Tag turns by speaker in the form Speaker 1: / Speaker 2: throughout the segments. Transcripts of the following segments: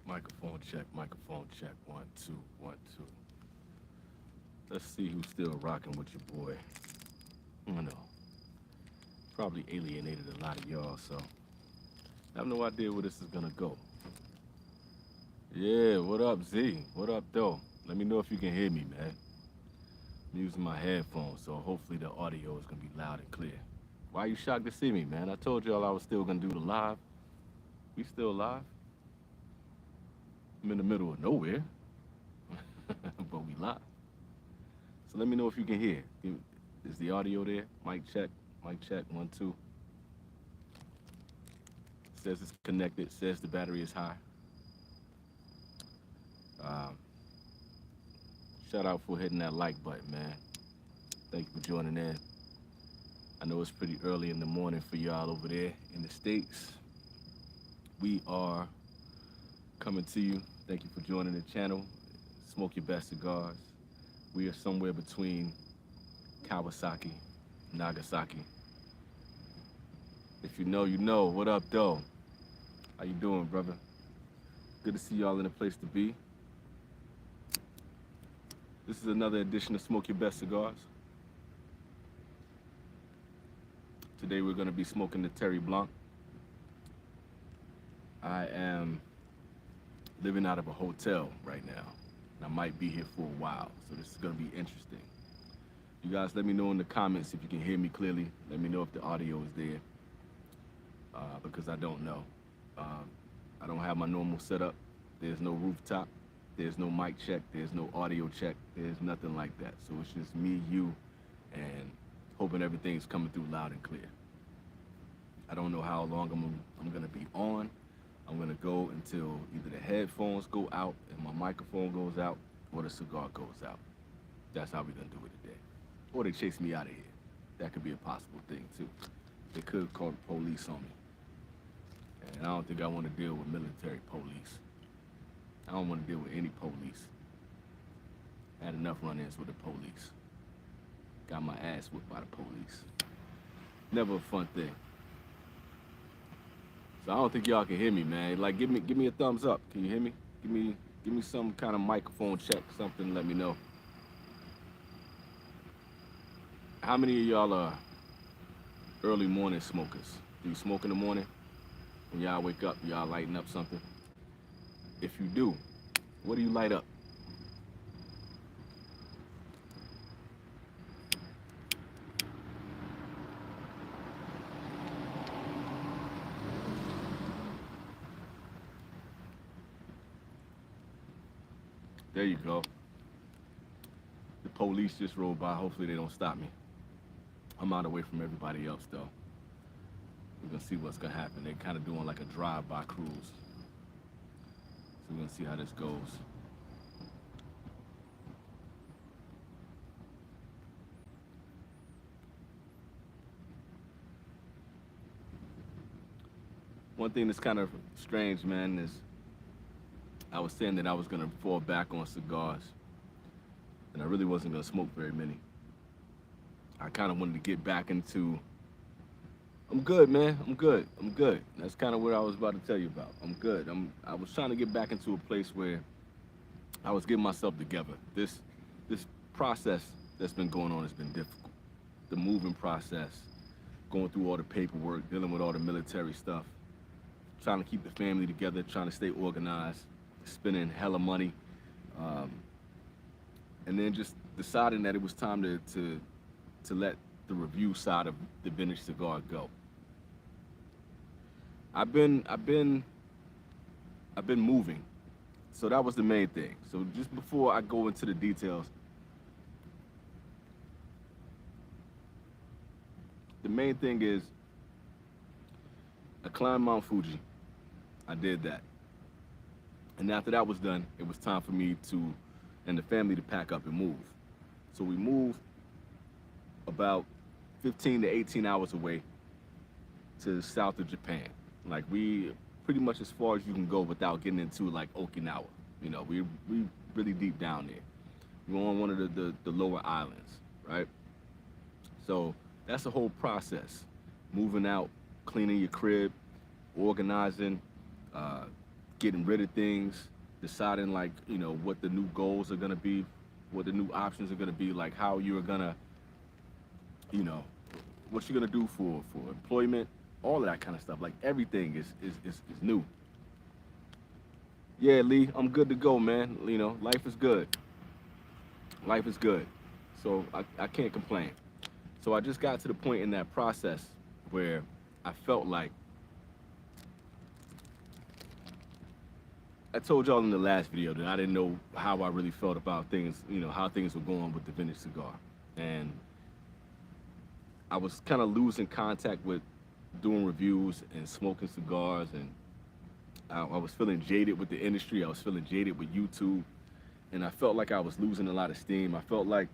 Speaker 1: Microphone check. One, two, one, two. Let's see who's still rocking with your boy. I know. Probably alienated a lot of y'all, so I have no idea where this is gonna go. Yeah, what up, Z? What up, though? Let me know if you can hear me, man. I'm using my headphones, so hopefully the audio is gonna be loud and clear. Why you shocked to see me, man? I told y'all I was still gonna do the live. We still live? I'm in the middle of nowhere, but we live. So let me know if you can hear. Is the audio there? Mic check, one, two. Says it's connected, says the battery is high. Um, Shout out for hitting that like button, man. Thank you for joining in. I know it's pretty early in the morning for y'all over there in the States. We are coming to you. Thank you for joining the channel. Smoke your best cigars. We are somewhere between Kawasaki, Nagasaki. If you know, you know. What up, though? How you doing, brother? Good to see y'all in a place to be. This is another edition of Smoke Your Best Cigars. Today we're going to be smoking the Terre Blanc. I am living out of a hotel right now, and I might be here for a while, so this is going to be interesting. You guys let me know in the comments if you can hear me clearly. Let me know if the audio is there, because I don't know. I don't have my normal setup. There's no rooftop. There's no mic check. There's no audio check. There's nothing like that. So it's just me, you, and hoping everything's coming through loud and clear. I don't know how long I'm going to be on. I'm going to go until either the headphones go out and my microphone goes out, or the cigar goes out. That's how we're going to do it today. Or they chase me out of here. That could be a possible thing, too. They could call the police on me. And I don't think I want to deal with military police. I don't want to deal with any police. I had enough run-ins with the police. Got my ass whipped by the police. Never a fun thing. So I don't think y'all can hear me, man. Like, give me a thumbs up. Can you hear me? Give me some kind of microphone check, something. Let me know. How many of y'all are early morning smokers? Do you smoke in the morning? When y'all wake up, y'all lighting up something? If you do, what do you light up? There you go. The police just rolled by. Hopefully they don't stop me. I'm out away from everybody else, though. We're gonna see what's gonna happen. They're kind of doing like a drive-by cruise. So we're gonna see how this goes. One thing that's kind of strange, man, is I was saying that I was gonna fall back on cigars, and I really wasn't gonna smoke very many. I kind of wanted to get back into. I'm good, man. I'm good. That's kind of what I was about to tell you about. I'm good. I was trying to get back into a place where I was getting myself together. This process that's been going on has been difficult. The moving process, going through all the paperwork, dealing with all the military stuff, trying to keep the family together, trying to stay organized, spending hella money, and then just deciding that it was time to let the review side of the vintage cigar go. I've been moving, so that was the main thing. So just before I go into the details, the main thing is I climbed Mount Fuji. I did that, and after that was done, it was time for me and the family to pack up and move. So we moved about 15 to 18 hours away to the south of Japan. Like, we pretty much as far as you can go without getting into like Okinawa. You know, we really deep down there. We're on one of the lower islands, right? So that's a whole process. Moving out, cleaning your crib, organizing, getting rid of things, deciding like, what the new goals are gonna be, what the new options are gonna be, like how you're gonna, you know, what you're gonna do for employment, all of that kind of stuff. Like everything is new. Yeah, Lee, I'm good to go, man. Life is good. Life is good. So I can't complain. So I just got to the point in that process where I felt like I told y'all in the last video that I didn't know how I really felt about things, how things were going with the vintage cigar. And I was kind of losing contact with doing reviews and smoking cigars, and I was feeling jaded with the industry. I was feeling jaded with YouTube, and I felt like I was losing a lot of steam. I felt like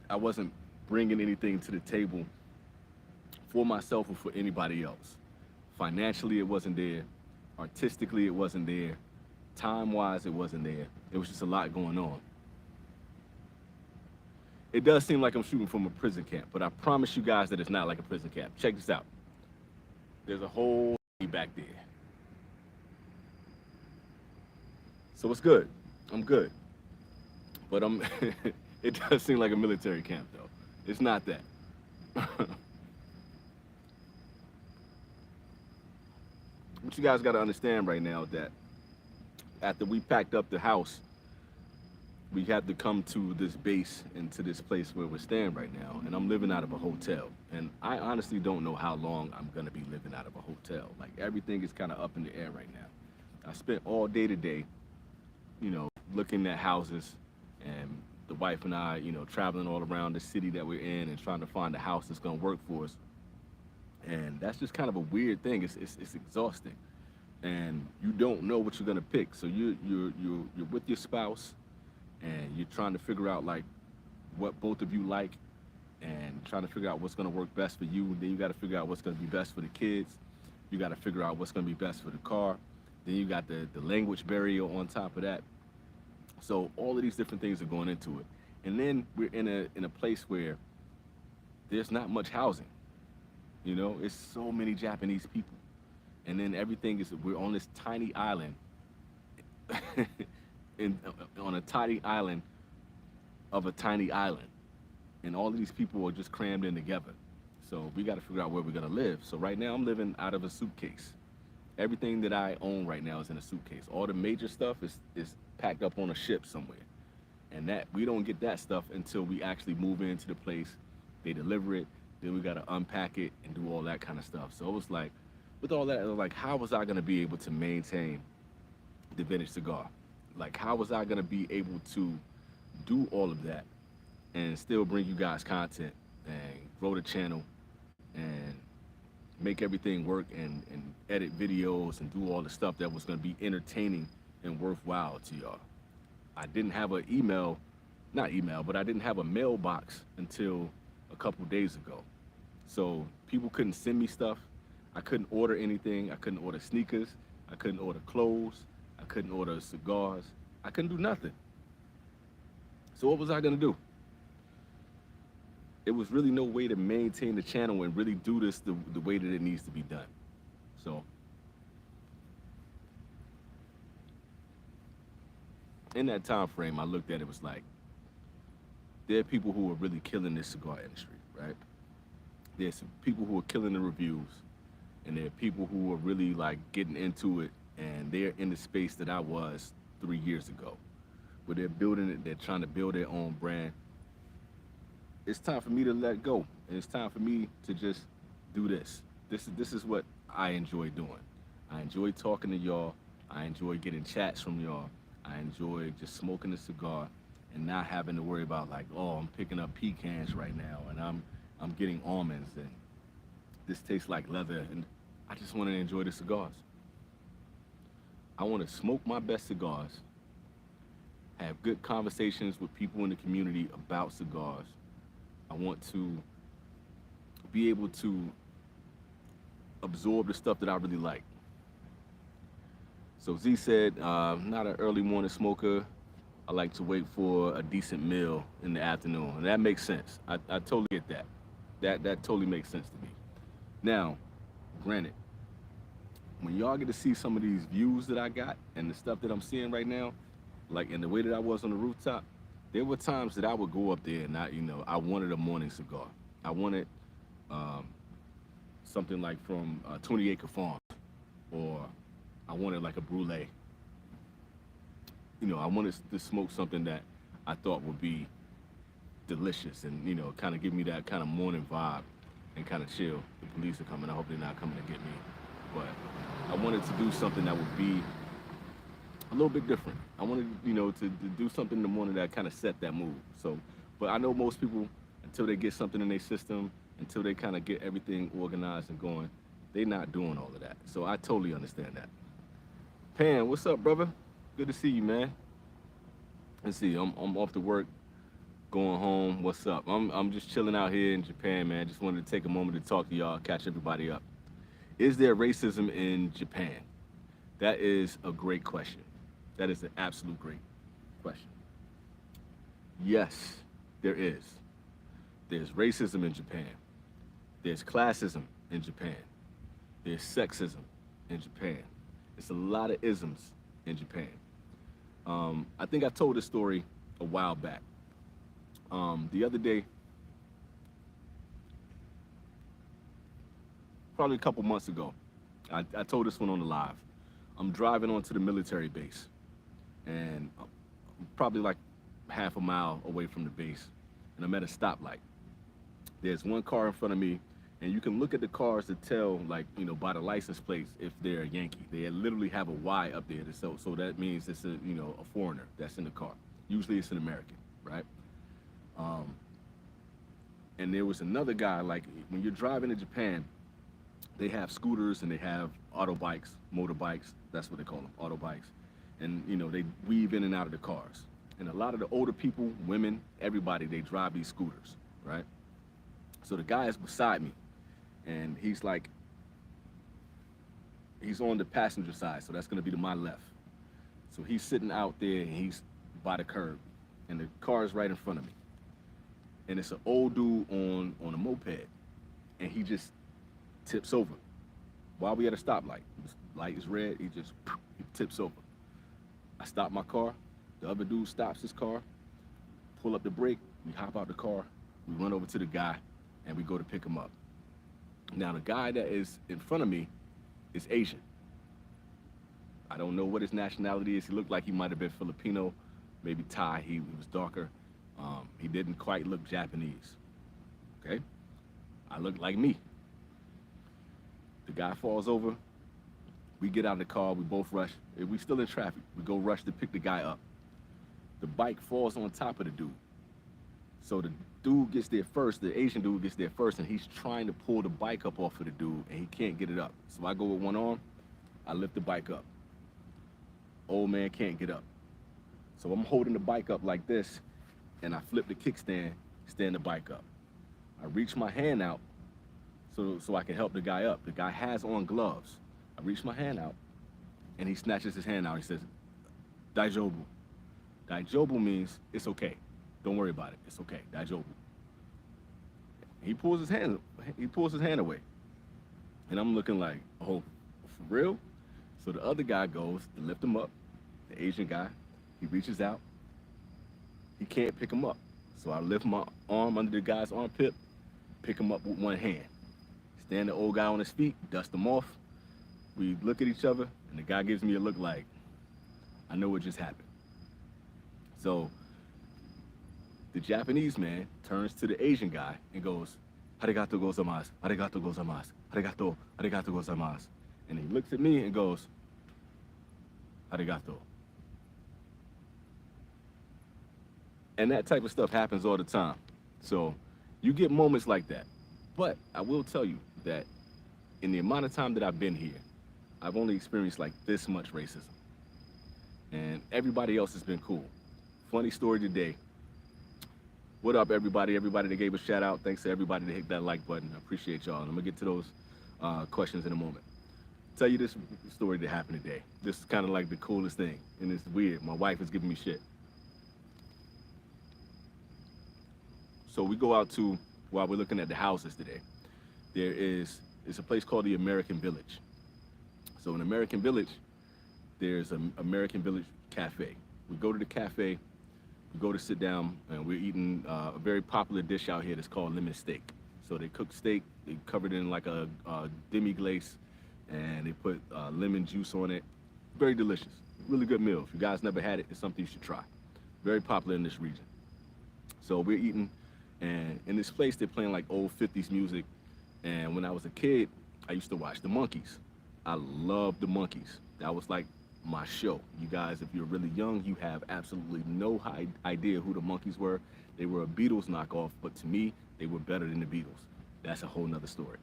Speaker 1: I wasn't bringing anything to the table for myself or for anybody else. Financially, it wasn't there. Artistically, it wasn't there. Time-wise, it wasn't there. There was just a lot going on. It does seem like I'm shooting from a prison camp, but I promise you guys that it's not like a prison camp. Check this out. There's a whole back there. So it's good. I'm good. But it does seem like a military camp, though. It's not that. What you guys got to understand right now is that after we packed up the house, we had to come to this base and to this place where we're staying right now. And I'm living out of a hotel. And I honestly don't know how long I'm going to be living out of a hotel. Like, everything is kind of up in the air right now. I spent all day today, looking at houses, and the wife and I, traveling all around the city that we're in and trying to find a house that's going to work for us. And that's just kind of a weird thing. It's exhausting. And you don't know what you're going to pick. So you're with your spouse, and you're trying to figure out like what both of you like, and trying to figure out what's going to work best for you. And then you got to figure out what's going to be best for the kids. You got to figure out what's going to be best for the car. Then you got the language barrier on top of that. So all of these different things are going into it. And then we're in a place where there's not much housing. It's so many Japanese people. And then everything we're on this tiny island, on a tiny island of a tiny island. And all of these people are just crammed in together. So we got to figure out where we're going to live. So right now I'm living out of a suitcase. Everything that I own right now is in a suitcase. All the major stuff is packed up on a ship somewhere. And that we don't get that stuff until we actually move into the place. They deliver it. Then we got to unpack it and do all that kind of stuff. So it was like, with all that, it was like, how was I going to be able to maintain the vintage cigar? Like, how was I going to be able to do all of that and still bring you guys content and grow the channel and make everything work and edit videos and do all the stuff that was going to be entertaining and worthwhile to y'all? I didn't have an I didn't have a mailbox until a couple days ago. So people couldn't send me stuff. I couldn't order anything. I couldn't order sneakers. I couldn't order clothes. I couldn't order cigars. I couldn't do nothing. So what was I gonna do? It was really no way to maintain the channel and really do this the way that it needs to be done. So in that time frame, I looked at it, was like, there are people who are really killing this cigar industry, right? There's some people who are killing the reviews, and there are people who are really like getting into it, and they're in the space that I was 3 years ago, where they're building it, they're trying to build their own brand. It's time for me to let go, and it's time for me to just do this. This is what I enjoy doing. I enjoy talking to y'all. I enjoy getting chats from y'all. I enjoy just smoking a cigar and not having to worry about like, oh, I'm picking up pecans right now, and I'm getting almonds, and this tastes like leather, and I just want to enjoy the cigars. I want to smoke my best cigars, have good conversations with people in the community about cigars. I want to be able to absorb the stuff that I really like. So Z said, not an early morning smoker. I like to wait for a decent meal in the afternoon. And that makes sense. I totally get that. That totally makes sense to me. Now, granted, when y'all get to see some of these views that I got and the stuff that I'm seeing right now, like in the way that I was on the rooftop, there were times that I would go up there and I wanted a morning cigar. I wanted um, something like from 20 Acre Farms, or I wanted like a brulee. I wanted to smoke something that I thought would be delicious and kind of give me that kind of morning vibe and kind of chill. The police are coming. I hope they're not coming to get me, but I wanted to do something that would be a little bit different. I wanted, to do something in the morning that kind of set that mood. So, but I know most people, until they get something in their system, until they kind of get everything organized and going, they're not doing all of that. So I totally understand that. Pan, what's up, brother? Good to see you, man. Let's see, I'm off to work, going home. What's up? I'm just chilling out here in Japan, man. Just wanted to take a moment to talk to y'all, catch everybody up. Is there racism in Japan? That is a great question. That is an absolute great question. Yes, there is. There's racism in Japan. There's classism in Japan. There's sexism in Japan. It's a lot of isms in Japan. I think I told this story a while back. The other day, probably a couple months ago, I told this one on the live. I'm driving onto the military base, and I'm probably like half a mile away from the base, and I'm at a stoplight. There's one car in front of me, and you can look at the cars to tell, like, by the license plates if they're a Yankee. They literally have a Y up there, so that means it's a foreigner that's in the car. Usually it's an American, right? And there was another guy, like, when you're driving in Japan, they have scooters and they have auto bikes, motorbikes, that's what they call them, auto bikes. And, they weave in and out of the cars. And a lot of the older people, women, everybody, they drive these scooters, right? So the guy is beside me, and he's on the passenger side, so that's gonna be to my left. So he's sitting out there and he's by the curb, and the car is right in front of me. And it's an old dude on a moped, and he just tips over while we at a stoplight. The light is red, he tips over. I stop my car, the other dude stops his car, pull up the brake, we hop out the car, we run over to the guy, and we go to pick him up. Now the guy that is in front of me is Asian. I don't know what his nationality is. He looked like he might have been Filipino, maybe Thai. He was darker. He didn't quite look Japanese. Okay? I look like me. The guy falls over. We get out of the car. We both rush. We still in traffic. We go rush to pick the guy up. The bike falls on top of the dude. So the dude gets there first, the Asian dude gets there first, and he's trying to pull the bike up off of the dude, and he can't get it up. So I go with one arm, I lift the bike up. Old man can't get up. So I'm holding the bike up like this, and I flip the kickstand, stand the bike up. I reach my hand out so I can help the guy up. The guy has on gloves. I reach my hand out, and he snatches his hand out. He says, "Daijobu." Daijobu means it's okay. Don't worry about it. It's okay. Daijobu. He pulls his hand away. And I'm looking like, oh, for real? So the other guy goes to lift him up, the Asian guy. He reaches out. He can't pick him up. So I lift my arm under the guy's armpit, pick him up with one hand. Stand the old guy on his feet, dust him off. We look at each other, and the guy gives me a look like, I know what just happened. So the Japanese man turns to the Asian guy and goes, "Arigato gozaimasu, arigato gozaimasu, arigato gozaimasu." And he looks at me and goes, "Arigato." And that type of stuff happens all the time. So you get moments like that. But I will tell you that in the amount of time that I've been here, I've only experienced like this much racism. And everybody else has been cool. Funny story today. What up, everybody? Everybody that gave a shout out. Thanks to everybody that hit that like button. I appreciate y'all. And I'm gonna get to those questions in a moment. Tell you this story that happened today. This is kind of like the coolest thing, and it's weird. My wife is giving me shit. So we go out to, while we're looking at the houses today, it's a place called the American Village. It's So in American Village, there's an American Village cafe. We go to the cafe, we go to sit down, and we're eating a very popular dish out here that's called lemon steak. So they cook steak, they cover it in like a demi glace, and they put lemon juice on it. Very delicious. Really good meal. If you guys never had it, it's something you should try. Very popular in this region. So we're eating, and in this place, they're playing like old 50s music. And when I was a kid, I used to watch the Monkees. I loved the Monkees. That was like my show. You guys, if you're really young, you have absolutely no idea who the Monkees were. They were a Beatles knockoff, but to me, they were better than the Beatles. That's a whole nother story.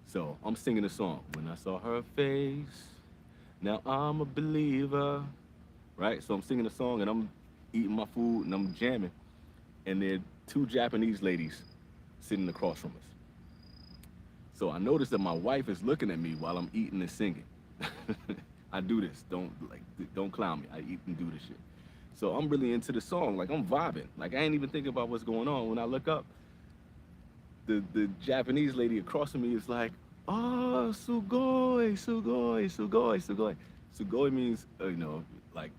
Speaker 1: So I'm singing a song. When I saw her face, now I'm a believer. Right? So I'm singing a song and I'm eating my food and I'm jamming. And there are two Japanese ladies sitting across from us. So I noticed that my wife is looking at me while I'm eating and singing. I do this. Don't clown me. I eat and do this shit. So I'm really into the song. Like I'm vibing. Like I ain't even thinking about what's going on. When I look up, the Japanese lady across from me is like, "Oh, sugoi, sugoi, sugoi, sugoi." Sugoi means like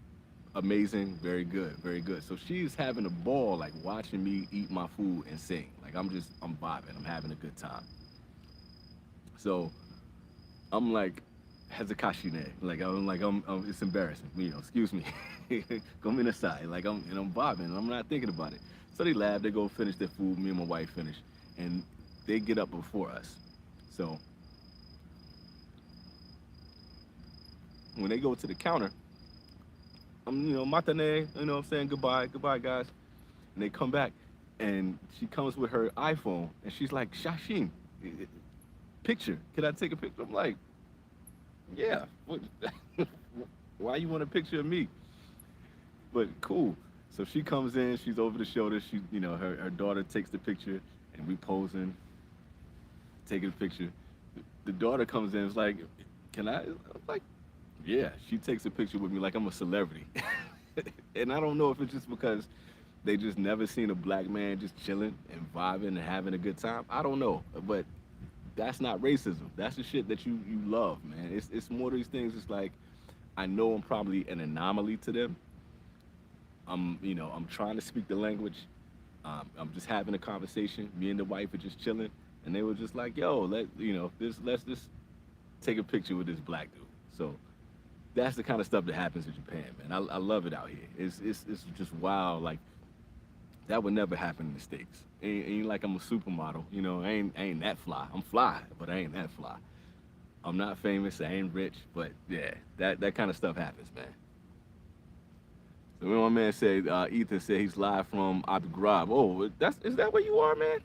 Speaker 1: amazing, very good, very good. So she's having a ball, like watching me eat my food and sing. Like I'm vibing. I'm having a good time. So I'm like, Hazakashi ne. It's embarrassing. Excuse me. Come in aside. I'm vibing and I'm not thinking about it. So they laugh, they go finish their food, me and my wife finish, and they get up before us. So when they go to the counter, I'm, matane, I'm saying goodbye, goodbye guys. And they come back and she comes with her iPhone and she's like, Shashin, picture. Can I take a picture? I'm like, yeah. Why you want a picture of me? But cool. So she comes in, she's over the shoulder. She, her daughter takes the picture and we posing, taking a picture. The daughter comes in, it's like, can I? I'm like, yeah. She takes a picture with me like I'm a celebrity. And I don't know if it's just because they just never seen a black man just chilling and vibing and having a good time. I don't know. But that's not racism. That's the shit that you love, man. It's more of these things. It's like I know I'm probably an anomaly to them. I'm trying to speak the language. I'm just having a conversation. Me and the wife are just chilling, and they were just like, "Yo, let's just take a picture with this black dude." So that's the kind of stuff that happens in Japan, man. I love it out here. It's just wild. Like that would never happen in the States. Ain't like I'm a supermodel, I ain't that fly. I'm fly, but I ain't that fly. I'm not famous, I ain't rich, but yeah, that kind of stuff happens, man. So when my man said, Ethan said he's live from Abu Ghraib. Oh, is that where you are, man?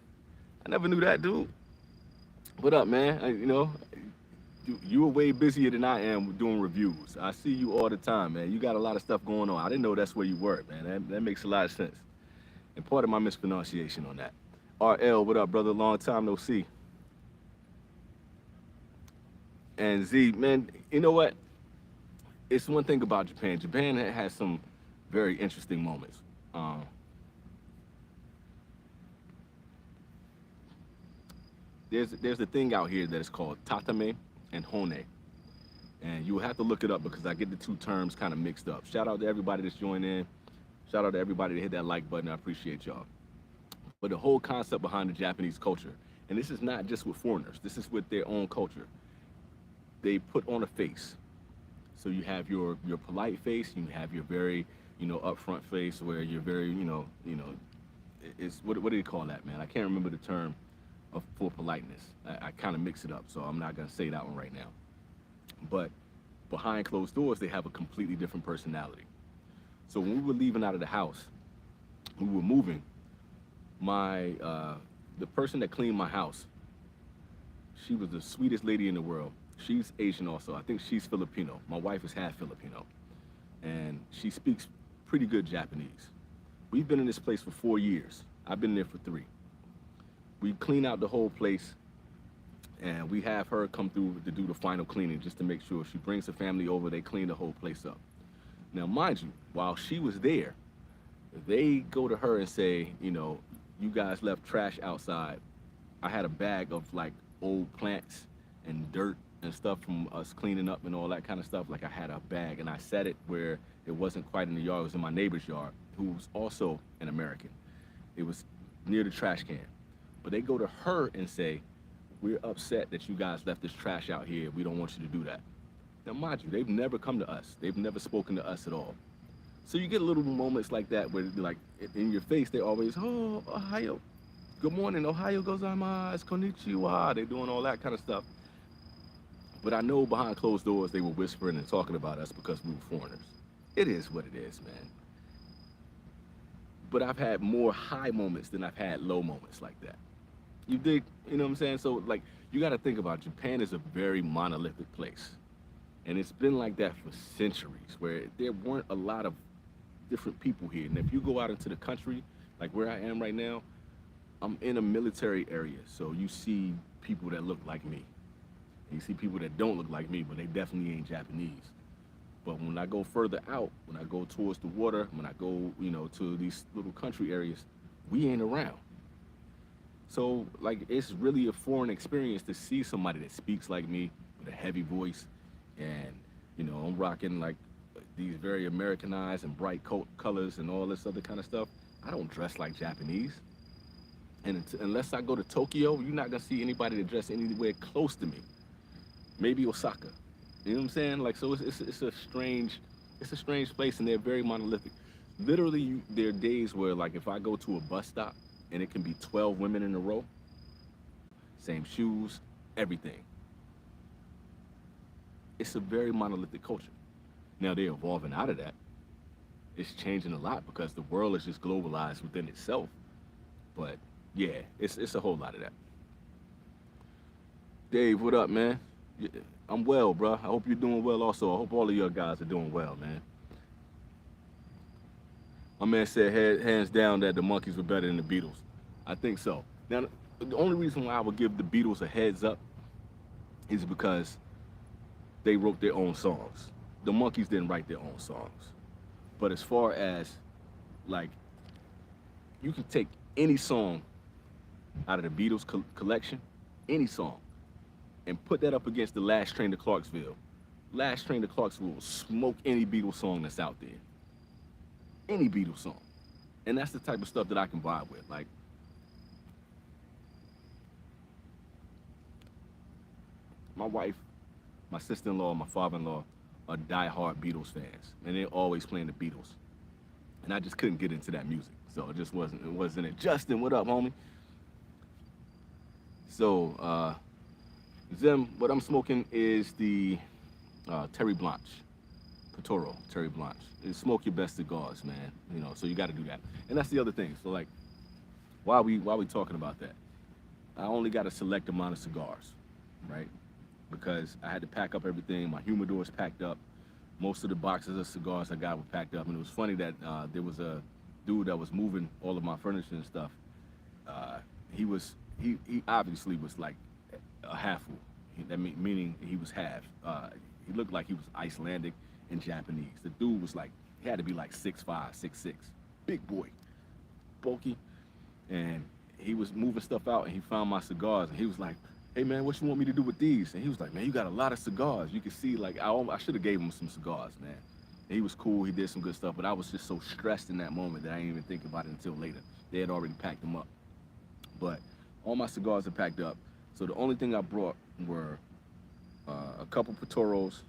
Speaker 1: I never knew that, dude. What up, man? You were way busier than I am doing reviews. I see you all the time, man. You got a lot of stuff going on. I didn't know that's where you were, man. That makes a lot of sense. And part of my mispronunciation on that. RL, what up, brother? Long time no see. And Z, man, you know what? It's one thing about Japan. Japan has some very interesting moments. There's a thing out here that is called tatame and hone. And you will have to look it up because I get the two terms kind of mixed up. Shout out to everybody that's joined in. Shout out to everybody that hit that like button. I appreciate y'all. But the whole concept behind the Japanese culture, and this is not just with foreigners, this is with their own culture. They put on a face. So you have your polite face, you have your very, upfront face where you're very, it's what do you call that, man? I can't remember the term for politeness. I kind of mix it up, so I'm not gonna say that one right now. But behind closed doors, they have a completely different personality. So when we were leaving out of the house, we were moving. The person that cleaned my house, she was the sweetest lady in the world. She's Asian also. I think she's Filipino. My wife is half Filipino, and she speaks pretty good Japanese. We've been in this place for 4 years. I've been there for 3. We clean out the whole place, and we have her come through to do the final cleaning just to make sure. She brings her family over, they clean the whole place up. Now, mind you, while she was there, they go to her and say, you guys left trash outside. I had a bag of like old plants and dirt and stuff from us cleaning up and all that kind of stuff. Like I had a bag and I set it where it wasn't quite in the yard. It was in my neighbor's yard, who's also an American. It was near the trash can. But they go to her and say, "We're upset that you guys left this trash out here. We don't want you to do that." Now, mind you, they've never come to us. They've never spoken to us at all. So you get little moments like that where, like, in your face, they always, "Oh, Ohio, good morning, Ohio gozaimasu, konnichiwa." They're doing all that kind of stuff. But I know behind closed doors they were whispering and talking about us because we were foreigners. It is what it is, man. But I've had more high moments than I've had low moments like that. You dig? You know what I'm saying? So, like, you got to think about Japan is a very monolithic place. And it's been like that for centuries, where there weren't a lot of different people here. And if you go out into the country, like where I am right now, I'm in a military area. So you see people that look like me. And you see people that don't look like me, but they definitely ain't Japanese. But when I go further out, when I go towards the water, when I go, to these little country areas, we ain't around. So, like, it's really a foreign experience to see somebody that speaks like me with a heavy voice. And, I'm rocking like these very Americanized and bright coat colors and all this other kind of stuff. I don't dress like Japanese. And unless I go to Tokyo, you're not gonna see anybody that dress anywhere close to me. Maybe Osaka. You know what I'm saying? Like, so it's a strange place, and they're very monolithic. Literally, there are days where, like, if I go to a bus stop and it can be 12 women in a row, same shoes, everything. It's a very monolithic culture. Now they're evolving out of that. It's changing a lot because the world is just globalized within itself. But yeah, it's a whole lot of that. Dave, what up, man? I'm well, bro. I hope you're doing well also. I hope all of your guys are doing well, man. My man said hands down that the Monkees were better than the Beatles. I think so. Now, the only reason why I would give the Beatles a heads up is because they wrote their own songs. The Monkees didn't write their own songs. But as far as, like, you can take any song out of the Beatles collection, any song, and put that up against the Last Train to Clarksville. Last Train to Clarksville will smoke any Beatles song that's out there. Any Beatles song. And that's the type of stuff that I can vibe with. Like, my wife, my sister-in-law, my father-in-law are diehard Beatles fans. And they're always playing the Beatles. And I just couldn't get into that music. So it wasn't it. Justin, what up, homie? So, Zim, what I'm smoking is the Terry Blanche. Patoro Terre Blanche. And smoke your best cigars, man. So you got to do that. And that's the other thing. So, like, why we talking about that? I only got a select amount of cigars, right? Because I had to pack up everything. My humidor's packed up. Most of the boxes of cigars I got were packed up. And it was funny that there was a dude that was moving all of my furniture and stuff. He obviously was like a half fool. Meaning he was half. He looked like he was Icelandic and Japanese. The dude was like, he had to be like 6'5", 6'6", big boy, bulky, and he was moving stuff out, and he found my cigars, and he was like, "Hey man, what you want me to do with these?" And he was like, "Man, you got a lot of cigars." You could see, like, I should have gave him some cigars, man. And he was cool, he did some good stuff, but I was just so stressed in that moment that I didn't even think about it until later. They had already packed them up. But all my cigars are packed up, so the only thing I brought were a couple Patoros.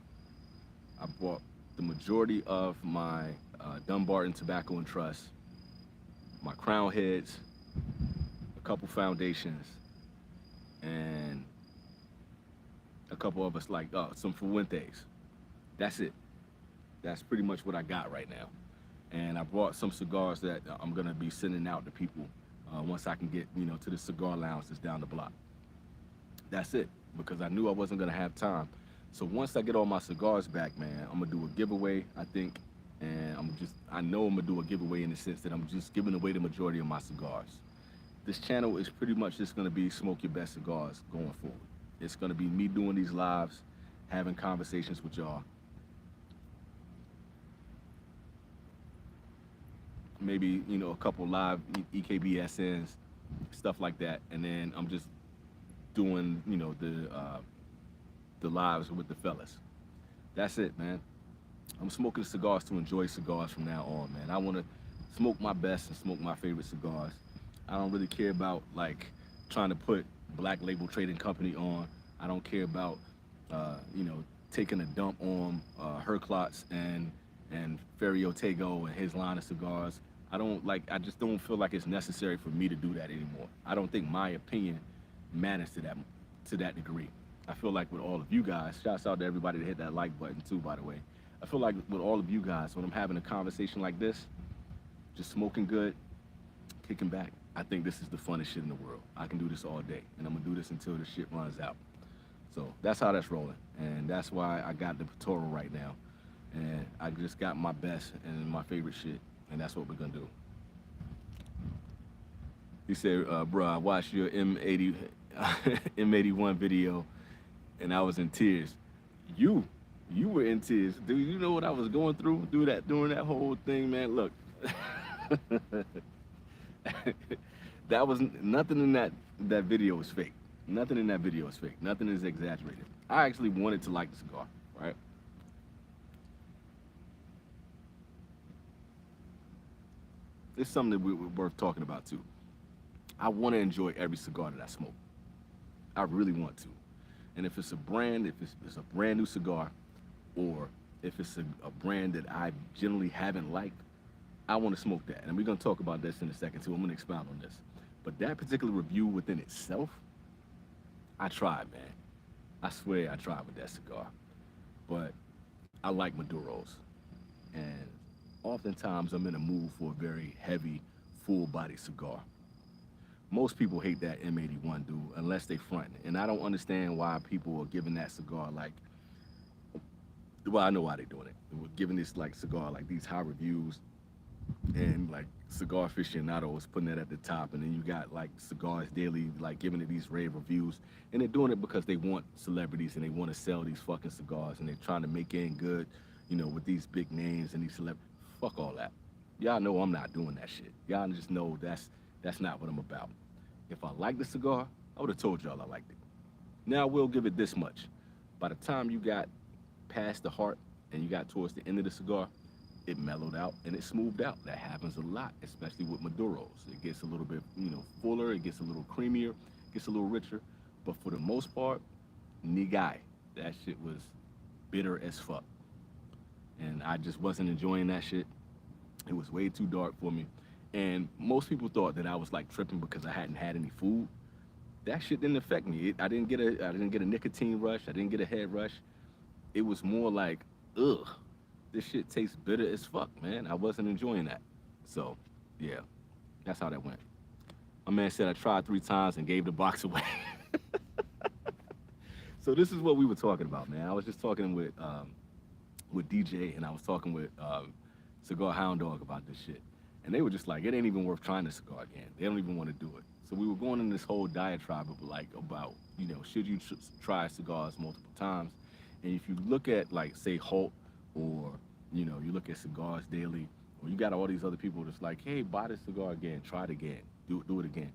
Speaker 1: I brought the majority of my Dunbarton Tobacco and Trust, my Crown Heads, a couple Foundations, and a couple of us, like some Fuentes. That's it. That's pretty much what I got right now. And I brought some cigars that I'm gonna be sending out to people once I can get, to the cigar lounge that's down the block. That's it, because I knew I wasn't gonna have time. So once I get all my cigars back, man, I'm gonna do a giveaway, I think, and I know I'm gonna do a giveaway in the sense that I'm just giving away the majority of my cigars. This channel is pretty much just gonna be Smoke Your Best Cigars going forward. It's gonna be me doing these lives, having conversations with y'all. Maybe, a couple live EKBSNs, stuff like that, and then I'm just doing, the lives with the fellas. That's it, man. I'm smoking cigars to enjoy cigars from now on, man. I want to smoke my best and smoke my favorite cigars. I don't really care about like trying to put Black Label Trading Company on. I don't care about you know, taking a dump on Herclots and Ferio Tego and his line of cigars. I don't like. I just don't feel like it's necessary for me to do that anymore. I don't think my opinion matters to that degree. I feel like with all of you guys, shouts out to everybody that hit that like button too, by the way. I feel like with all of you guys, when I'm having a conversation like this, just smoking good, kicking back, I think this is the funnest shit in the world. I can do this all day, and I'm gonna do this until the shit runs out. So that's how that's rolling, and that's why I got the Patoro right now, and I just got my best and my favorite shit, and that's what we're gonna do. He said, "Bro, I watched your M80, M81 video, and I was in tears. You, you were in tears, dude. You know what I was going through during that whole thing, man. Look, that was nothing in that video was fake. Nothing in that video is fake. Nothing is exaggerated. I actually wanted to like the cigar, right? It's something that we're worth talking about too. I want to enjoy every cigar that I smoke. I really want to. And if it's a brand, if it's a brand new cigar, or if it's a brand that I generally haven't liked, I want to smoke that. And we're going to talk about this in a second too. I'm going to expound on this. But that particular review within itself, I tried, man. I swear I tried with that cigar. But I like Maduros. And oftentimes I'm in a mood for a very heavy, full body cigar. Most people hate that M81, dude, unless they front. And I don't understand why people are giving that cigar like, well, I know why they're doing it. They were giving this like cigar like these high reviews, and like Cigar Aficionado putting it at the top, and then you got like Cigars Daily like giving it these rave reviews, and they're doing it because they want celebrities and they want to sell these fucking cigars, and they're trying to make in good, you know, with these big names and these celebrities. Fuck all that. Y'all know I'm not doing that shit. Y'all just know that's not what I'm about. If I like the cigar, I would have told y'all I liked it. Now I will give it this much. By the time you got past the heart and you got towards the end of the cigar, it mellowed out and it smoothed out. That happens a lot, especially with Maduros. It gets a little bit, you know, fuller, it gets a little creamier, gets a little richer. But for the most part, nigga, that shit was bitter as fuck. And I just wasn't enjoying that shit. It was way too dark for me. And most people thought that I was like tripping because I hadn't had any food. That shit didn't affect me. I didn't get a nicotine rush. I didn't get a head rush. It was more like, ugh, this shit tastes bitter as fuck, man. I wasn't enjoying that. So, yeah, that's how that went. My man said I tried 3 times and gave the box away. So this is what we were talking about, man. I was just talking with DJ, and I was talking with Cigar Hound Dog about this shit. And they were just like, it ain't even worth trying the cigar again. They don't even want to do it. So we were going in this whole diatribe of like about, you know, should you try cigars multiple times? And if you look at like say Halt, or you know, you look at Cigars Daily, or you got all these other people that's like, hey, buy this cigar again, try it again, do it again.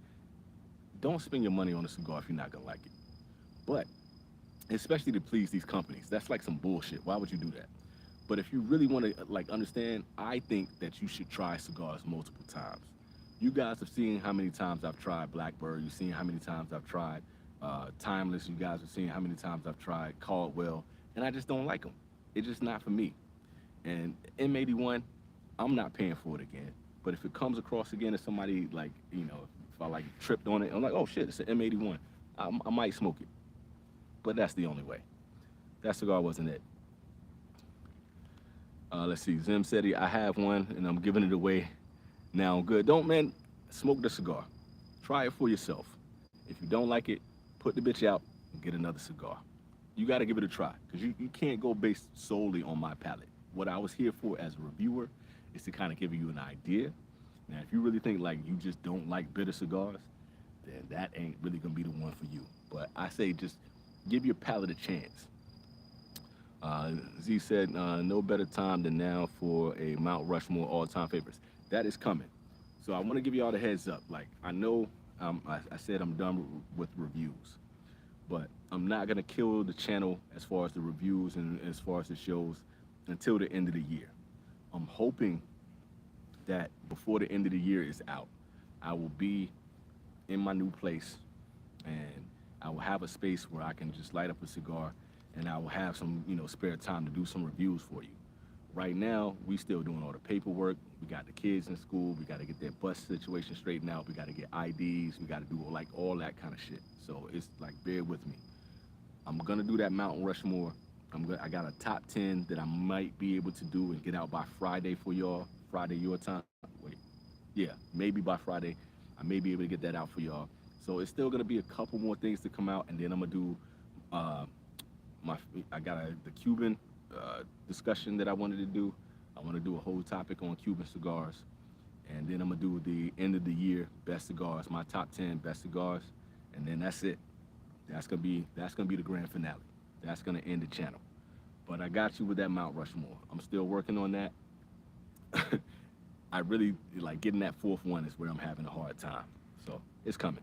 Speaker 1: Don't spend your money on a cigar if you're not gonna like it. But especially to please these companies, that's like some bullshit. Why would you do that? But if you really want to like understand, I think that you should try cigars multiple times. You guys have seen how many times I've tried Blackbird. You've seen how many times I've tried Timeless. You guys have seen how many times I've tried Caldwell, and I just don't like them. It's just not for me. And M81, I'm not paying for it again. But if it comes across again as somebody like, you know, if I like tripped on it, I'm like, oh shit, it's an M81. I might smoke it. But that's the only way. That cigar wasn't it. Let's see, Zim said, I have one and I'm giving it away now. Good. Don't, man, smoke the cigar. Try it for yourself. If you don't like it, put the bitch out and get another cigar. You got to give it a try, because you can't go based solely on my palate. What I was here for as a reviewer is to kind of give you an idea. Now, if you really think like you just don't like bitter cigars, then that ain't really going to be the one for you. But I say just give your palate a chance. Z said, no better time than now for a Mount Rushmore all-time favorites. That is coming. So I want to give you all the heads up. Like, I know I said I'm done with reviews, but I'm not gonna kill the channel as far as the reviews and as far as the shows until the end of the year. I'm hoping that before the end of the year is out, I will be in my new place and I will have a space where I can just light up a cigar and I will have some, spare time to do some reviews for you. Right now, we still doing all the paperwork. We got the kids in school. We got to get their bus situation straightened out. We got to get IDs. We got to do like all that kind of shit. So it's like, bear with me. I'm gonna do that Mountain Rushmore. I got a top 10 that I might be able to do and get out by Friday for y'all. Friday your time. Wait, yeah, maybe by Friday, I may be able to get that out for y'all. So it's still gonna be a couple more things to come out, and then I'm gonna do uh, I got the Cuban discussion that I wanted to do. I want to do a whole topic on Cuban cigars, and then I'm gonna do the end of the year best cigars, my top 10 best cigars, and then that's it. That's gonna be the grand finale. That's gonna end the channel. But I got you with that Mount Rushmore. I'm still working on that. I really like getting that fourth one is where I'm having a hard time. So it's coming.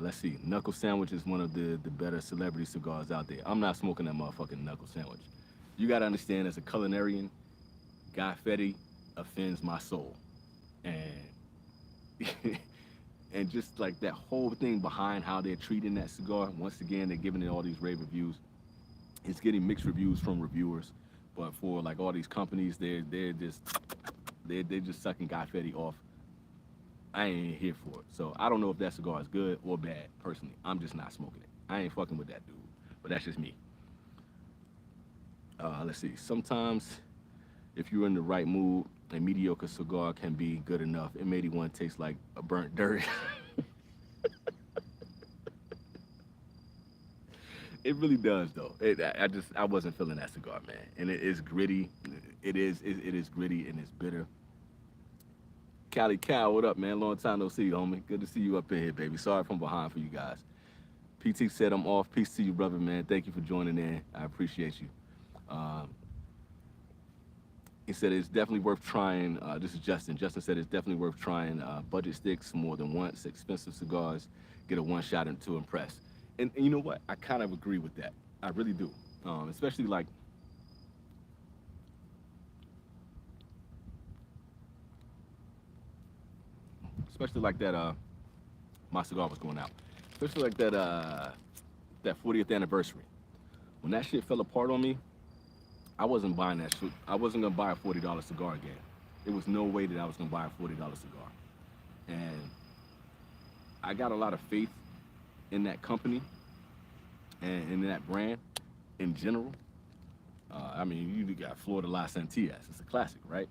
Speaker 1: Let's see. Knuckle Sandwich is one of the better celebrity cigars out there. I'm not smoking that motherfucking Knuckle Sandwich. You gotta understand, as a culinarian, Guy Fieri offends my soul. And and just like that whole thing behind how they're treating that cigar. Once again, they're giving it all these rave reviews. It's getting mixed reviews from reviewers, but for like all these companies, they're just sucking Guy Fieri off. I ain't here for it. So I don't know if that cigar is good or bad. Personally, I'm just not smoking it. I ain't fucking with that dude. But that's just me. Let's see. Sometimes, if you're in the right mood, a mediocre cigar can be good enough. M81 tastes like a burnt dirt. It really does, though. I wasn't feeling that cigar, man. And it is gritty. It is gritty and it's bitter. Cali Cal, what up, man? Long time no see, homie. Good to see you up in here, baby. Sorry from behind for you guys. PT said I'm off. Peace to you, brother, man. Thank you for joining in. I appreciate you. Um, he said it's definitely worth trying. This is Justin. Justin said it's definitely worth trying budget sticks more than once, expensive cigars, get a one shot to impress. And you know what? I kind of agree with that. I really do. Especially like that my cigar was going out. Especially like that 40th anniversary. When that shit fell apart on me, I wasn't buying that shit. I wasn't gonna buy a $40 cigar again. There was no way that I was gonna buy a $40 cigar. And I got a lot of faith in that company and in that brand in general. I mean, you got Florida La Santillas. It's a classic, right?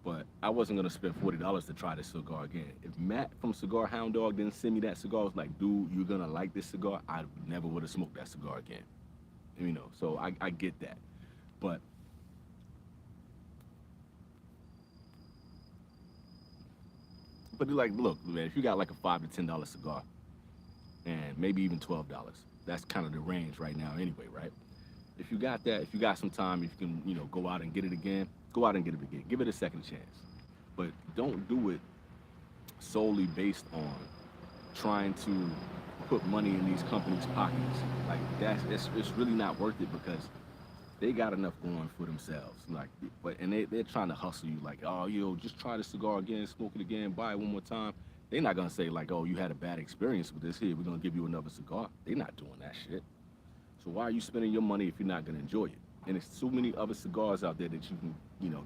Speaker 1: But I wasn't gonna spend $40 to try this cigar again. If Matt from Cigar Hound Dog didn't send me that cigar, I was like, dude, you're gonna like this cigar. I never would have smoked that cigar again. So I get that. But like, look, man, if you got like a $5 to $10 cigar, and maybe even $12, that's kind of the range right now anyway, right? If you got that, if you got some time, if you can, go out and get it again, go out and get it again. Give it a second chance. But don't do it solely based on trying to put money in these companies' pockets. Like, it's really not worth it because they got enough going for themselves. Like, they're trying to hustle you like, oh, just try the cigar again, smoke it again, buy it one more time. They're not gonna say like, oh, you had a bad experience with this, here, we're gonna give you another cigar. They're not doing that shit. So why are you spending your money if you're not gonna enjoy it? And there's so many other cigars out there that you can,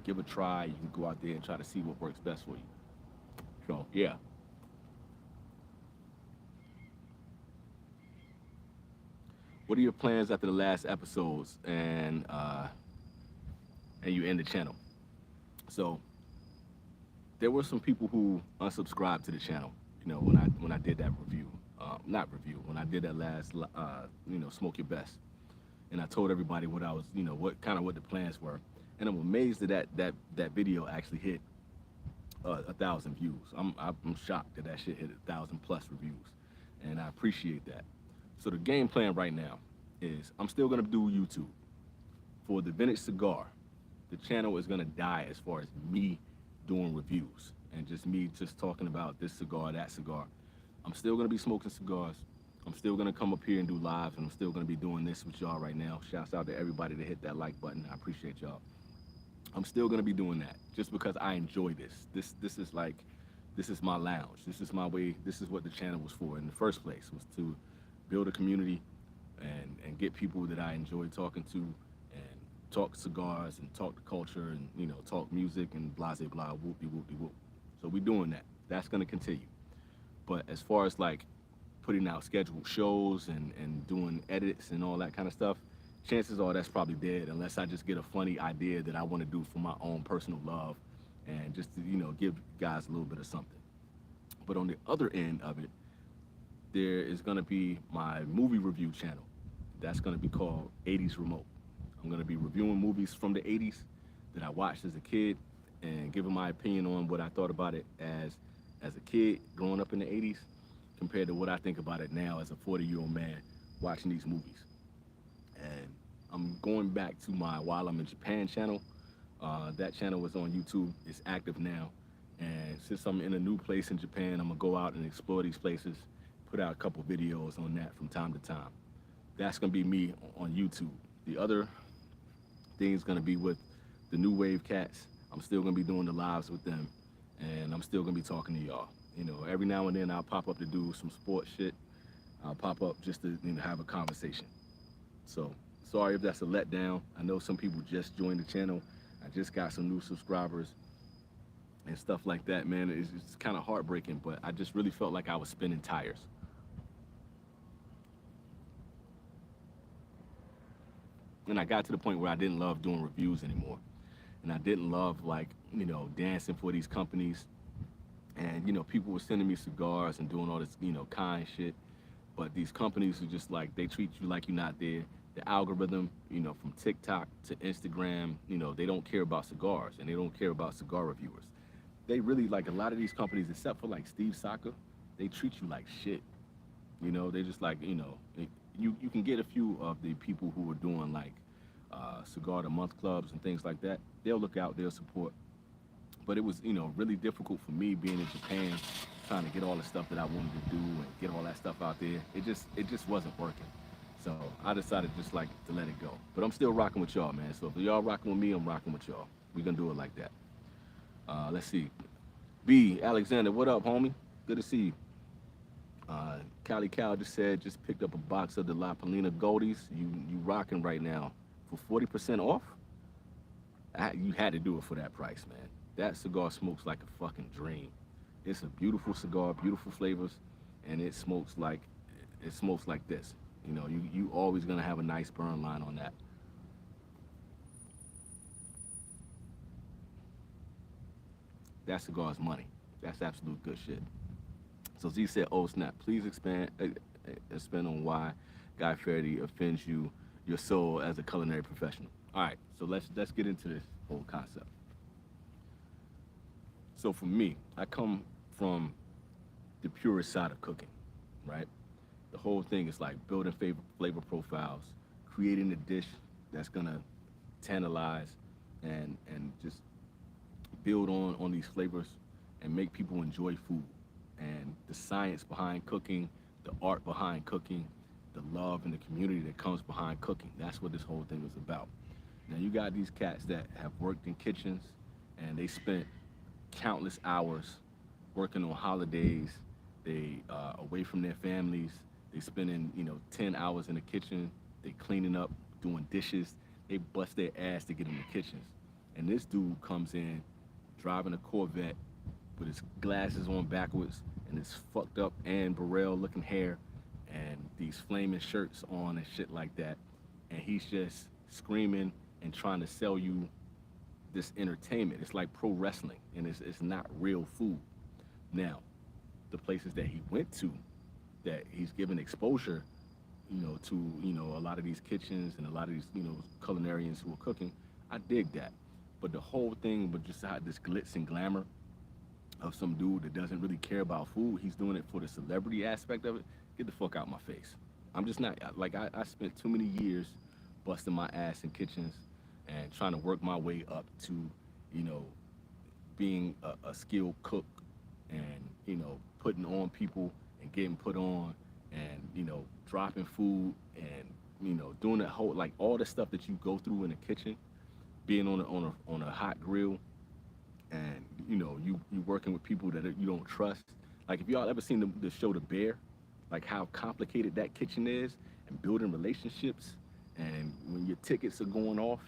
Speaker 1: give a try. You can go out there and try to see what works best for you. So, yeah. What are your plans after the last episodes and you end the channel? So there were some people who unsubscribed to the channel, when I did that review. Not review, when I did that last, Smoke Your Best. And I told everybody what I was, what the plans were. And I'm amazed that video actually hit 1,000 views. I'm shocked that shit hit 1,000+ reviews. And I appreciate that. So the game plan right now is I'm still gonna do YouTube. For the vintage cigar, the channel is gonna die as far as me doing reviews and just me talking about this cigar, that cigar. I'm still gonna be smoking cigars. I'm still gonna come up here and do lives, and I'm still gonna be doing this with y'all right now. Shouts out to everybody that hit that like button. I appreciate y'all. I'm still gonna be doing that just because I enjoy this. This is like this is my lounge. This is my way. This is what the channel was for in the first place, was to build a community and get people that I enjoy talking to and talk cigars and talk the culture and talk music and blah blah blah whoopie whoopie whoop. So we doing that. That's gonna continue. But as far as like putting out scheduled shows and doing edits and all that kind of stuff, chances are that's probably dead unless I just get a funny idea that I want to do for my own personal love and just to, give guys a little bit of something. But on the other end of it, there is going to be my movie review channel. That's going to be called 80s Remote. I'm going to be reviewing movies from the 80s that I watched as a kid and giving my opinion on what I thought about it as a kid growing up in the 80s compared to what I think about it now as a 40-year-old man watching these movies. And I'm going back to my While I'm in Japan channel. That channel was on YouTube. It's active now. And since I'm in a new place in Japan, I'm gonna go out and explore these places, put out a couple videos on that from time to time. That's gonna be me on YouTube. The other thing is gonna be with the New Wave cats. I'm still gonna be doing the lives with them, and I'm still gonna be talking to y'all. Every now and then I'll pop up to do some sports shit. I'll pop up just to have a conversation. So sorry if that's a letdown. I know some people just joined the channel. I just got some new subscribers and stuff like that, man. It's kind of heartbreaking, but I just really felt like I was spinning tires. And I got to the point where I didn't love doing reviews anymore. And I didn't love dancing for these companies. And people were sending me cigars and doing all this kind shit. But these companies are just like, they treat you like you're not there. The algorithm, from TikTok to Instagram, they don't care about cigars and they don't care about cigar reviewers. They really, like a lot of these companies, except for like Steve Saka, they treat you like shit. They just like, you can get a few of the people who are doing like cigar of the month clubs and things like that. They'll look out, they'll support. But it was, really difficult for me being in Japan, trying to get all the stuff that I wanted to do and get all that stuff out there. It just wasn't working. So I decided just like to let it go. But I'm still rocking with y'all, man. So if y'all rocking with me, I'm rocking with y'all. We're gonna do it like that. Let's see. B, Alexander, what up, homie? Good to see you. Cali Cal just said, just picked up a box of the La Palina Goldies. You rocking right now for 40% off? You had to do it for that price, man. That cigar smokes like a fucking dream. It's a beautiful cigar, beautiful flavors, and it smokes like this. You always gonna have a nice burn line on that. That cigar is money. That's absolute good shit. So Z said, "Oh snap! Please expand on why Guy Fieri offends your soul as a culinary professional." All right, so let's get into this whole concept. So for me, I come from the purest side of cooking, right? The whole thing is like building flavor profiles, creating a dish that's gonna tantalize and just build on these flavors and make people enjoy food. And the science behind cooking, the art behind cooking, the love and the community that comes behind cooking. That's what this whole thing is about. Now you got these cats that have worked in kitchens and they spent countless hours working on holidays. They away from their families. They spending 10 hours in the kitchen. They cleaning up, doing dishes. They bust their ass to get in the kitchens. And this dude comes in driving a Corvette with his glasses on backwards and his fucked up Anne Burrell looking hair and these flaming shirts on and shit like that. And he's just screaming and trying to sell you this entertainment. It's like pro wrestling, and it's not real food. Now, the places that he went to, that he's given exposure, to a lot of these kitchens and a lot of these culinarians who are cooking, I dig that. But the whole thing, but just had this glitz and glamour of some dude that doesn't really care about food. He's doing it for the celebrity aspect of it. Get the fuck out my face. I'm just not, like, I spent too many years busting my ass in kitchens and trying to work my way up to, being a skilled cook and, putting on people and getting put on and dropping food and doing that whole like all the stuff that you go through in the kitchen, being on a hot grill, and you working with people that you don't trust. Like if y'all ever seen the show The Bear, like how complicated that kitchen is, and building relationships, and when your tickets are going off,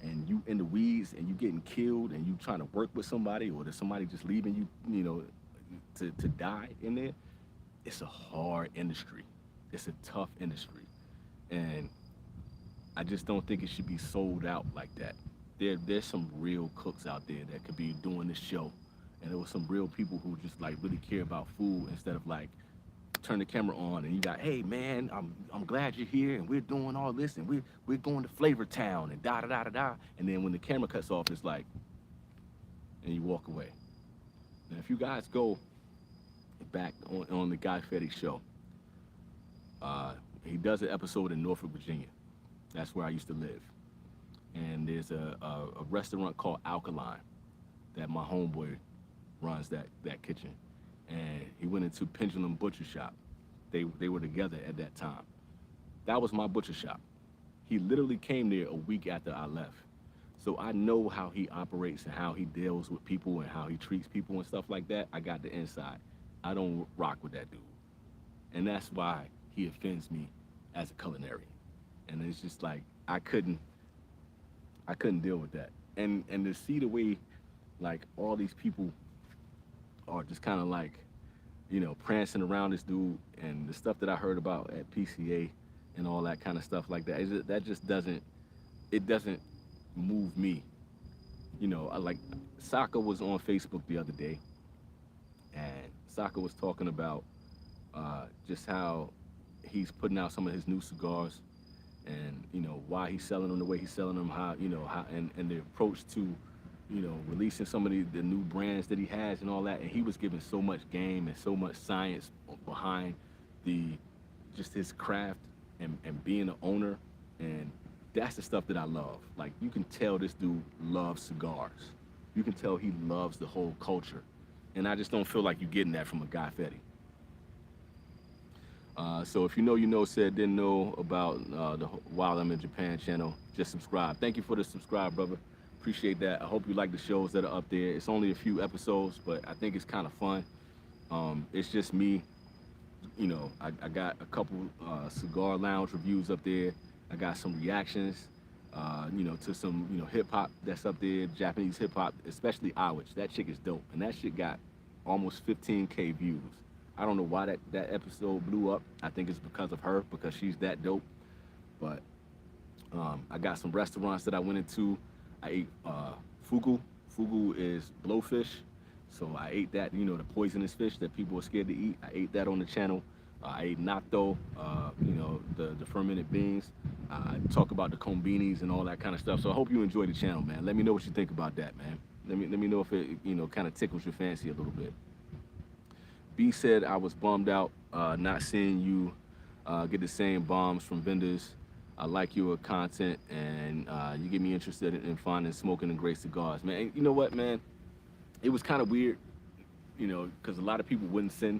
Speaker 1: and you in the weeds, and you getting killed, and you trying to work with somebody, or there's somebody just leaving you, to die in there. It's a hard industry. It's a tough industry, and I just don't think it should be sold out like that. There's some real cooks out there that could be doing this show, and there was some real people who just like really care about food instead of like turn the camera on and you got, hey man, I'm glad you're here and we're doing all this and we're going to Flavor Town and da da da da da. And then when the camera cuts off, it's like, and you walk away. Now if you guys go back on the Guy Fieri show, he does an episode in Norfolk, Virginia. That's where I used to live. And there's a restaurant called Alkaline that my homeboy runs that kitchen. And he went into Pendulum Butcher Shop. They were together at that time. That was my butcher shop. He literally came there a week after I left. So I know how he operates and how he deals with people and how he treats people and stuff like that. I got the inside. I don't rock with that dude. And that's why he offends me as a culinarian. And it's just like I couldn't deal with that. And to see the way like all these people are just kind of like, prancing around this dude, and the stuff that I heard about at PCA and all that kind of stuff like that, that just doesn't move me. I like Saka was on Facebook the other day, and Saka was talking about just how he's putting out some of his new cigars, and why he's selling them the way he's selling them, how and the approach to releasing some of the new brands that he has and all that. And he was giving so much game and so much science behind just his craft and being an owner. And that's the stuff that I love. Like, you can tell this dude loves cigars. You can tell he loves the whole culture. And I just don't feel like you're getting that from a Guy Fieri. So if said didn't know about the While I'm in Japan channel, just subscribe. Thank you for the subscribe, brother. Appreciate that. I hope you like the shows that are up there. It's only a few episodes, but I think it's kind of fun. It's just me. I got a couple cigar lounge reviews up there. I got some reactions, to some, hip hop that's up there, Japanese hip hop, especially Awich. That chick is dope, and that shit got almost 15K views. I don't know why that episode blew up. I think it's because of her, because she's that dope. But I got some restaurants that I went into. I ate fugu. Fugu is blowfish. So I ate that, the poisonous fish that people are scared to eat. I ate that on the channel. I ate natto, the fermented beans. I talk about the kombinis and all that kind of stuff. So I hope you enjoy the channel, man. Let me know what you think about that, man. Let me know if it, kind of tickles your fancy a little bit. B said, I was bummed out not seeing you get the same bombs from vendors. I like your content, and you get me interested in finding smoking and great cigars, man. And you know what, man? It was kind of weird, because a lot of people wouldn't send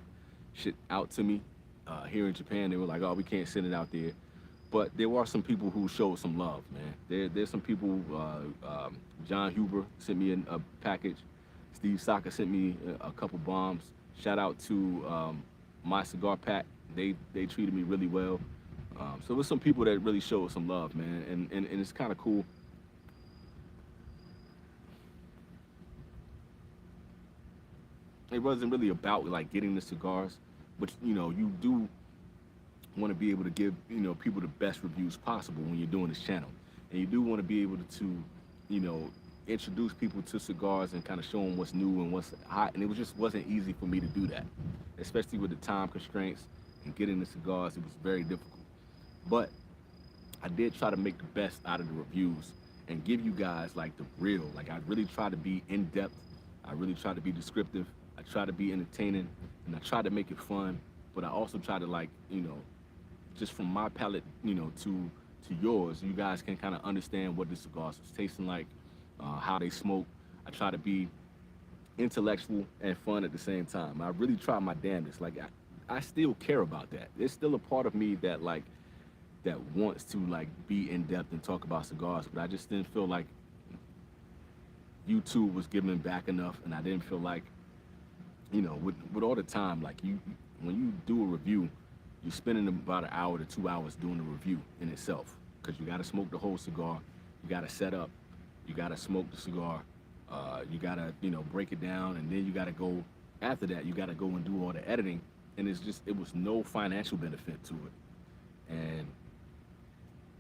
Speaker 1: shit out to me here in Japan. They were like, oh, we can't send it out there. But there were some people who showed some love, man. There's some people, John Huber sent me a package. Steve Saka sent me a couple bombs. Shout out to My Cigar Pack. They treated me really well. So there's some people that really showed some love, man, and it's kind of cool. It wasn't really about like getting the cigars, but you do want to be able to give people the best reviews possible when you're doing this channel, and you do want to be able to introduce people to cigars and kind of show them what's new and what's hot. And it wasn't easy for me to do that, especially with the time constraints and getting the cigars. It was very difficult. But I did try to make the best out of the reviews and give you guys like the real. Like, I really try to be in depth. I really try to be descriptive. I try to be entertaining, and I try to make it fun. But I also try to, like, just from my palate, to yours, you guys can kind of understand what the cigars was tasting like, how they smoke. I try to be intellectual and fun at the same time. I really try my damnedest. Like, I still care about that. There's still a part of me that like that wants to like be in depth and talk about cigars, but I just didn't feel like YouTube was giving back enough, and I didn't feel like, with all the time, like when you do a review, you're spending about an hour to 2 hours doing the review in itself, because you got to smoke the whole cigar, you got to set up, you got to smoke the cigar, you got to break it down, and then you got to go after that. You got to go and do all the editing, and it was no financial benefit to it, and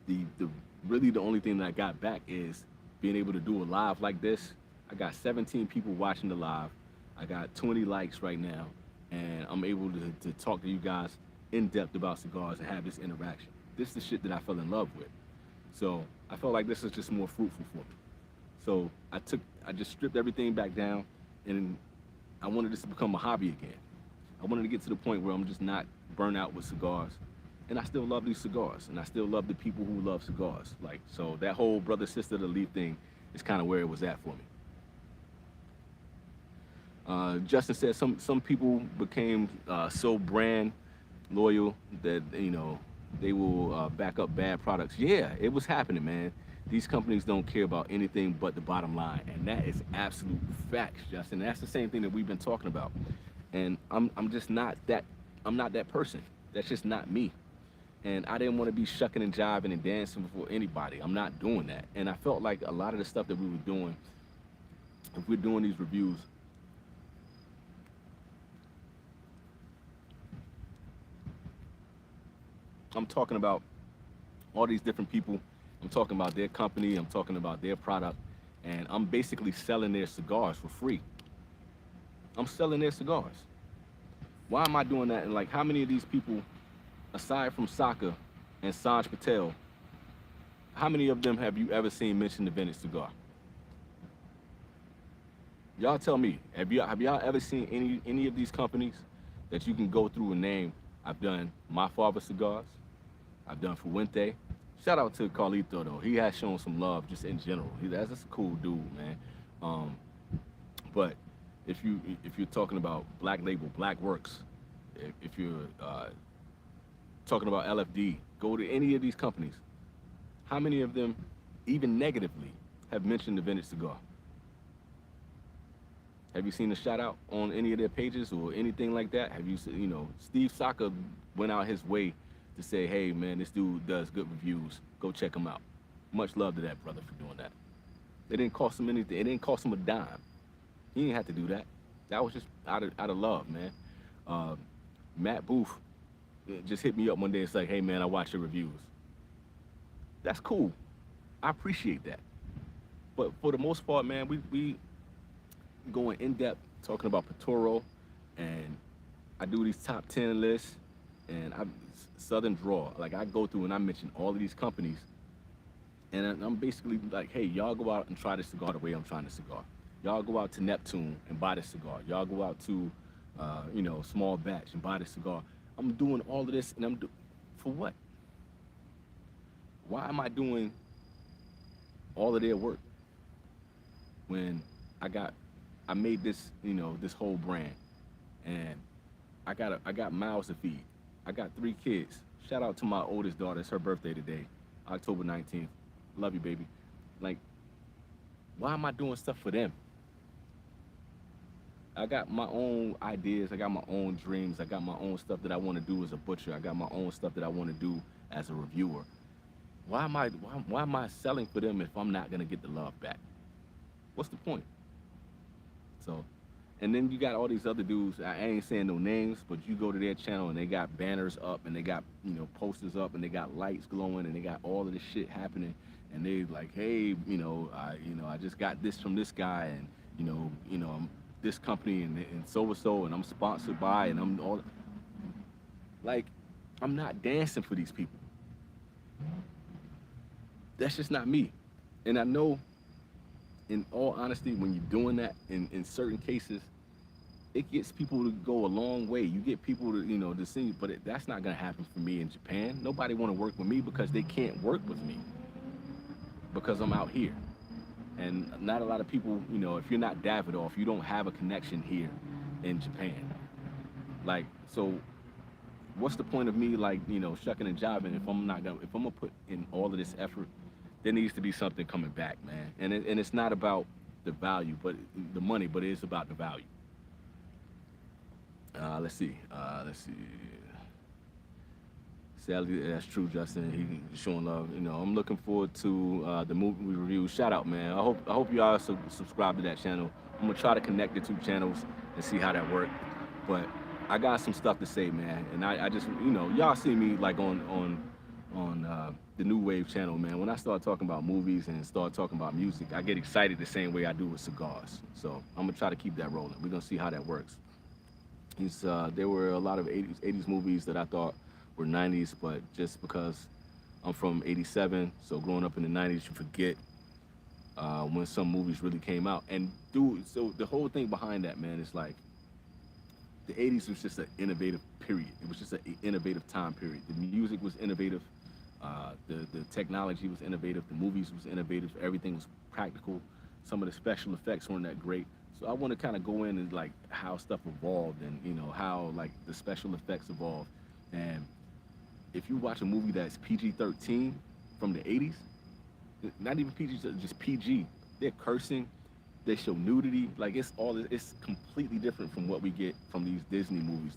Speaker 1: the really the only thing that I got back is being able to do a live like this. I got 17 people watching the live. I got 20 likes right now, and I'm able to talk to you guys in depth about cigars and have this interaction. This is the shit that I fell in love with. So I felt like this is just more fruitful for me. So I just stripped everything back down, and I wanted this to become a hobby again. I wanted to get to the point where I'm just not burnt out with cigars. And I still love these cigars, and I still love the people who love cigars. Like, so that whole brother, sister, the leaf thing is kind of where it was at for me. Justin said some people became so brand loyal that they will back up bad products. Yeah, it was happening, man. These companies don't care about anything but the bottom line, and that is absolute facts, Justin. That's the same thing that we've been talking about. And I'm just not that. I'm not that person. That's just not me. And I didn't want to be shucking and jiving and dancing before anybody. I'm not doing that. And I felt like a lot of the stuff that we were doing, if we're doing these reviews, I'm talking about all these different people. I'm talking about their company. I'm talking about their product. And I'm basically selling their cigars for free. I'm selling their cigars. Why am I doing that? And like, how many of these people, aside from Saka and Sanj Patel, how many of them have you ever seen mention the vintage cigar? Y'all tell me. Have y'all ever seen any of these companies that you can go through and name? I've done My Father Cigars. I've done Fuente. Shout out to Carlito though. He has shown some love just in general. That's just a cool dude, man. But if you're talking about Black Label, Black Works, if you're talking about LFD, go to any of these companies. How many of them, even negatively, have mentioned the vintage cigar? Have you seen a shout out on any of their pages or anything like that? Have you Steve Saka went out his way to say, hey man, this dude does good reviews. Go check him out. Much love to that brother for doing that. It didn't cost him anything. It didn't cost him a dime. He didn't have to do that. That was just out of love, man. Matt Booth just hit me up one day and said, hey man, I watch your reviews. That's cool. I appreciate that. But for the most part, man, we going in depth talking about Patoro, and I do these top 10 lists, and I'm Southern Draw. Like, I go through and I mention all of these companies, and I'm basically like, hey, y'all go out and try this cigar the way I'm trying the cigar. Y'all go out to Neptune and buy this cigar. Y'all go out to Small Batch and buy this cigar. I'm doing all of this, and for what? Why am I doing all of their work when I made this, this whole brand, and I got mouths to feed. I got 3 kids. Shout out to my oldest daughter. It's her birthday today, October 19th. Love you, baby. Like, why am I doing stuff for them? I got my own ideas. I got my own dreams. I got my own stuff that I want to do as a butcher. I got my own stuff that I want to do as a reviewer. Why am I selling for them if I'm not gonna get the love back? What's the point? So, and then you got all these other dudes. I ain't saying no names, but you go to their channel and they got banners up and they got posters up and they got lights glowing and they got all of this shit happening. And they like, hey, I just got this from this guy, and I'm this company and so and so, and I'm sponsored by, and I'm all like, I'm not dancing for these people. That's just not me. And I know, in all honesty, when you're doing that in certain cases, it gets people to go a long way. You get people to, to see, but that's not gonna happen for me in Japan. Nobody wanna work with me because they can't work with me because I'm out here. And not a lot of people, if you're not Davidoff, you don't have a connection here in Japan. Like, so what's the point of me like, shucking and jiving if I'm gonna put in all of this effort, there needs to be something coming back, man. And it's not about the value, but the money, but it is about the value. Let's see. Let's see. Sadly, that's true, Justin. He's showing love. I'm looking forward to the movie review. Shout out, man. I hope you all subscribe to that channel. I'm gonna try to connect the two channels and see how that works. But I got some stuff to say, man. And I just, y'all see me like on the New Wave channel, man. When I start talking about movies and start talking about music, I get excited the same way I do with cigars. So I'm gonna try to keep that rolling. We're gonna see how that works. There were a lot of 80s movies that I thought were 90s, but just because I'm from 87, so growing up in the 90s, you forget when some movies really came out. And dude, so the whole thing behind that, man, is like the 80s was just an innovative period. It was just an innovative time period. The music was innovative. The technology was innovative. The movies was innovative. Everything was practical. Some of the special effects weren't that great. So I want to kind of go in and like how stuff evolved and how like the special effects evolved. And if you watch a movie that's PG-13 from the 80s, not even PG, just PG, they're cursing, they show nudity, like it's completely different from what we get from these Disney movies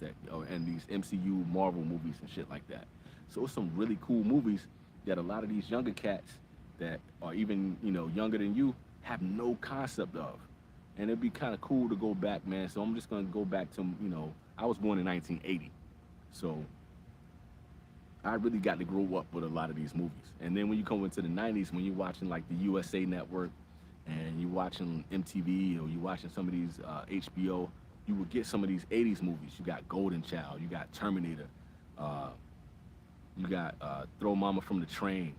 Speaker 1: and these MCU Marvel movies and shit like that. So it's some really cool movies that a lot of these younger cats that are even younger than you have no concept of. And it'd be kind of cool to go back, man. So I'm just gonna go back to I was born in 1980, so I really got to grow up with a lot of these movies. And then when you come into the 90s, when you're watching like the USA Network and you're watching MTV or you're watching some of these HBO, you would get some of these 80s movies. You got Golden Child, you got Terminator, you got Throw Mama from the Train,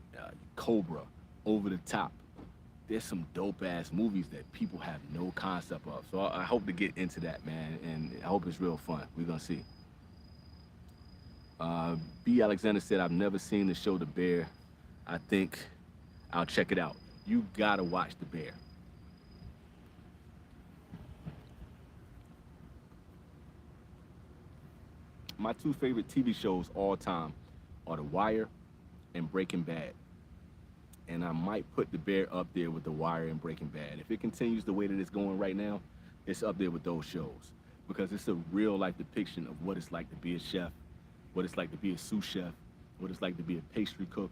Speaker 1: Cobra, Over the Top. There's some dope ass movies that people have no concept of. So I hope to get into that, man, and I hope it's real fun. We're gonna see. B. Alexander said, I've never seen the show The Bear. I think I'll check it out. You gotta watch The Bear. My two favorite TV shows all time are The Wire and Breaking Bad. And I might put The Bear up there with The Wire and Breaking Bad. If it continues the way that it's going right now, it's up there with those shows. Because it's a real life depiction of what it's like to be a chef, what it's like to be a sous chef, what it's like to be a pastry cook,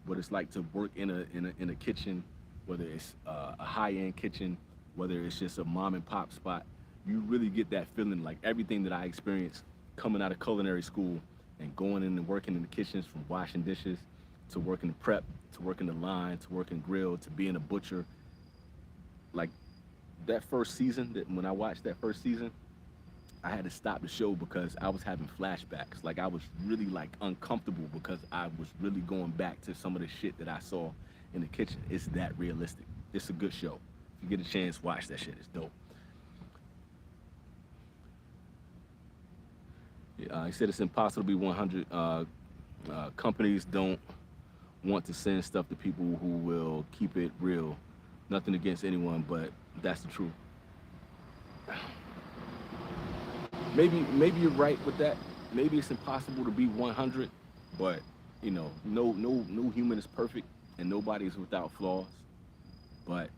Speaker 1: what it's like to work in a kitchen, whether it's a high-end kitchen, whether it's just a mom and pop spot. You really get that feeling like everything that I experienced coming out of culinary school and going in and working in the kitchens, from washing dishes to working the prep, to working the line, to working grill, to being a butcher. Like that first season, when I watched that first season, I had to stop the show because I was having flashbacks. Like I was really like uncomfortable because I was really going back to some of the shit that I saw in the kitchen. It's that realistic. It's a good show. If you get a chance, watch that shit. It's dope. He said it's impossible to be 100. Companies don't want to send stuff to people who will keep it real. Nothing against anyone, but that's the truth. Maybe you're right with that. Maybe it's impossible to be 100, but no human is perfect and nobody is without flaws. But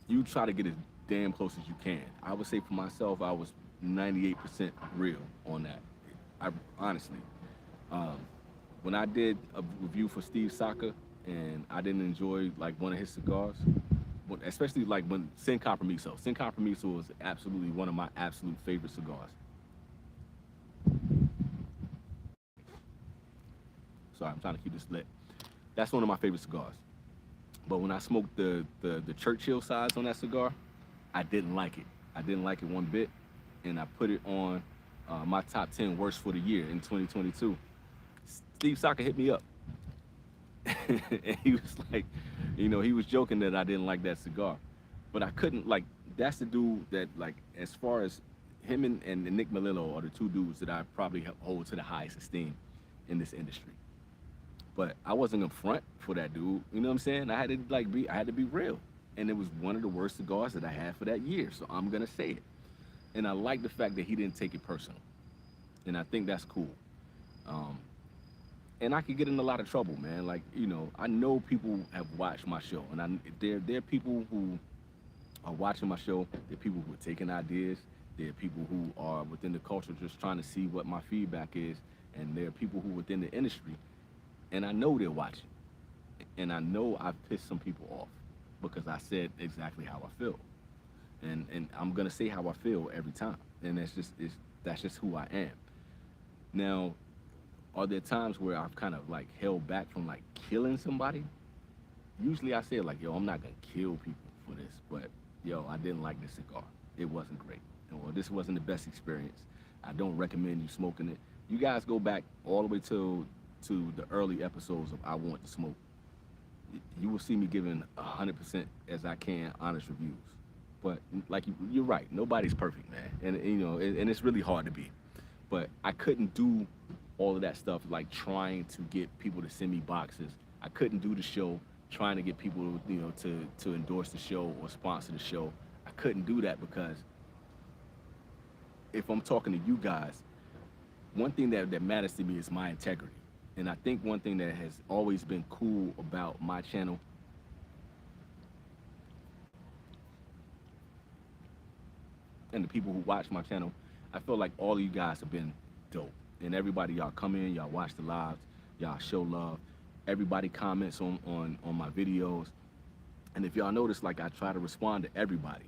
Speaker 1: you try to get as damn close as you can. I would say for myself, I was 98% real on that. I honestly, when I did a review for Steve Saka and I didn't enjoy like one of his cigars, especially like when Sin Compromiso. Sin Compromiso was absolutely one of my absolute favorite cigars. Sorry, I'm trying to keep this lit. That's one of my favorite cigars. But when I smoked the Churchill size on that cigar, I didn't like it. I didn't like it one bit, and I put it on my top 10 worst for the year in 2022. Steve Saka hit me up. And he was like, he was joking that I didn't like that cigar. But I couldn't, like, that's the dude that, like, as far as him and Nick Melillo are the two dudes that I probably hold to the highest esteem in this industry. But I wasn't gonna front for that dude, you know what I'm saying? I had to be real. And it was one of the worst cigars that I had for that year, so I'm gonna say it. And I like the fact that he didn't take it personal. and I think that's cool. Um, and I could get in a lot of trouble, man. Like, I know people have watched my show, and there are people who are watching my show. There are people who are taking ideas. There are people who are within the culture just trying to see what my feedback is, and there are people who within the industry, and I know they're watching, and I know I've pissed some people off because I said exactly how I feel, and I'm gonna say how I feel every time, and that's just who I am. Now, are there times where I've kind of like held back from like killing somebody? Usually I say like, yo, I'm not gonna kill people for this, but yo, I didn't like this cigar. It wasn't great. Or this wasn't the best experience. I don't recommend you smoking it. You guys go back all the way to the early episodes of I Want to Smoke. You will see me giving 100% as I can honest reviews. But like you're right, nobody's perfect, man, and and it's really hard to be. But I couldn't do all of that stuff like trying to get people to send me boxes. I couldn't do the show trying to get people, to endorse the show or sponsor the show. I couldn't do that because if I'm talking to you guys, one thing that matters to me is my integrity. And I think one thing that has always been cool about my channel and the people who watch my channel, I feel like all of you guys have been dope. And everybody, y'all come in, y'all watch the lives, y'all show love. Everybody comments on my videos. And if y'all notice, like I try to respond to everybody,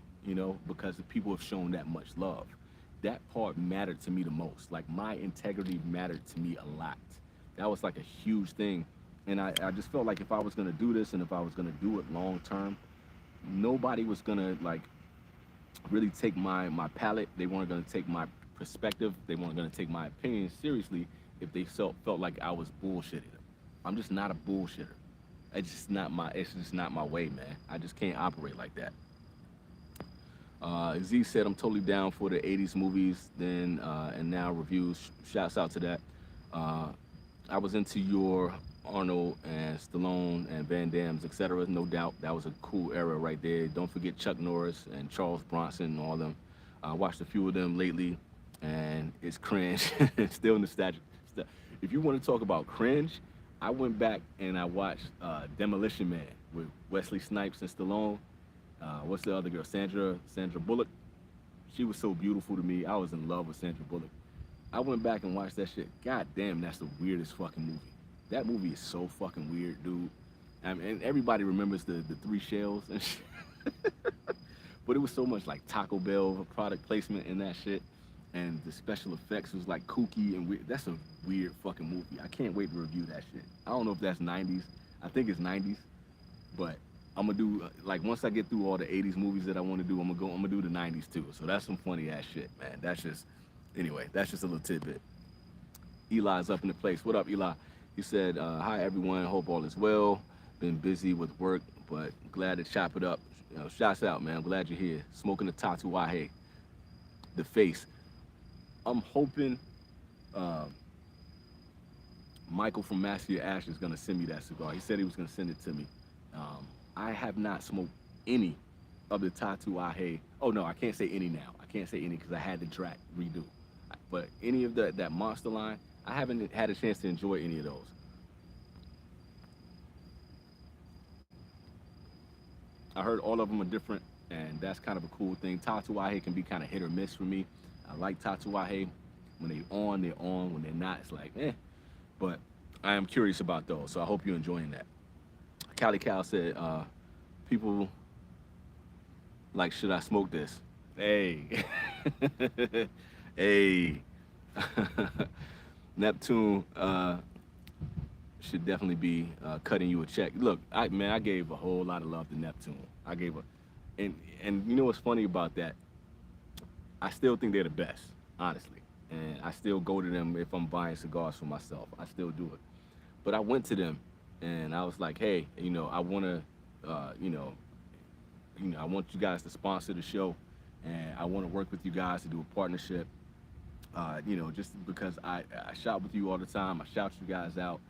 Speaker 1: because the people have shown that much love. That part mattered to me the most. Like my integrity mattered to me a lot. That was like a huge thing. And I just felt like if I was gonna do this and if I was gonna do it long term, nobody was gonna like really take my palate. They weren't gonna take my perspective. They weren't gonna take my opinion seriously if they felt like I was bullshitting them. I'm just not a bullshitter. It's just not my way, man. I just can't operate like that. Z said I'm totally down for the 80s movies then and now reviews. Shouts out to that. I was into your Arnold and Stallone and Van Damme's, etc. No doubt that was a cool era right there. Don't forget Chuck Norris and Charles Bronson and all them. I watched a few of them lately, and it's cringe. It's still nostalgic. If you want to talk about cringe, I went back and I watched Demolition Man with Wesley Snipes and Stallone. What's the other girl? Sandra Bullock. She was so beautiful to me. I was in love with Sandra Bullock. I went back and watched that shit. God damn, that's the weirdest fucking movie. That movie is so fucking weird, dude. And everybody remembers the three shells and shit. But it was so much like Taco Bell product placement in that shit. And the special effects was like kooky and weird. That's a weird fucking movie. I can't wait to review that shit. I don't know if that's 90s. I think it's 90s. But I'm gonna do, like, once I get through all the 80s movies that I want to do, I'm gonna do the 90s too. So that's some funny ass shit, man. Anyway, that's just a little tidbit. Eli's up in the place. What up, Eli? He said, hi everyone, hope all is well. Been busy with work, but glad to chop it up. Shouts out, man. I'm glad you're here. Smoking the Tatuaje, the face. I'm hoping Michael from Master Your Ash is gonna send me that cigar. He said he was gonna send it to me. I have not smoked any of the Tatuaje. Oh no, I can't say any now. I can't say any because I had the Drac redo. But any of that monster line, I haven't had a chance to enjoy any of those. I heard all of them are different, and that's kind of a cool thing. Tatuaje can be kind of hit or miss for me. I like Tatuaje. When they're on, they're on. When they're not, it's like, eh. But I am curious about those, so I hope you're enjoying that. Cali Cal said, people like, should I smoke this? Hey. Hey. Neptune should definitely be cutting you a check. Look, I gave a whole lot of love to Neptune. And you know what's funny about that? I still think they're the best, honestly. And I still go to them if I'm buying cigars for myself. I still do it. But I went to them and I was like, hey, I want to, I want you guys to sponsor the show, and I want to work with you guys to do a partnership. Just because I shop with you all the time, I shout you guys out,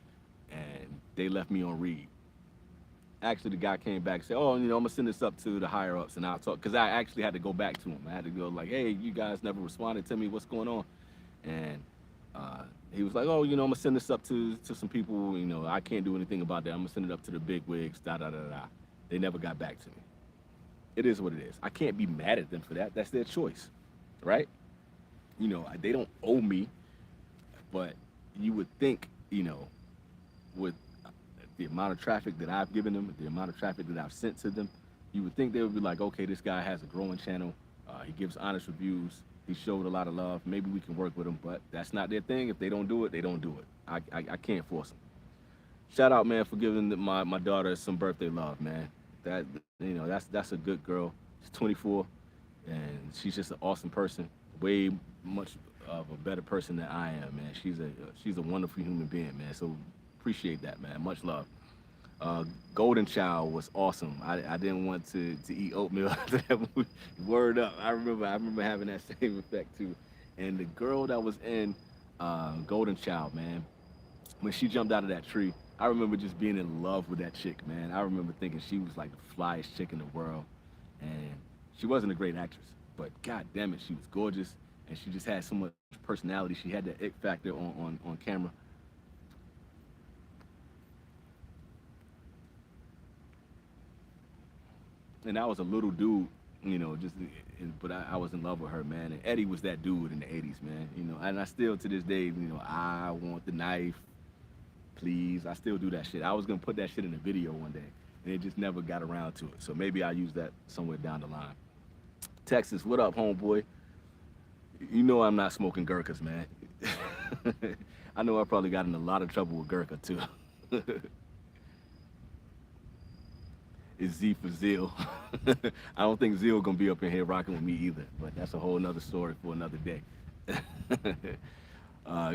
Speaker 1: and they left me on read. Actually, the guy came back and said, oh, I'm gonna send this up to the higher ups and I'll talk, because I actually had to go back to him. I had to go like, hey, you guys never responded to me, what's going on? And He was like, oh, you know, I'm gonna send this up to some people. You know, I can't do anything about that. I'm gonna send it up to the big wigs. Da da da da. They never got back to me. It is what it is. I can't be mad at them for that. That's their choice, right? You know, they don't owe me, but you would think, you know, with the amount of traffic that I've given them, the amount of traffic that I've sent to them, you would think they would be like, okay, this guy has a growing channel. He gives honest reviews. He showed a lot of love. Maybe we can work with him, but that's not their thing. If they don't do it, they don't do it. I can't force them. Shout out, man, for giving my daughter some birthday love, man. That, you know, that's a good girl. She's 24, and she's just an awesome person. Way much of a better person than I am, man. She's a wonderful human being, man. So appreciate that, man. Much love. Golden Child was awesome. I didn't want to eat oatmeal after that movie. Word up. I remember having that same effect too. And the girl that was in Golden Child, man, when she jumped out of that tree, I remember just being in love with that chick, man. I remember thinking she was like the flyest chick in the world. And she wasn't a great actress, but god damn it, she was gorgeous and she just had so much personality. She had that it factor on camera. And I was a little dude, you know, but I was in love with her, man. And Eddie was that dude in the '80s, man. You know, and I still to this day, you know, I want the knife, please. I still do that shit. I was gonna put that shit in a video one day, and it just never got around to it. So maybe I'll use that somewhere down the line. Texas, what up, homeboy? You know I'm not smoking Gurkhas, man. I know I probably got in a lot of trouble with Gurkha too. It's Z for Zeal. I don't think Zeal gonna be up in here rocking with me either, but that's a whole nother story for another day.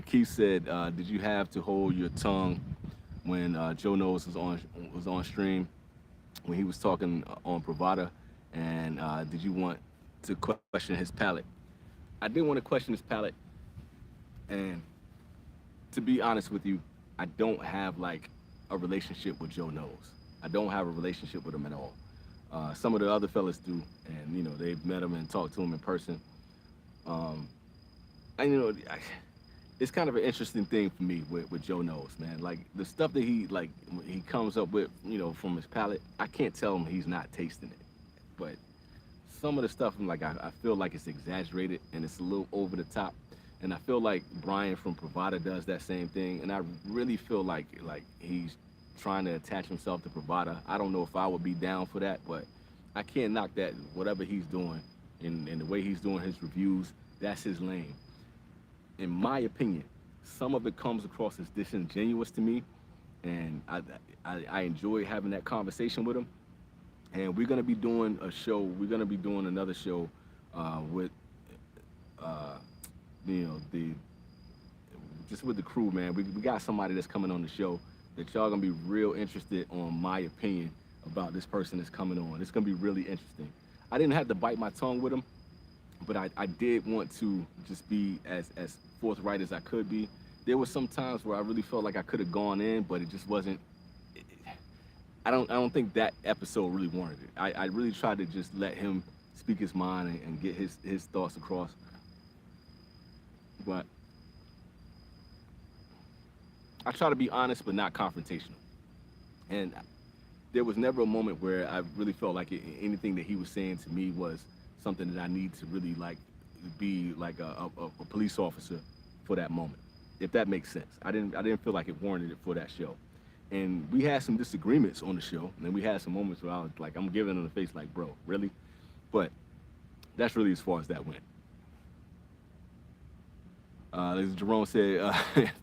Speaker 1: Keith said, "Did you have to hold your tongue when Joe Knows was on stream when he was talking on Bravada, and did you want to question his palate?" I did want to question his palate, and to be honest with you, I don't have like a relationship with Joe Knows. I don't have a relationship with him at all. Some of the other fellas do, and you know they've met him and talked to him in person. Um, and you know, it's kind of an interesting thing for me with Joe Knows, man. Like the stuff that he comes up with, you know, from his palate, I can't tell him he's not tasting it. But some of the stuff, I feel like it's exaggerated and it's a little over the top. And I feel like Brian from Pravada does that same thing. And I really feel like he's trying to attach himself to Pravada. I don't know if I would be down for that, but I can't knock that. Whatever he's doing and the way he's doing his reviews, that's his lane. In my opinion, some of it comes across as disingenuous to me, and I enjoy having that conversation with him. And we're gonna be doing a show. We're gonna be doing another show with uh, you know the just with the crew, man. We got somebody that's coming on the show that y'all gonna be real interested on my opinion about this person that's coming on. It's gonna be really interesting. I didn't have to bite my tongue with him, but I did want to just be as forthright as I could be. There were some times where I really felt like I could have gone in, but it just wasn't. I don't think that episode really warranted it. I really tried to just let him speak his mind and get his thoughts across. But I try to be honest, but not confrontational. And there was never a moment where I really felt like anything that he was saying to me was something that I need to really like be like a police officer for that moment, if that makes sense. I didn't feel like it warranted it for that show. And we had some disagreements on the show, and then we had some moments where I was like, I'm giving him the face like, bro, really? But that's really as far as that went. As Jerome said,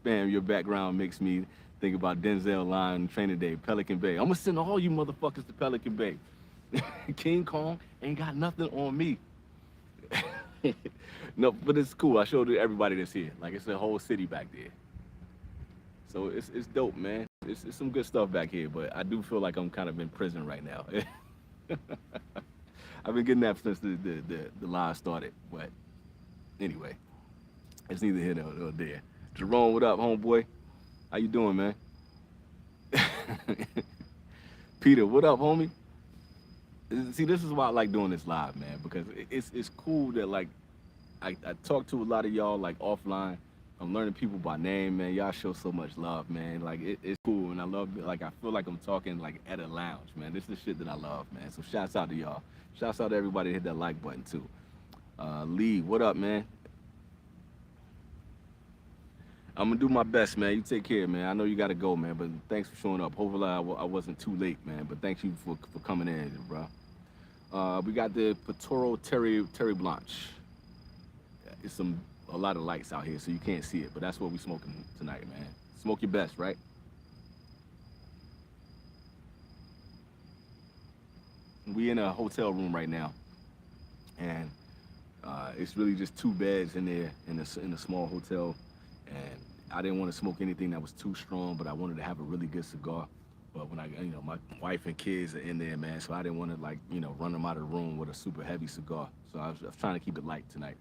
Speaker 1: "Fam, your background makes me think about Denzel line Training Day, Pelican Bay. I'm gonna send all you motherfuckers to Pelican Bay. King Kong ain't got nothing on me." No, but it's cool. I showed it to everybody that's here. Like it's a whole city back there. So it's dope, man. It's some good stuff back here, but I do feel like I'm kind of in prison right now. I've been getting that since the live started, but anyway, it's neither here nor there. Jerome, what up, homeboy? How you doing, man? Peter, what up, homie? See, this is why I like doing this live, man, because it's cool that like I talk to a lot of y'all like offline, I'm learning people by name, man. Y'all show so much love, man. Like it's cool, and I love. Like I feel like I'm talking like at a lounge, man. This is the shit that I love, man. So shouts out to y'all. Shouts out to everybody that hit that like button too. Lee, what up, man? I'm gonna do my best, man. You take care, man. I know you gotta go, man. But thanks for showing up. Hopefully I wasn't too late, man. But thank you for coming in, bro. We got the Patoro Terre Blanche. It's a lot of lights out here, so you can't see it. But that's what we smoking tonight, man. Smoke your best, right? We in a hotel room right now, and it's really just two beds in there in a small hotel. And I didn't want to smoke anything that was too strong, but I wanted to have a really good cigar. But when my wife and kids are in there, man, so I didn't want to run them out of the room with a super heavy cigar. So I was trying to keep it light tonight.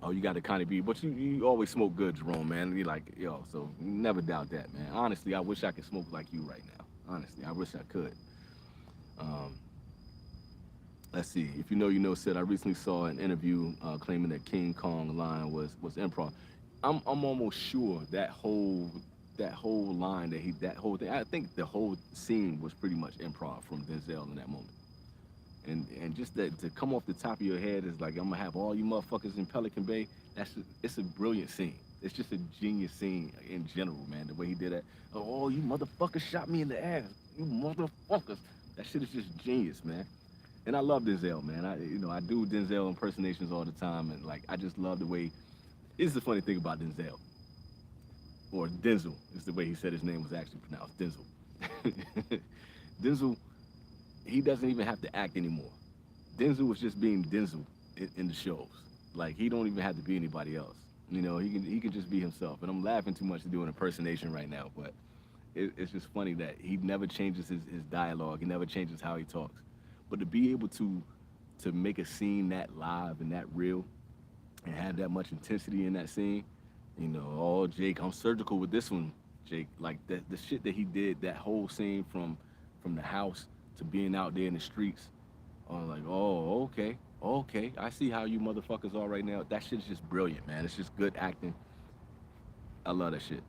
Speaker 1: Oh, you got to kind of be, but you always smoke good, Jerome, man. You like, yo, so never doubt that, man. Honestly, I wish I could smoke like you right now. Honestly, I wish I could. Um, let's see. If you know, you know. Said I recently saw an interview claiming that King Kong line was improv. I'm almost sure that whole line that whole thing. I think the whole scene was pretty much improv from Denzel in that moment. And just that to come off the top of your head is like I'm gonna have all you motherfuckers in Pelican Bay. It's a brilliant scene. It's just a genius scene in general, man. The way he did that. Oh, you motherfuckers shot me in the ass. You motherfuckers. That shit is just genius, man. And I love Denzel, man. I do Denzel impersonations all the time, and like I just love the way. This is the funny thing about Denzel, or Denzel, is the way he said his name was actually pronounced, Denzel. Denzel, he doesn't even have to act anymore. Denzel was just being Denzel in the shows. Like he don't even have to be anybody else. He can just be himself. And I'm laughing too much to do an impersonation right now, but it's just funny that he never changes his dialogue. He never changes how he talks. But to be able to make a scene that live and that real and have that much intensity in that scene, oh Jake, I'm surgical with this one, Jake. Like the shit that he did, that whole scene from the house to being out there in the streets. I'm like, oh, okay, okay, I see how you motherfuckers are right now. That shit's just brilliant, man. It's just good acting. I love that shit.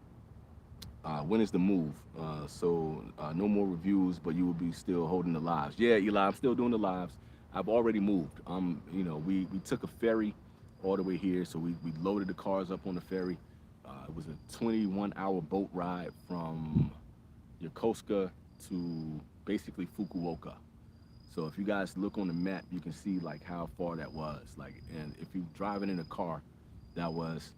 Speaker 1: When is the move? No more reviews, but you will be still holding the lives. Yeah, Eli, I'm still doing the lives. I've already moved. We took a ferry all the way here, so we loaded the cars up on the ferry. It was a 21-hour boat ride from Yokosuka to basically Fukuoka. So if you guys look on the map, you can see like how far that was. Like, and if you're driving in a car, that was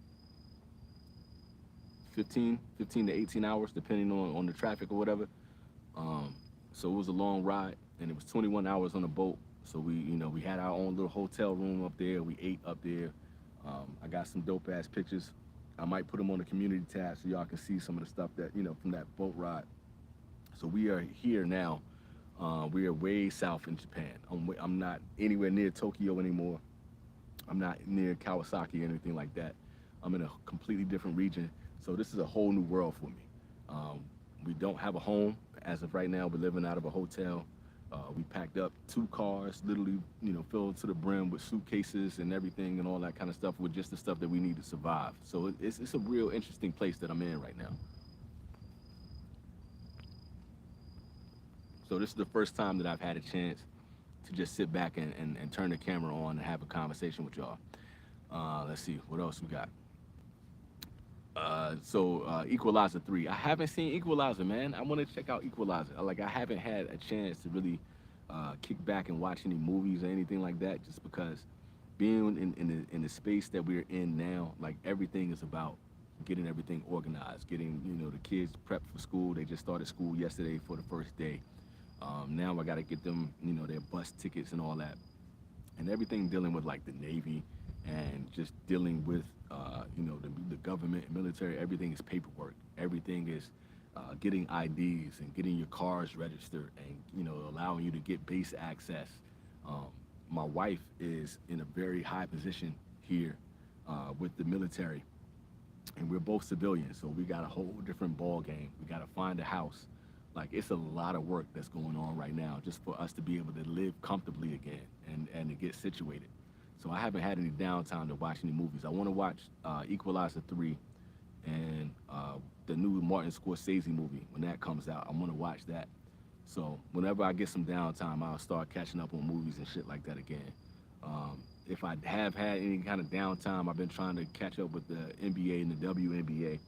Speaker 1: 15 to 18 hours, depending on the traffic or whatever. So it was a long ride, and it was 21 hours on the boat. So we had our own little hotel room up there. We ate up there. I got some dope ass pictures. I might put them on the community tab so y'all can see some of the stuff that from that boat ride. So we are here now. We are way south in Japan. I'm not anywhere near Tokyo anymore. I'm not near Kawasaki or anything like that. I'm in a completely different region. So this is a whole new world for me. We don't have a home as of right now. We're living out of a hotel. We packed up 2 cars, literally, filled to the brim with suitcases and everything and all that kind of stuff with just the stuff that we need to survive. So it's a real interesting place that I'm in right now. So this is the first time that I've had a chance to just sit back and turn the camera on and have a conversation with y'all. Let's see, what else we got? Equalizer 3. I haven't seen Equalizer, man. I want to check out Equalizer. Like, I haven't had a chance to really kick back and watch any movies or anything like that, just because being in the space that we're in now, like, everything is about getting everything organized, getting, the kids prepped for school. They just started school yesterday for the first day. Now I got to get them, their bus tickets and all that. And everything dealing with, like, the Navy and just dealing with, the government, military. Everything is paperwork. Everything is getting IDs and getting your cars registered and, allowing you to get base access. My wife is in a very high position here with the military, and we're both civilians, so we got a whole different ball game. We got to find a house. Like, it's a lot of work that's going on right now just for us to be able to live comfortably again and to get situated. So I haven't had any downtime to watch any movies. I want to watch Equalizer 3 and the new Martin Scorsese movie. When that comes out, I want to watch that. So whenever I get some downtime, I'll start catching up on movies and shit like that again. If I have had any kind of downtime, I've been trying to catch up with the NBA and the WNBA.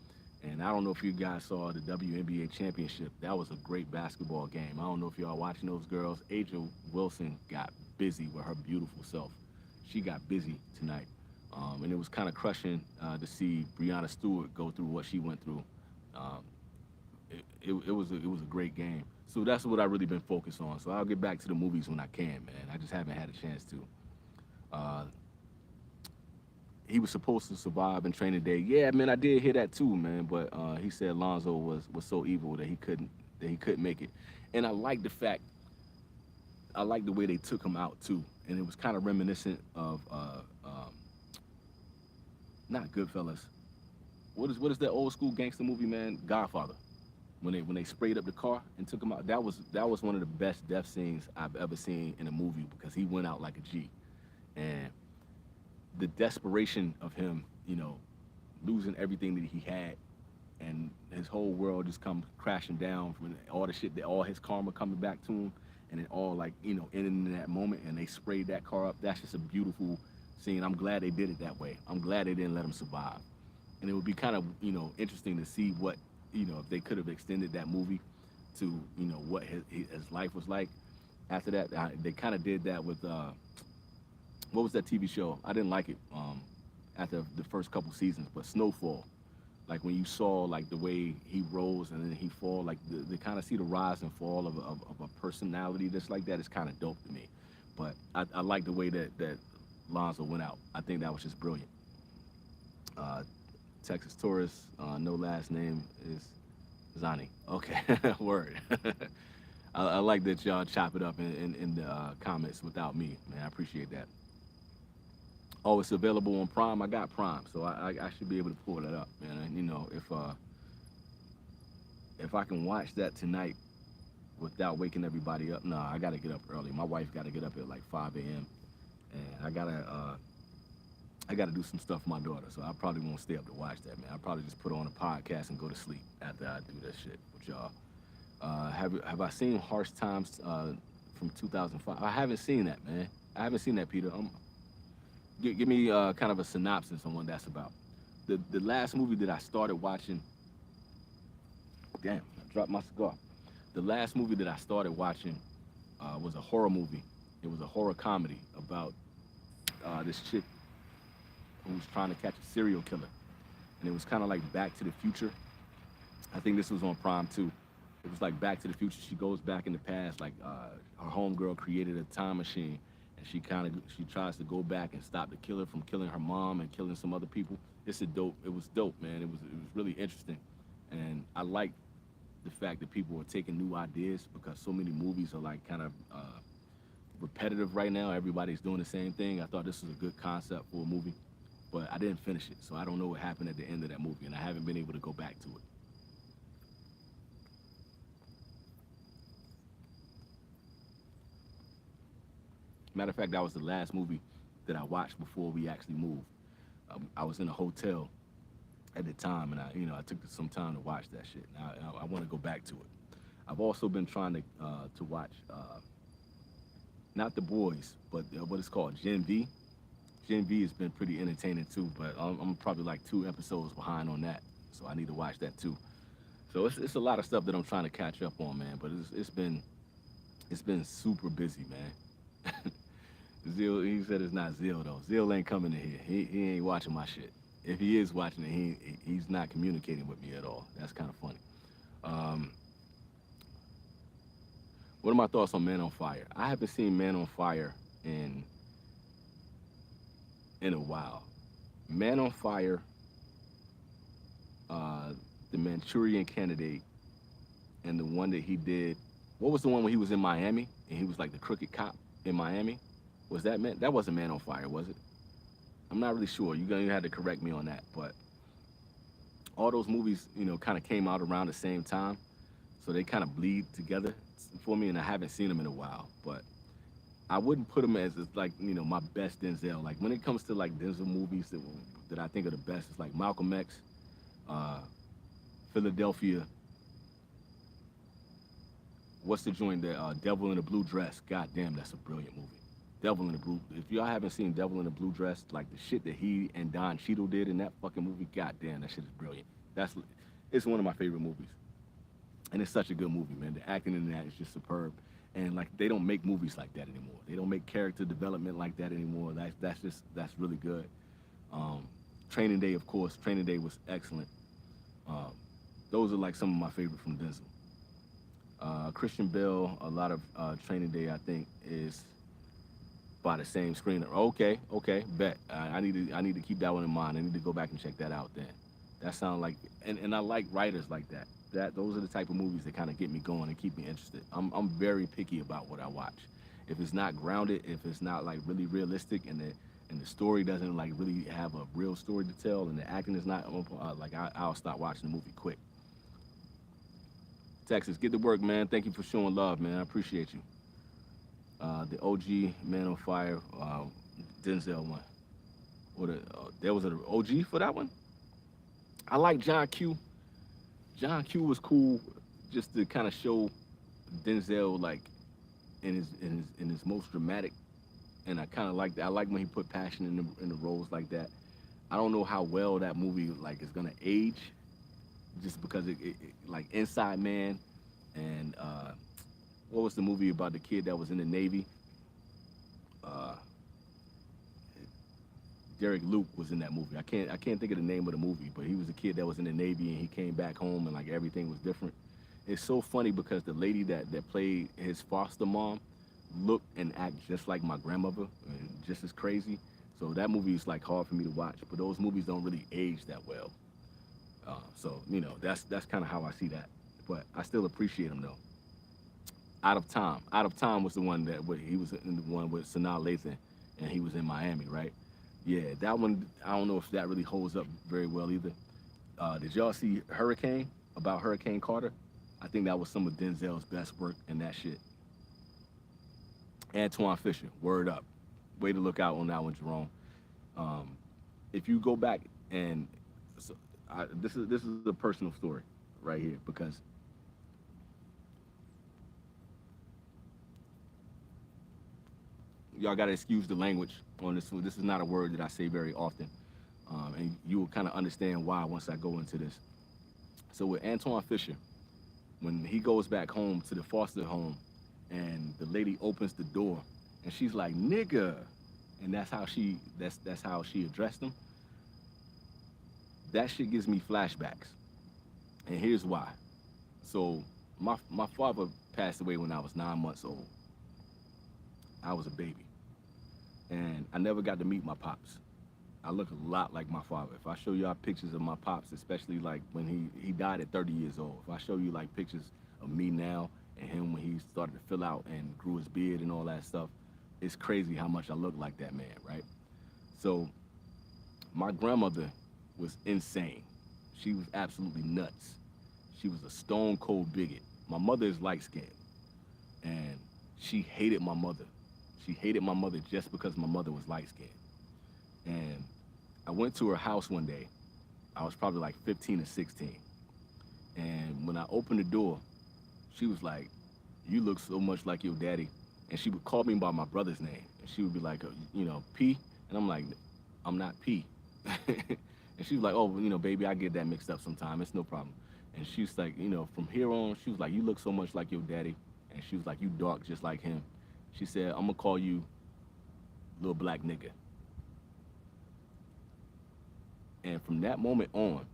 Speaker 1: And I don't know if you guys saw the WNBA championship. That was a great basketball game. I don't know if y'all watching those girls. Angel Wilson got busy with her beautiful self. She got busy tonight. And it was kind of crushing to see Breonna Stewart go through what she went through. Um, it was a great game. So that's what I really been focused on. So I'll get back to the movies when I can, man. I just haven't had a chance to. Uh, he was supposed to survive in training day. Yeah, man, I did hear that too, man. But he said Lonzo was so evil that he couldn't make it. And I like the way they took him out too. And it was kind of reminiscent of not Goodfellas. What is that old school gangster movie, man? Godfather. When they sprayed up the car and took him out, that was one of the best death scenes I've ever seen in a movie because he went out like a G. And the desperation of him, losing everything that he had, and his whole world just come crashing down from all the shit that all his karma coming back to him, and it all like ending in that moment, and they sprayed that car up. That's just a beautiful scene. I'm glad they did it that way. I'm glad they didn't let him survive, and it would be kind of interesting to see what if they could have extended that movie to what his life was like after that. They kind of did that with what was that TV show? I didn't like it after the first couple seasons, but Snowfall. Like when you saw like the way he rose and then he fall, like the kind of see the rise and fall of a personality that's like that is kind of dope to me. But I like the way that Lonzo went out. I think that was just brilliant. Uh, Texas tourist, no last name is Zani. Okay, word. I like that y'all chop it up in the comments without me, man. I appreciate that. Oh, it's available on Prime. I got Prime, so I should be able to pull that up, man. And if I can watch that tonight without waking everybody up, nah, I gotta get up early. My wife gotta get up at like 5 a.m. and I gotta do some stuff for my daughter, so I probably won't stay up to watch that, man. I'll probably just put on a podcast and go to sleep after I do that shit with y'all. Have I seen Harsh Times from 2005? I haven't seen that, man. I haven't seen that, Peter. Give me kind of a synopsis on what that's about. The last movie that I started watching, damn, I dropped my cigar. The last movie that I started watching was a horror movie. It was a horror comedy about this chick who was trying to catch a serial killer. And it was kind of like Back to the Future. I think this was on Prime too. It was like Back to the Future. She goes back in the past, like her homegirl created a time machine, and she tries to go back and stop the killer from killing her mom and killing some other people. It was dope, man. It was really interesting, and I like the fact that people are taking new ideas because so many movies are like kind of repetitive right now. Everybody's doing the same thing. I thought this was a good concept for a movie, but I didn't finish it, so I don't know what happened at the end of that movie, and I haven't been able to go back to it. Matter of fact, that was the last movie that I watched before we actually moved. I was in a hotel at the time, and I took some time to watch that shit. And I want to go back to it. I've also been trying to watch not The Boys, but what it's called, Gen V. Gen V has been pretty entertaining too, but I'm probably like 2 episodes behind on that, so I need to watch that too. So it's a lot of stuff that I'm trying to catch up on, man. But it's been super busy, man. Zeal, he said it's not Zeal though. Zeal ain't coming in here. He ain't watching my shit. If he is watching it, he's not communicating with me at all. That's kind of funny. Um, what are my thoughts on Man on Fire? I haven't seen Man on Fire in a while. Man on Fire, the Manchurian Candidate, and the one that he did. What was the one when he was in Miami and he was like the crooked cop in Miami? Was that man? That wasn't Man on Fire, was it? I'm not really sure. You're gonna have to correct me on that. But all those movies, kind of came out around the same time, so they kind of bleed together for me, and I haven't seen them in a while. But I wouldn't put him as like my best Denzel. Like when it comes to like Denzel movies that I think are the best, it's like Malcolm X, uh, Philadelphia. What's the joint that Devil in a Blue Dress? God damn, that's a brilliant movie. Devil in the Blue. If y'all haven't seen Devil in the Blue Dress, like the shit that he and Don Cheadle did in that fucking movie, god damn, that shit is brilliant. That's it's one of my favorite movies, and it's such a good movie, man. The acting in that is just superb, and like they don't make movies like that anymore. They don't make character development like that anymore. That's really good. Um, Training Day, of course. Training Day was excellent. Um, those are like some of my favorite from Denzel. Christian Bale, a lot of Training Day, I think, is by the same screener. Okay, okay, bet. I need to keep that one in mind. I need to go back and check that out then. That sounds like, and I like writers like that. Those are the type of movies that kind of get me going and keep me interested. I'm very picky about what I watch. If it's not grounded, if it's not like really realistic, and the story doesn't like really have a real story to tell, and the acting is not like I'll stop watching the movie quick. Texas, get to work, man. Thank you for showing love, man. I appreciate you. The OG Man on Fire, Denzel one. There was an OG for that one. I like John Q. John Q was cool, just to kind of show Denzel like in his most dramatic, and I kind of like that. I like when he put passion in the roles like that. I don't know how well that movie like is gonna age, just because like Inside Man, and what was the movie about the kid that was in the Navy? Uh, Derek Luke was in that movie. I can't think of the name of the movie, but he was a kid that was in the Navy and he came back home and like everything was different. It's so funny because the lady that played his foster mom looked and act just like my grandmother, and just as crazy. So that movie is like hard for me to watch, but those movies don't really age that well. So that's kind of how I see that. But I still appreciate him though. Out of Time. Out of Time was the one he was in the one with Sanaa Lathan, and he was in Miami, right? Yeah, that one. I don't know if that really holds up very well either. Did y'all see Hurricane, about Hurricane Carter? I think that was some of Denzel's best work in that shit. Antoine Fisher, word up. Way to look out on that one, Jerome. Um, if you go back and so, this is a personal story right here, because y'all gotta excuse the language on this one. This is not a word that I say very often, and you will kind of understand why once I go into this. So with Antoine Fisher, when he goes back home to the foster home, and the lady opens the door, and she's like nigga, and that's how she addressed him. That shit gives me flashbacks, and here's why. So my father passed away when I was 9 months old. I was a baby, and I never got to meet my pops. I look a lot like my father. If I show y'all pictures of my pops, especially like when he died at 30 years old, if I show you like pictures of me now and him when he started to fill out and grew his beard and all that stuff, it's crazy how much I look like that man, right? So my grandmother was insane. She was absolutely nuts. She was a stone cold bigot. My mother is light skinned, and she hated my mother. She hated my mother just because my mother was light skinned. And I went to her house one day. I was probably like 15 or 16. And when I opened the door, she was like, "You look so much like your daddy." And she would call me by my brother's name. And she would be like, P. And I'm like, "I'm not P." And she was like, "Oh, well, baby, I get that mixed up sometime. It's no problem." And she's like, from here on, she was like, "You look so much like your daddy." And she was like, "You dark just like him." She said, "I'm gonna call you little black nigga." And from that moment on,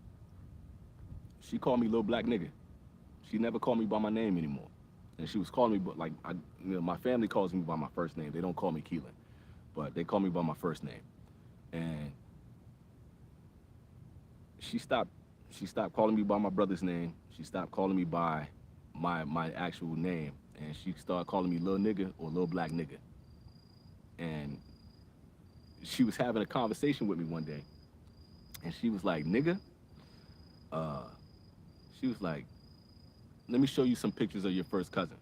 Speaker 1: she called me little black nigga. She never called me by my name anymore. And she was calling me, but like, my family calls me by my first name. They don't call me Keelan, but they call me by my first name. And she stopped. She stopped calling me by my brother's name. She stopped calling me by my actual name, and she started calling me little nigga or little black nigga. And she was having a conversation with me one day, and she was like, "Nigga," uh, she was like, "Let me show you some pictures of your first cousins."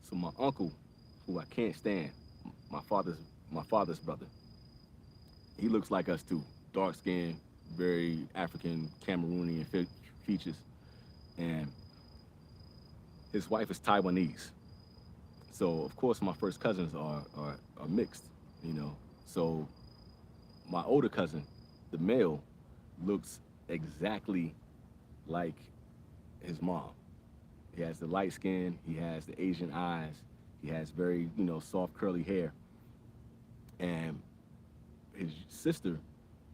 Speaker 1: So my uncle, who I can't stand, my father's brother. He looks like us too, dark skin, very African Cameroonian features, and his wife is Taiwanese. So of course my first cousins are mixed, you know. So my older cousin, the male, looks exactly like his mom. He has the light skin, he has the Asian eyes, he has very, you know, soft curly hair. And his sister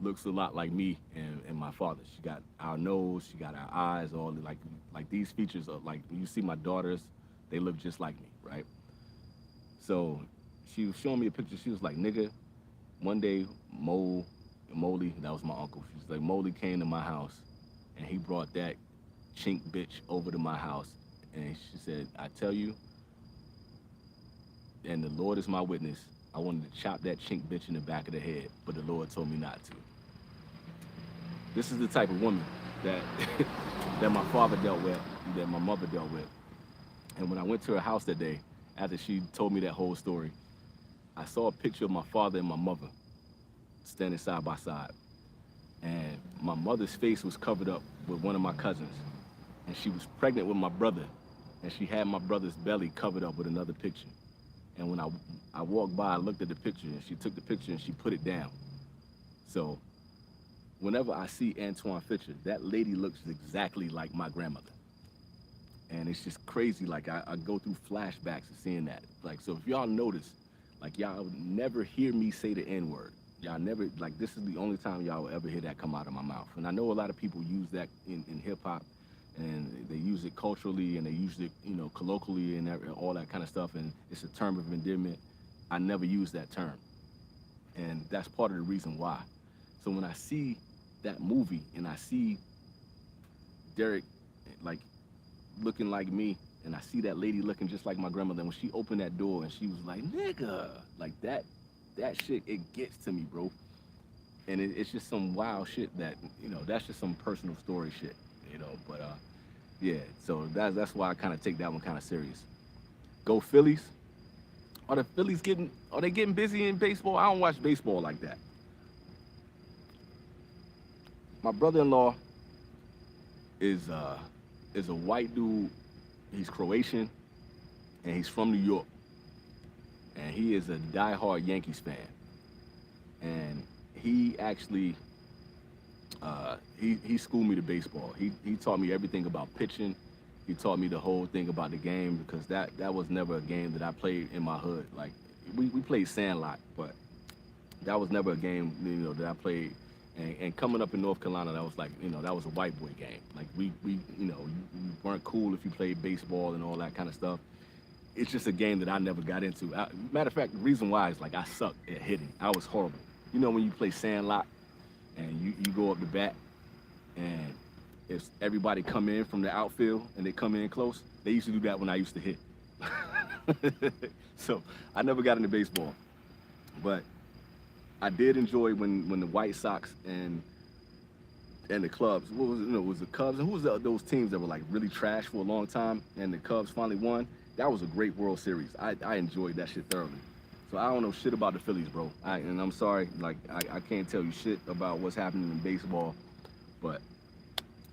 Speaker 1: looks a lot like me and my father. She got our nose, she got our eyes, all like these features are like when you see my daughters, they look just like me, right? So she was showing me a picture. She was like, nigga, one day Moley, that was my uncle. She was like, Moley came to my house and he brought that chink bitch over to my house. And she said, I tell you, and the Lord is my witness, I wanted to chop that chink bitch in the back of the head, but the Lord told me not to. This is the type of woman that that my father dealt with, that my mother dealt with. And when I went to her house that day, after she told me that whole story, I saw a picture of my father and my mother standing side by side. And my mother's face was covered up with one of my cousins. And she was pregnant with my brother. And she had my brother's belly covered up with another picture. And when I walked by, I looked at the picture, and she took the picture and she put it down. So whenever I see Antoine Fisher, that lady looks exactly like my grandmother. And it's just crazy. Like I go through flashbacks of seeing that. Like, so if y'all notice, like y'all would never hear me say the N-word. Y'all never, like this is the only time y'all will ever hear that come out of my mouth. And I know a lot of people use that in hip hop, and they use it culturally, and they use it, you know, colloquially and all that kind of stuff. And it's a term of endearment. I never use that term. And that's part of the reason why. So when I see that movie and I see Derek, like, looking like me, and I see that lady looking just like my grandmother, and when she opened that door and she was like, nigga, like that shit, it gets to me, bro. And it's just some wild shit that, you know, that's just some personal story shit, you know. But yeah, so that's why I kind of take that one kind of serious. Go Phillies. Are they getting busy in baseball? I don't watch baseball like that. My brother-in-law is a white dude. He's Croatian, and he's from New York. And he is a diehard Yankees fan. And he actually he schooled me to baseball. He taught me everything about pitching. He taught me the whole thing about the game, because that was never a game that I played in my hood. Like we played Sandlot, but that was never a game, you know, that I played. And coming up in North Carolina, that was like, you know, that was a white boy game. Like we you know, you weren't cool if you played baseball and all that kind of stuff. It's just a game that I never got into. Matter of fact, the reason why is like I sucked at hitting. I was horrible. You know when you play Sandlot and you go up the bat, and if everybody come in from the outfield and they come in close, they used to do that when I used to hit. So I never got into baseball, but I did enjoy when the White Sox and the Cubs, what was it? No, it was the Cubs, and who was those teams that were like really trash for a long time, and the Cubs finally won. That was a great World Series. I enjoyed that shit thoroughly. So I don't know shit about the Phillies, bro. And I'm sorry, like I can't tell you shit about what's happening in baseball, but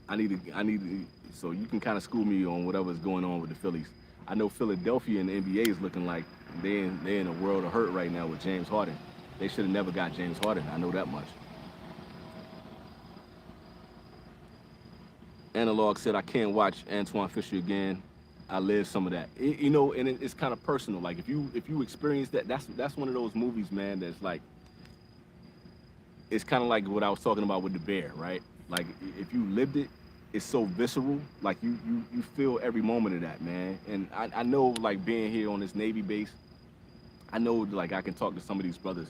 Speaker 1: I need to, so you can kind of school me on whatever's going on with the Phillies. I know Philadelphia in the NBA is looking like they're in a world of hurt right now with James Harden. They should have never got James Harden. I know that much. Analog said, I can't watch Antoine Fisher again. I lived some of that. You know, and it's kind of personal. Like if you experience that, that's one of those movies, man, that's like, it's kind of like what I was talking about with the bear, right? Like if you lived it, it's so visceral. Like you feel every moment of that, man. And I know, like being here on this Navy base, I know like I can talk to some of these brothers.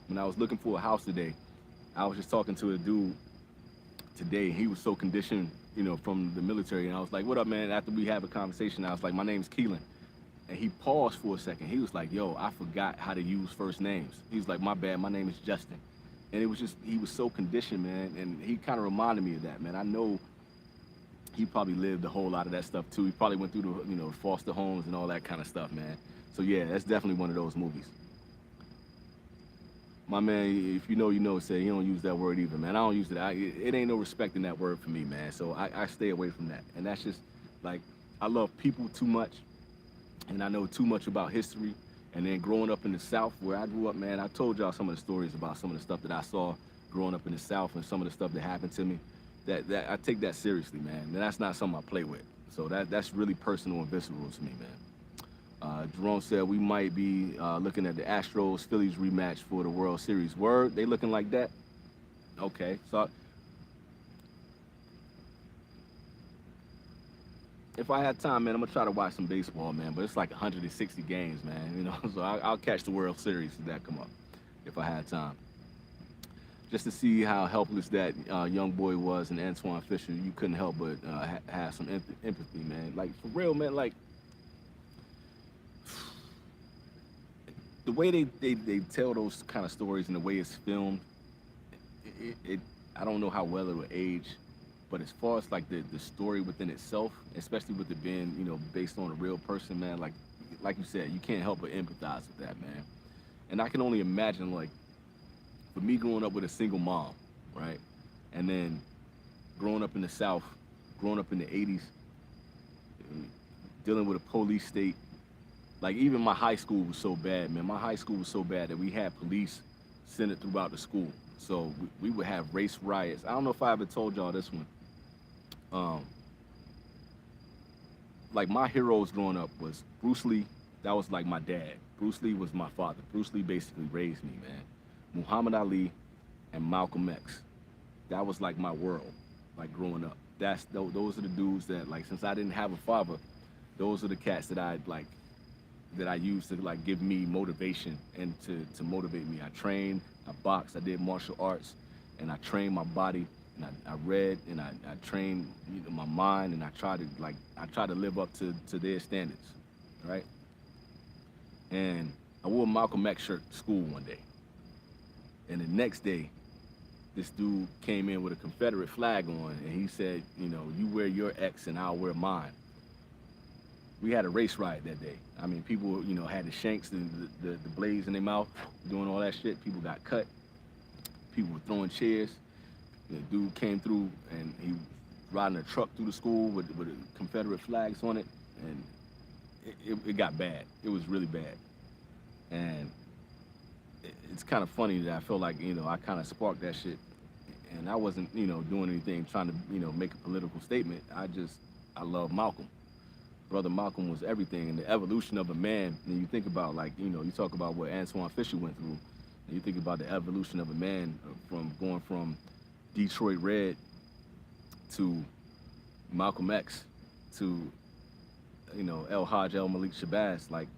Speaker 1: When I was looking for a house today, I was just talking to a dude today. He was so conditioned, you know, from the military. And I was like, what up, man? After we have a conversation, I was like, my name's Keelan. And he paused for a second. He was like, yo, I forgot how to use first names. He was like, my bad, my name is Justin. And it was just, he was so conditioned, man. And he kind of reminded me of that, man. I know he probably lived a whole lot of that stuff too. He probably went through the, you know, foster homes and all that kind of stuff, man. So yeah, that's definitely one of those movies. My man, if you know, you know, said he don't use that word either, man. I don't use it. It ain't no respect in that word for me, man. So I stay away from that. And that's just like, I love people too much, and I know too much about history. And then growing up in the South, where I grew up, man, I told y'all some of the stories about some of the stuff that I saw growing up in the South and some of the stuff that happened to me. That I take that seriously, man. And that's not something I play with. So that's really personal and visceral to me, man. Jerome said we might be looking at the Astros Phillies rematch for the World Series. Word, they looking like that? Okay, so if I had time, man, I'm gonna try to watch some baseball, man. But it's like 160 games, man. You know, so I'll catch the World Series if that come up, if I had time. Just to see how helpless that young boy was and Antoine Fisher, you couldn't help but have some empathy, man. Like for real, man. Like the way they tell those kind of stories and the way it's filmed, it I don't know how well it will age, but as far as like the story within itself, especially with it being based on a real person, man, like you said, you can't help but empathize with that, man. And I can only imagine like for me growing up with a single mom, right, and then growing up in the South, growing up in the '80s, dealing with a police state. Like even my high school was so bad, man. My high school was so bad that we had police centered throughout the school. So we would have race riots. I don't know if I ever told y'all this one. Um, like my heroes growing up was Bruce Lee. That was like my dad. Bruce Lee was my father. Bruce Lee basically raised me, man. Muhammad Ali and Malcolm X. That was like my world, like growing up. Those are the dudes that like since I didn't have a father, those are the cats that I used to like give me motivation and to motivate me. I trained, I boxed, I did martial arts, and I trained my body, and I read, and I trained my mind, and I tried to live up to their standards, right? And I wore a Malcolm X shirt to school one day, and the next day, this dude came in with a Confederate flag on, and he said, you wear your X and I'll wear mine. We had a race riot that day. I mean, people, had the shanks and the blades in their mouth, doing all that shit. People got cut. People were throwing chairs. The dude came through and he was riding a truck through the school with Confederate flags on it, and it got bad. It was really bad. And it's kind of funny that I feel like, I kind of sparked that shit. And I wasn't, doing anything trying to, make a political statement. I love Malcolm. Brother Malcolm was everything, and the evolution of a man. And you think about, like, you talk about what Antoine Fisher went through, and you think about the evolution of a man from going from Detroit Red to Malcolm X to, El Hajj El Malik Shabazz. Like,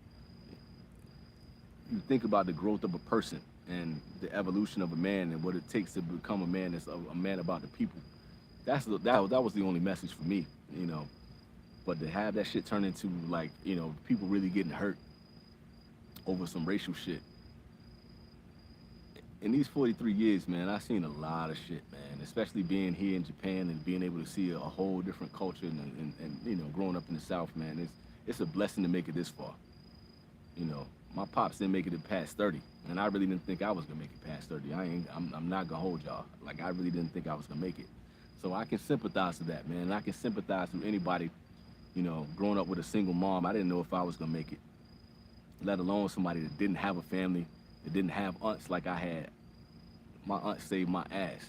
Speaker 1: you think about the growth of a person and the evolution of a man and what it takes to become a man that's a man about the people. That was the only message for me, But to have that shit turn into like, people really getting hurt over some racial shit. In these 43 years, man, I've seen a lot of shit, man, especially being here in Japan and being able to see a whole different culture and growing up in the South, man, it's a blessing to make it this far. My pops didn't make it past 30, and I really didn't think I was gonna make it past 30. I'm not gonna hold y'all. Like, I really didn't think I was gonna make it. So I can sympathize with that, man, and I can sympathize with anybody, growing up with a single mom. I didn't know if I was gonna make it, let alone somebody that didn't have a family, that didn't have aunts like I had. My aunt saved my ass,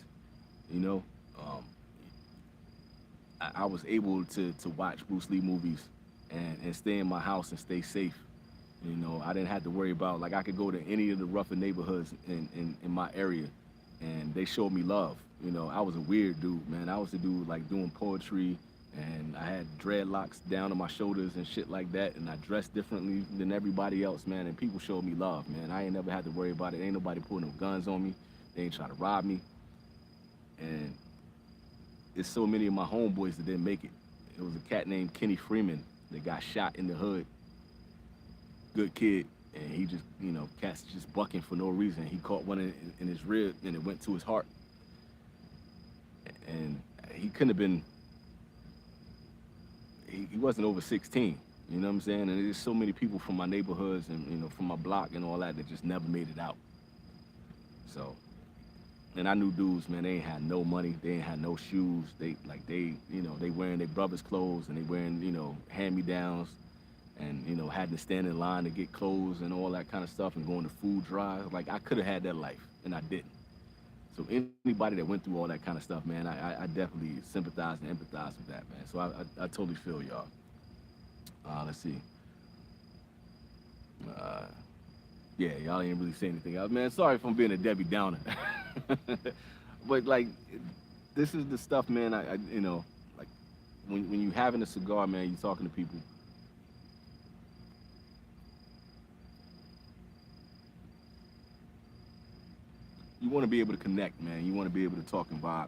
Speaker 1: I was able to watch Bruce Lee movies and stay in my house and stay safe. I didn't have to worry about, like, I could go to any of the rougher neighborhoods in my area, and they showed me love. I was a weird dude, man. I was a dude, like, doing poetry, and I had dreadlocks down to my shoulders and shit like that, and I dressed differently than everybody else, man, and people showed me love, man. I ain't never had to worry about it. Ain't nobody pulling no guns on me. They ain't trying to rob me. And there's so many of my homeboys that didn't make it. There was a cat named Kenny Freeman that got shot in the hood. Good kid, and he just, cats just bucking for no reason. He caught one in his rib, and it went to his heart. And he couldn't have been, he wasn't over 16, you know what I'm saying? And there's so many people from my neighborhoods and, from my block and all that just never made it out. So, and I knew dudes, man, they ain't had no money, they ain't had no shoes. They wearing their brother's clothes and they wearing, hand-me-downs and, had to stand in line to get clothes and all that kind of stuff and going to food drives. Like, I could have had that life and I didn't. So anybody that went through all that kind of stuff, man, I definitely sympathize and empathize with that, man. So I totally feel y'all. Let's see. Uh, yeah, y'all ain't really saying anything else, man. Sorry if I'm being a Debbie Downer, but like, this is the stuff, man. Like when you having a cigar, man, you talking to people. You want to be able to connect, man. You want to be able to talk and vibe.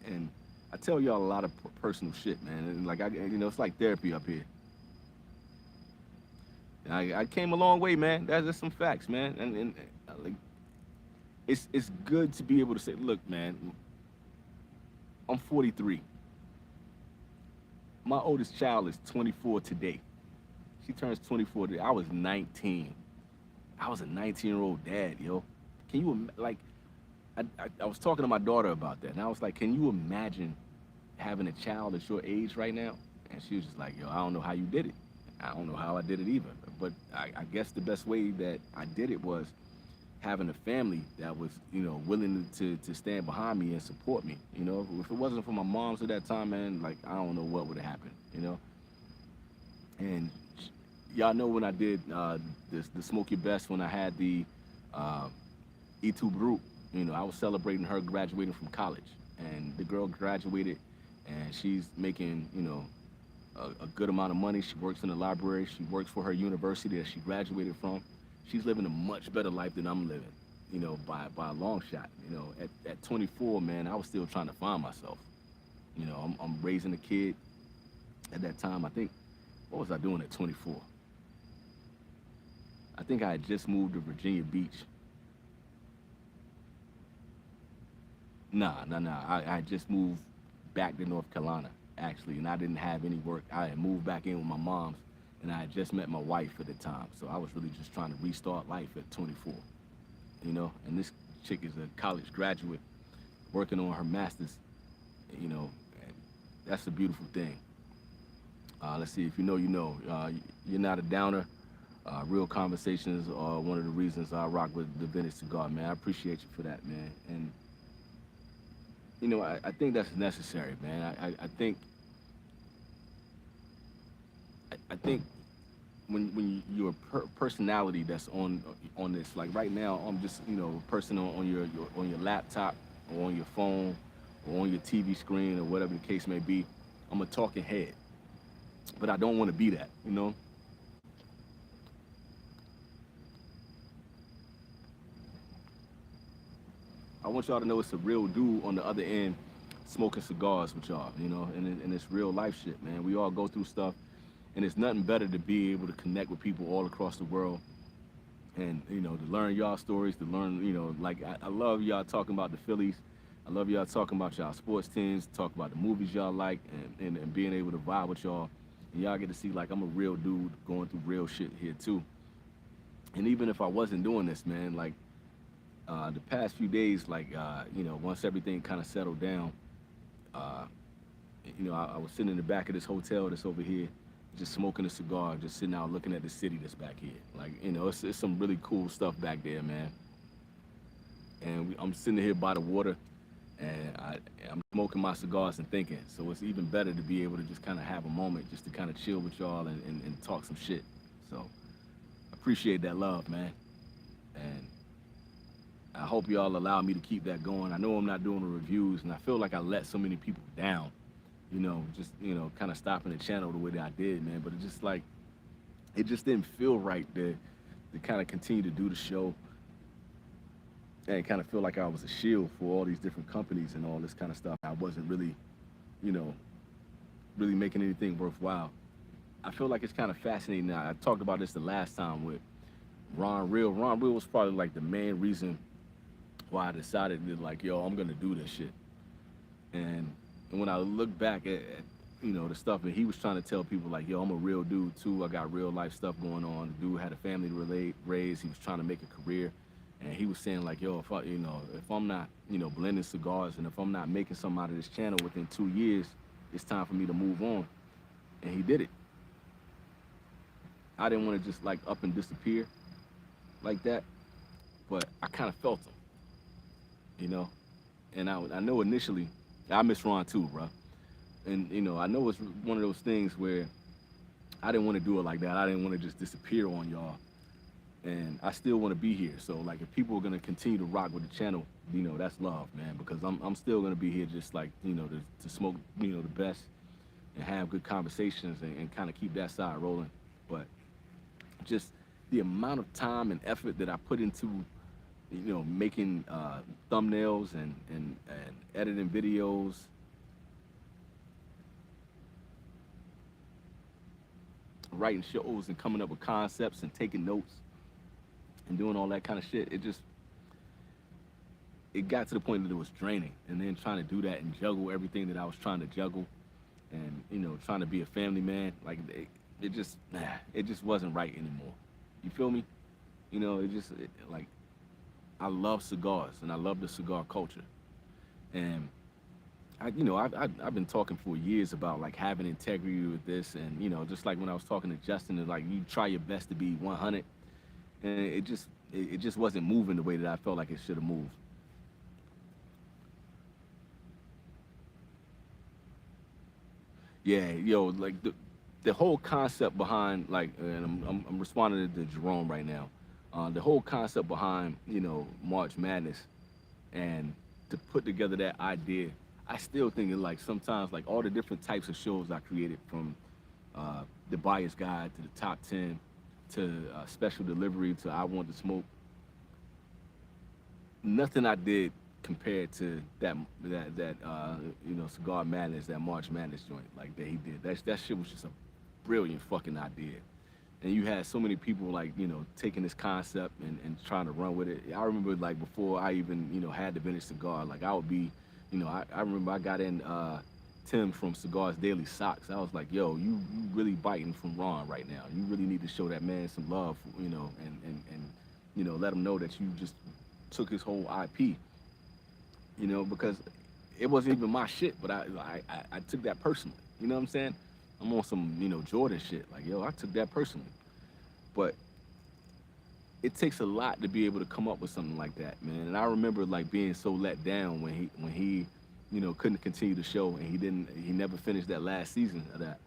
Speaker 1: And I tell y'all a lot of personal shit, man. And like it's like therapy up here. And I came a long way, man. That's just some facts, man. And like it's good to be able to say, look, man, I'm 43. My oldest child is 24 today. She turns 24 today. I was 19. I was a 19-year-old dad, yo. Can you like? I was talking to my daughter about that, and I was like, can you imagine having a child at your age right now? And she was just like, yo, I don't know how you did it. I don't know how I did it either. But I guess the best way that I did it was having a family that was, willing to stand behind me and support me. If it wasn't for my moms at that time, man, like I don't know what would have happened. And y'all know when I did the Smoke Your Best, when I had the uh, E2 group, I was celebrating her graduating from college, and the girl graduated, and she's making, a good amount of money. She works in the library. She works for her university that she graduated from. She's living a much better life than I'm living, by a long shot. At 24, man, I was still trying to find myself. I'm raising a kid. At that time, I think, what was I doing at 24? I think I had just moved to Virginia Beach. Nah. I had just moved back to North Carolina, actually, and I didn't have any work. I had moved back in with my mom's, and I had just met my wife at the time. So I was really just trying to restart life at 24, And this chick is a college graduate working on her master's, and that's a beautiful thing. Let's see, if you know, you know. You're not a downer. Real conversations are one of the reasons I rock with the vintage cigar, man. I appreciate you for that, man. And I think that's necessary, man. I think when you're a personality that's on this, like right now, I'm just a person on your laptop or on your phone or on your TV screen or whatever the case may be. I'm a talking head, but I don't want to be that. I want y'all to know it's a real dude on the other end smoking cigars with y'all, and it's real life shit, man. We all go through stuff, and it's nothing better to be able to connect with people all across the world and, to learn y'all stories, to learn, like I love y'all talking about the Phillies. I love y'all talking about y'all sports teams, talk about the movies y'all like, and being able to vibe with y'all. And y'all get to see, like, I'm a real dude going through real shit here, too. And even if I wasn't doing this, man, like, the past few days, like, once everything kind of settled down, uh, I was sitting in the back of this hotel that's over here, just smoking a cigar, just sitting out looking at the city that's back here. Like, it's some really cool stuff back there, man. And I'm sitting here by the water, and I'm smoking my cigars and thinking. So it's even better to be able to just kind of have a moment just to kind of chill with y'all and talk some shit. So I appreciate that love, man. And I hope y'all allow me to keep that going. I know I'm not doing the reviews, and I feel like I let so many people down, just, kind of stopping the channel the way that I did, man. But it just like, it just didn't feel right to kind of continue to do the show and kind of feel like I was a shield for all these different companies and all this kind of stuff. I wasn't really, really making anything worthwhile. I feel like it's kind of fascinating now. I talked about this the last time with Ron Real. Ron Real was probably like the main reason why I decided that, like, yo, I'm gonna do this shit. And when I look back at the stuff that he was trying to tell people, like, yo, I'm a real dude too. I got real life stuff going on. The dude had a family to raise. He was trying to make a career. And he was saying like, yo, if I'm not, blending cigars, and if I'm not making something out of this channel within 2 years, it's time for me to move on. And he did it. I didn't want to just like up and disappear like that, but I kind of felt him, you know. And I know initially, I miss Ron too, bro. And I know it's one of those things where I didn't want to do it like that. I didn't want to just disappear on y'all, and I still want to be here. So like, if people are gonna continue to rock with the channel, that's love, man. Because I'm still gonna be here, just like to smoke, the best, and have good conversations, and kind of keep that side rolling. But just the amount of time and effort that I put into, making thumbnails and editing videos, writing shows, and coming up with concepts and taking notes and doing all that kind of shit, it got to the point that it was draining. And then trying to do that and juggle everything that I was trying to juggle, and trying to be a family man, like it just wasn't right anymore. You feel me? Like, I love cigars and I love the cigar culture, and I've been talking for years about like having integrity with this, and just like when I was talking to Justin, it's like you try your best to be 100, and it just wasn't moving the way that I felt like it should have moved. Yeah, like the whole concept behind, like, and I'm responding to Jerome right now. The whole concept behind March Madness, and to put together that idea, I still think it, like, sometimes, like, all the different types of shows I created, from the Buyer's Guide to the Top 10 to Special Delivery to I Want to Smoke. Nothing I did compared to that Cigar Madness, that March Madness joint, like, that he did. That shit was just a brilliant fucking idea. And you had so many people, like, taking this concept and trying to run with it. I remember, like, before I even had the vintage cigar, like, I would be, I remember I got in Tim from Cigars Daily Socks. I was like, yo, you really biting from Ron right now. You really need to show that man some love, and let him know that you just took his whole IP, because it wasn't even my shit, but I took that personally. You know what I'm saying? I'm on some, Jordan shit. Like, yo, I took that personally. But it takes a lot to be able to come up with something like that, man. And I remember, like, being so let down when he couldn't continue the show, and he never finished that last season of that.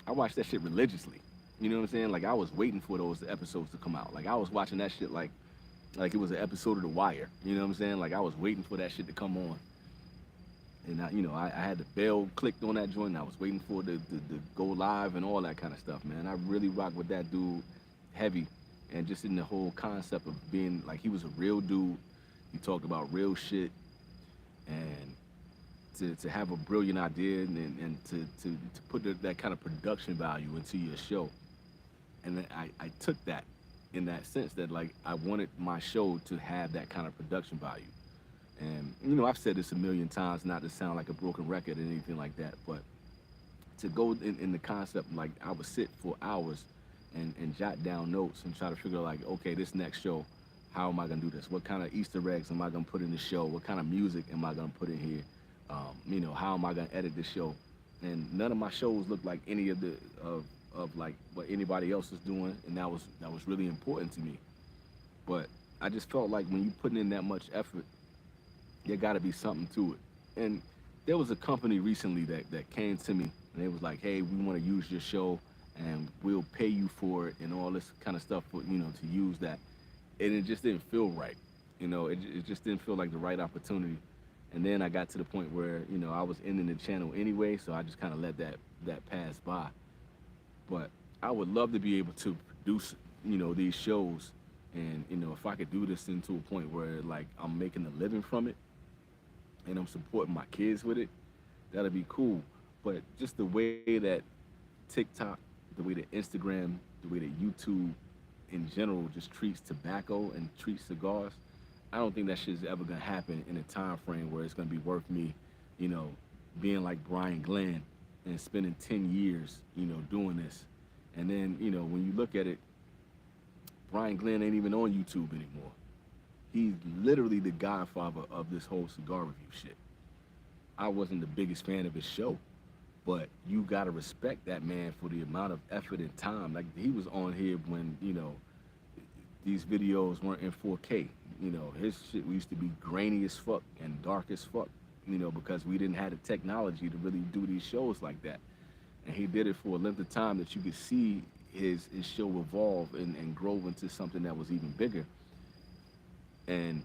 Speaker 1: I watched that shit religiously. You know what I'm saying? Like, I was waiting for those episodes to come out. Like, I was watching that shit like it was an episode of The Wire. You know what I'm saying? Like, I was waiting for that shit to come on. And I had the bell clicked on that joint, and I was waiting for it to go live and all that kind of stuff, man. I really rocked with that dude heavy, and just in the whole concept of being, like, he was a real dude. He talked about real shit, and to have a brilliant idea, and to put that kind of production value into your show. And then I took that in that sense, that, like, I wanted my show to have that kind of production value. And, I've said this a million times, not to sound like a broken record or anything like that, but to go in the concept, like, I would sit for hours and jot down notes and try to figure out, like, okay, this next show, how am I going to do this? What kind of Easter eggs am I going to put in the show? What kind of music am I going to put in here? How am I going to edit this show? And none of my shows look like any of like what anybody else is doing, and that was really important to me. But I just felt like when you putting in that much effort, there got to be something to it. And there was a company recently that came to me, and they was like, hey, we want to use your show, and we'll pay you for it, and all this kind of stuff for, to use that. And it just didn't feel right. It just didn't feel like the right opportunity. And then I got to the point where, I was ending the channel anyway, so I just kind of let that pass by. But I would love to be able to produce, these shows, and, if I could do this into a point where, like, I'm making a living from it, and I'm supporting my kids with it, that'd be cool. But just the way that TikTok, the way that Instagram, the way that YouTube in general just treats tobacco and treats cigars, I don't think that shit's ever gonna happen in a time frame where it's gonna be worth me, you know, being like Brian Glenn and spending 10 years, doing this, And then, when you look at it, Brian Glenn ain't even on YouTube anymore. He's literally the godfather of this whole cigar review shit. I wasn't the biggest fan of his show, but you gotta respect that man for the amount of effort and time. Like, he was on here when, these videos weren't in 4K. His shit used to be grainy as fuck and dark as fuck, because we didn't have the technology to really do these shows like that. And he did it for a length of time that you could see his show evolve and grow into something that was even bigger. And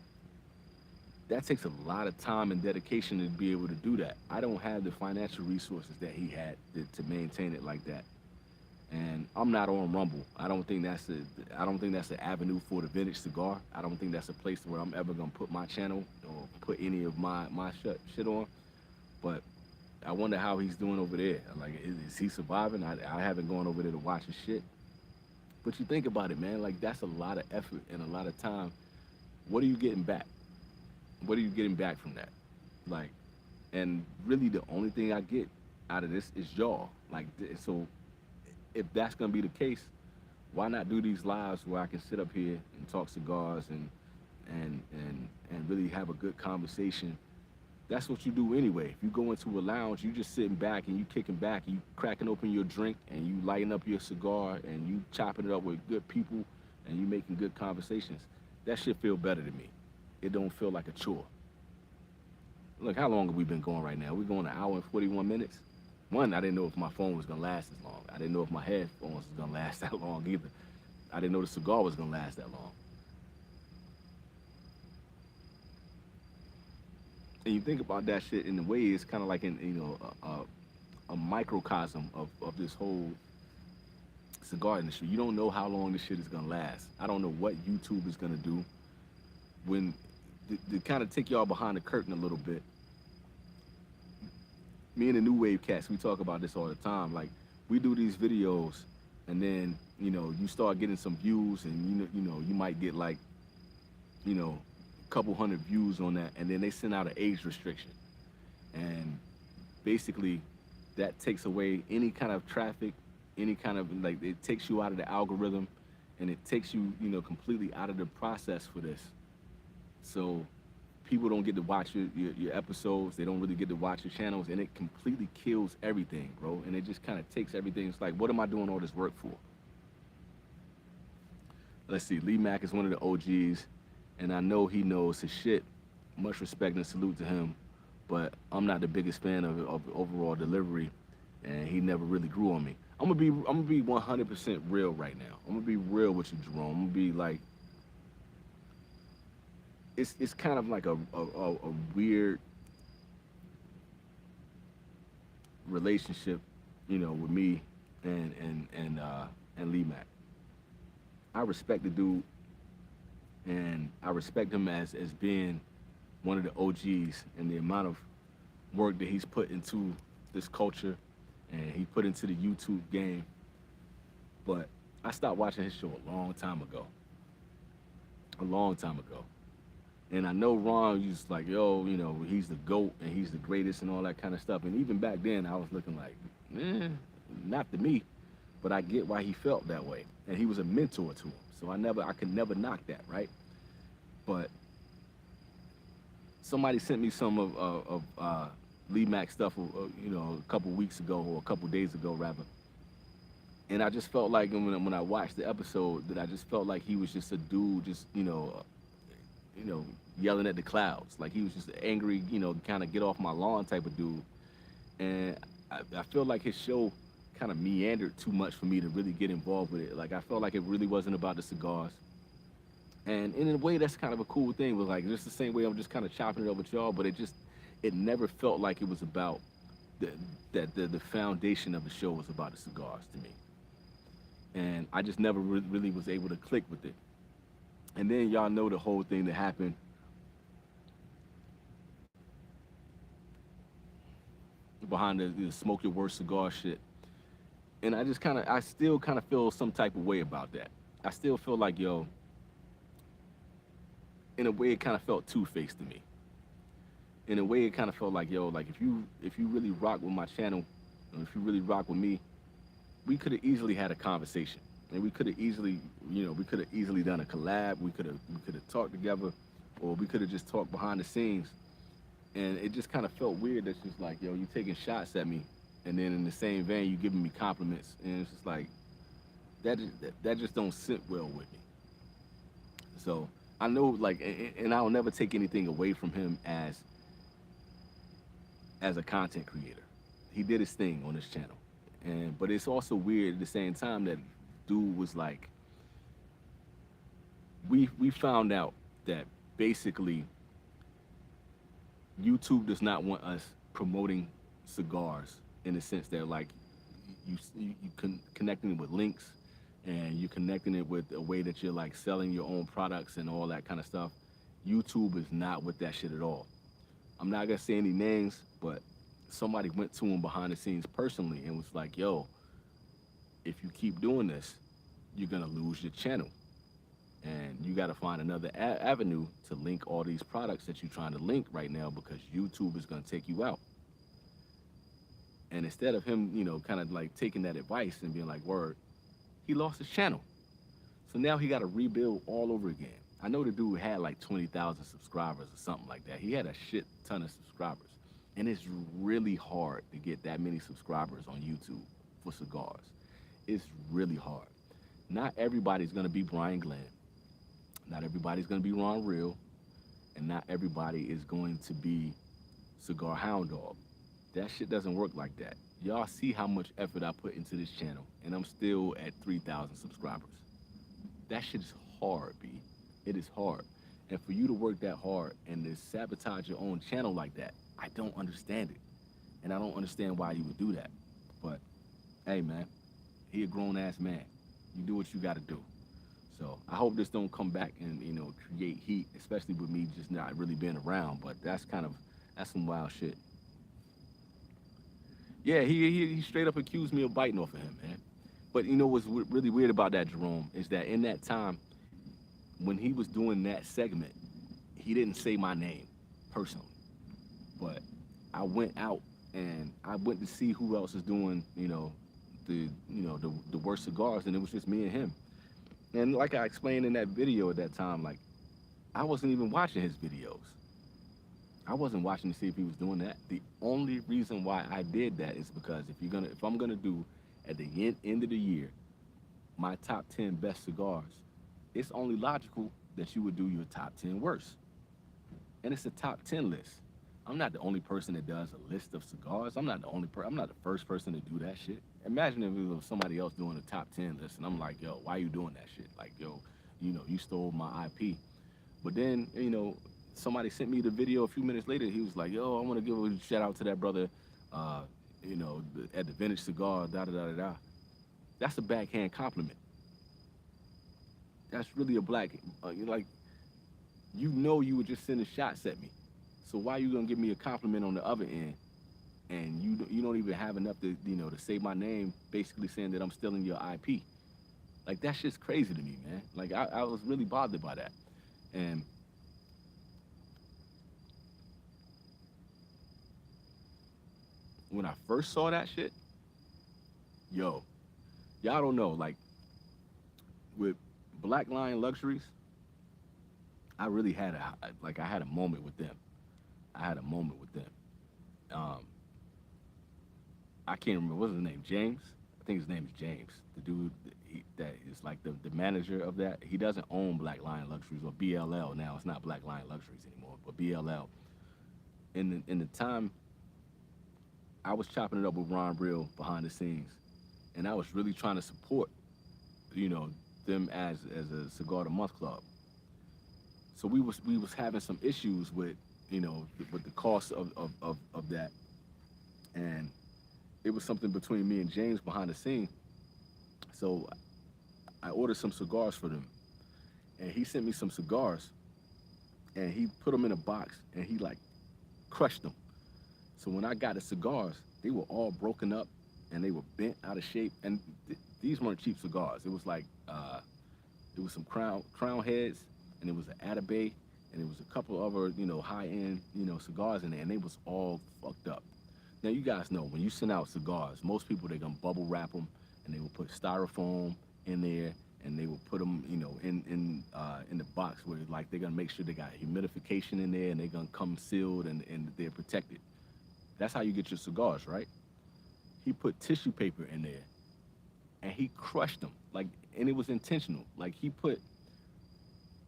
Speaker 1: that takes a lot of time and dedication to be able to do that. I don't have the financial resources that he had to maintain it like that. And I'm not on Rumble. I don't think that's an avenue for the vintage cigar. I don't think that's a place where I'm ever gonna put my channel or put any of my shit on. But I wonder how he's doing over there. Like, is he surviving? I haven't gone over there to watch his shit. But you think about it, man. Like, that's a lot of effort and a lot of time. What are you getting back? What are you getting back from that? Like, and really the only thing I get out of this is y'all. Like, so if that's gonna be the case, why not do these lives where I can sit up here and talk cigars and really have a good conversation? That's what you do anyway. If you go into a lounge, you just sitting back and you kicking back, and you cracking open your drink and you lighting up your cigar and you chopping it up with good people and you making good conversations. That shit feel better to me. It don't feel like a chore. Look, how long have we been going right now? We're going 1 hour and 41 minutes. One, I didn't know if my phone was gonna last as long. I didn't know if my headphones was gonna last that long either. I didn't know the cigar was gonna last that long. And you think about that shit in a way, it's kind of like a microcosm of this whole cigar industry. You don't know how long this shit is gonna last. I don't know what YouTube is gonna do. When to kind of take y'all behind the curtain a little bit, me and the New Wave cats, we talk about this all the time. Like, we do these videos, and then you start getting some views, and you might get like a couple hundred views on that, and then they send out an age restriction, and basically that takes away any kind of traffic, any kind of, like, it takes you out of the algorithm, and it takes you completely out of the process for this. So people don't get to watch your episodes. They don't really get to watch your channels, and it completely kills everything, bro. And it just kind of takes everything. It's like, what am I doing all this work for? Let's see. Lee Mack is one of the OGs, and I know he knows his shit. Much respect and salute to him, but I'm not the biggest fan of overall delivery, and he never really grew on me. I'm gonna be 100% real right now. I'm gonna be real with you, Jerome. I'm gonna be like, it's kind of like a weird relationship, with me and Lee Mack. I respect the dude, and I respect him as being one of the OGs, and the amount of work that he's put into this culture and he put into the YouTube game. But I stopped watching his show a long time ago. And I know Ron used like, yo, he's the GOAT and he's the greatest and all that kind of stuff. And even back then, I was looking like, not to me, but I get why he felt that way. And he was a mentor to him. So I could never knock that, right? But somebody sent me some of Lee Mack stuff, a couple weeks ago, or a couple days ago, rather. And I just felt like when I watched the episode, that I just felt like he was just a dude, just, yelling at the clouds. Like, he was just angry, kind of get off my lawn type of dude. And I feel like his show kind of meandered too much for me to really get involved with it. Like, I felt like it really wasn't about the cigars. And in a way, that's kind of a cool thing. But like, just the same way I'm just kind of chopping it up with y'all, but it never felt like it was about the foundation of the show was about the cigars to me. And I just never really was able to click with it. And then y'all know the whole thing that happened behind the smoke your worst cigar shit. And I still kind of feel some type of way about that. I still feel like, yo, in a way it kind of felt two-faced to me. In a way it kind of felt like, yo, like if you really rock with my channel, and if you really rock with me, we could have easily had a conversation, and we could have easily, we could have easily done a collab. We could have talked together, or we could have just talked behind the scenes. And it just kind of felt weird that she's like, yo, you taking shots at me, and then in the same vein you giving me compliments, and it's just like that just don't sit well with me. So I know, like, and I'll never take anything away from him as a content creator. He did his thing on his channel, and but it's also weird at the same time that dude was like, we found out that basically YouTube does not want us promoting cigars in the sense that, like, connecting it with links, and you're connecting it with a way that you're like selling your own products and all that kind of stuff. YouTube is not with that shit at all. I'm not gonna say any names, but somebody went to him behind the scenes personally and was like, yo, if you keep doing this, you're gonna lose your channel. And you gotta find another avenue to link all these products that you're trying to link right now, because YouTube is gonna take you out. And instead of him, kind of like taking that advice and being like, word, he lost his channel. So now he gotta rebuild all over again. I know the dude had like 20,000 subscribers or something like that. He had a shit ton of subscribers. And it's really hard to get that many subscribers on YouTube for cigars. It's really hard. Not everybody's gonna be Brian Glenn. Not everybody's gonna be Ron Real. And not everybody is going to be Cigar Hound Dog. That shit doesn't work like that. Y'all see how much effort I put into this channel, and I'm still at 3,000 subscribers. That shit is hard, B. It is hard. And for you to work that hard and to sabotage your own channel like that, I don't understand it. And I don't understand why you would do that. But, hey, man, he a grown-ass man. You do what you gotta do. So I hope this don't come back and, create heat, especially with me just not really being around. But that's some wild shit. Yeah, he straight up accused me of biting off of him, man. But what's really weird about that, Jerome, is that in that time, when he was doing that segment, he didn't say my name personally. But I went out and I went to see who else is doing, the worst cigars, and it was just me and him. And like I explained in that video at that time, like, I wasn't even watching his videos. I wasn't watching to see if he was doing that. The only reason why I did that is because if I'm gonna do at the end of the year my top 10 best cigars, it's only logical that you would do your top 10 worst. And it's a top 10 list. I'm not the only person that does a list of cigars. I'm not the first person to do that shit. Imagine if it was somebody else doing a top 10 list and I'm like, yo, why you doing that shit? Like, yo, you stole my IP. But then, somebody sent me the video a few minutes later. He was like, yo, I want to give a shout out to that brother, at the Vintage Cigar, da-da-da-da-da. That's a backhand compliment. That's really a you were just sending shots at me. So why you gonna give me a compliment on the other end? And you don't even have enough to, to say my name, basically saying that I'm stealing your IP. Like, that's just crazy to me, man. Like, I was really bothered by that. And when I first saw that shit, yo, y'all don't know, like, with Black Lion Luxuries, I really had a moment with them. I had a moment with them. I can't remember, what's his name, James? I think his name is James. The dude that is like the manager of that. He doesn't own Black Lion Luxuries, or BLL now. It's not Black Lion Luxuries anymore, but BLL. In the time, I was chopping it up with Ron Real behind the scenes, and I was really trying to support, them as a Cigar of the Month club. So we was having some issues with, with the cost of that, and it was something between me and James behind the scene. So I ordered some cigars for them, and he sent me some cigars, and he put them in a box, and he like crushed them. So when I got the cigars, they were all broken up, and they were bent out of shape, and these weren't cheap cigars. It was like, it was some crown heads, and it was an Atabey, and it was a couple other, high-end, cigars in there, and they was all fucked up. Now, you guys know, when you send out cigars, most people, they're gonna bubble wrap them, and they would put styrofoam in there, and they would put them, in the box where like they're gonna make sure they got humidification in there, and they're gonna come sealed and they're protected. That's how you get your cigars, right? He put tissue paper in there, and he crushed them, like, and it was intentional. Like he put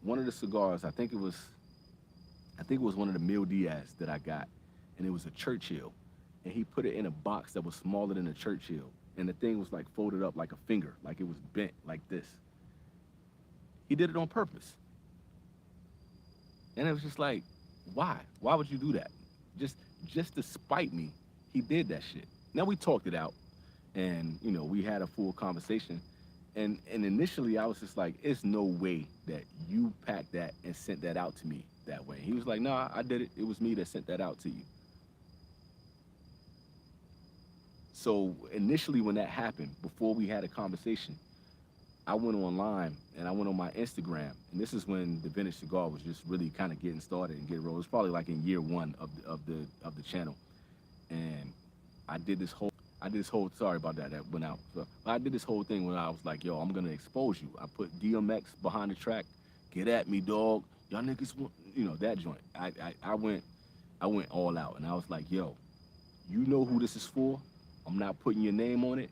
Speaker 1: one of the cigars, I think it was one of the Mil Diaz that I got, and it was a Churchill, and he put it in a box that was smaller than a Churchill, and the thing was like folded up like a finger, like it was bent like this. He did it on purpose, and it was just like, why? Why would you do that? Just, just to spite me, he did that shit. Now we talked it out, and we had a full conversation, and initially I was just like, it's no way that you packed that and sent that out to me that way. He was like, nah, I did it. It was me that sent that out to you. So initially when that happened, before we had a conversation, I went online and I went on my Instagram, and this is when the Vintage Cigar was just really kind of getting started and getting rolled. It was probably like in year one of the channel, and I did this whole sorry about that, that went out. So I did this whole thing when I was like, yo, I'm gonna expose you. I put DMX behind the track, get at me, dog. Y'all niggas want, that joint. I went all out, and I was like, yo, you know who this is for. I'm not putting your name on it,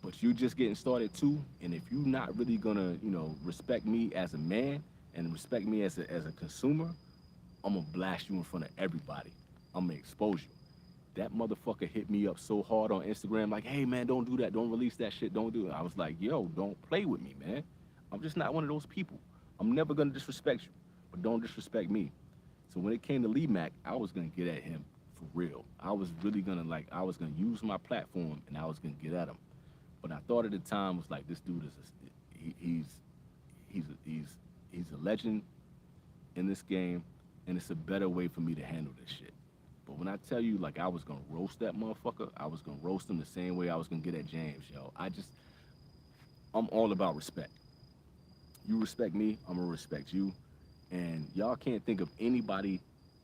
Speaker 1: but you just getting started too. And if you're not really gonna, respect me as a man and respect me as a consumer, I'm gonna blast you in front of everybody. I'm gonna expose you. That motherfucker hit me up so hard on Instagram, like, hey man, don't do that, don't release that shit, don't do it. I was like, yo, don't play with me, man. I'm just not one of those people. I'm never gonna disrespect you, but don't disrespect me. So when it came to Lee Mack, I was gonna get at him for real. I was really gonna I was gonna use my platform and I was gonna get at him. But I thought at the time was like, this dude is he's a legend in this game, and it's a better way for me to handle this shit. But when I tell you, like, I was gonna roast that motherfucker, I was gonna roast him the same way I was gonna get at James, yo. I'm all about respect. You respect me, I'm gonna respect you. And y'all can't think of anybody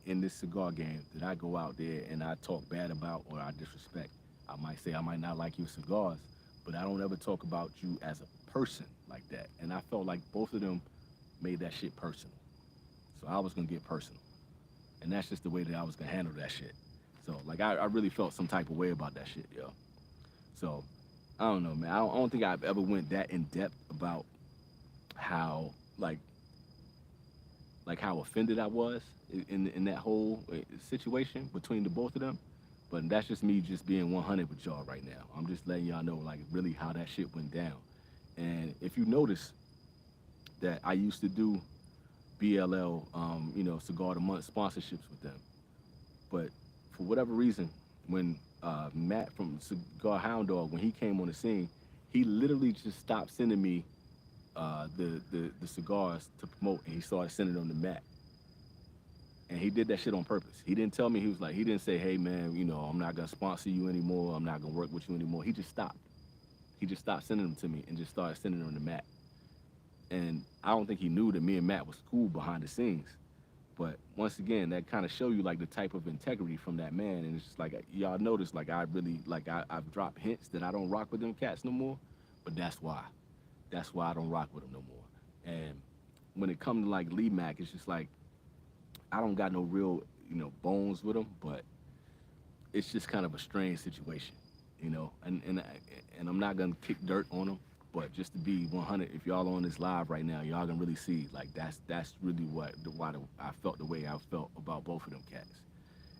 Speaker 1: in this cigar game that I go out there and I talk bad about or I disrespect. I might say I might not like your cigars, but I don't ever talk about you as a person like that. And I felt like both of them made that shit personal. So I was gonna get personal. And that's just the way that I was gonna handle that shit. So like I really felt some type of way about that shit, yo. So I don't know, man. I don't think I've ever went that in depth about how like how offended I was in that whole situation between the both of them. But that's just me just being 100 with y'all right now. I'm just letting y'all know like really how that shit went down. And if you notice that I used to do BLL, Cigar of the Month sponsorships with them. But for whatever reason, when Matt from Cigar Hound Dog, when he came on the scene, he literally just stopped sending me the cigars to promote, and he started sending them to Matt. And he did that shit on purpose. He didn't tell me, he didn't say, hey man, I'm not gonna sponsor you anymore, I'm not gonna work with you anymore. He just stopped. He just stopped sending them to me and just started sending them to Matt. And I don't think he knew that me and Matt was cool behind the scenes. But once again, that kind of show you like the type of integrity from that man. And it's just like, y'all notice, like I really, like I've dropped hints that I don't rock with them cats no more, but that's why. That's why I don't rock with them no more. And when it comes to like Lee Mack, it's just like, I don't got no real, bones with him, but it's just kind of a strange situation, and I'm not gonna kick dirt on him. But just to be 100, if y'all on this live right now, y'all can really see, like, that's really why I felt the way I felt about both of them cats.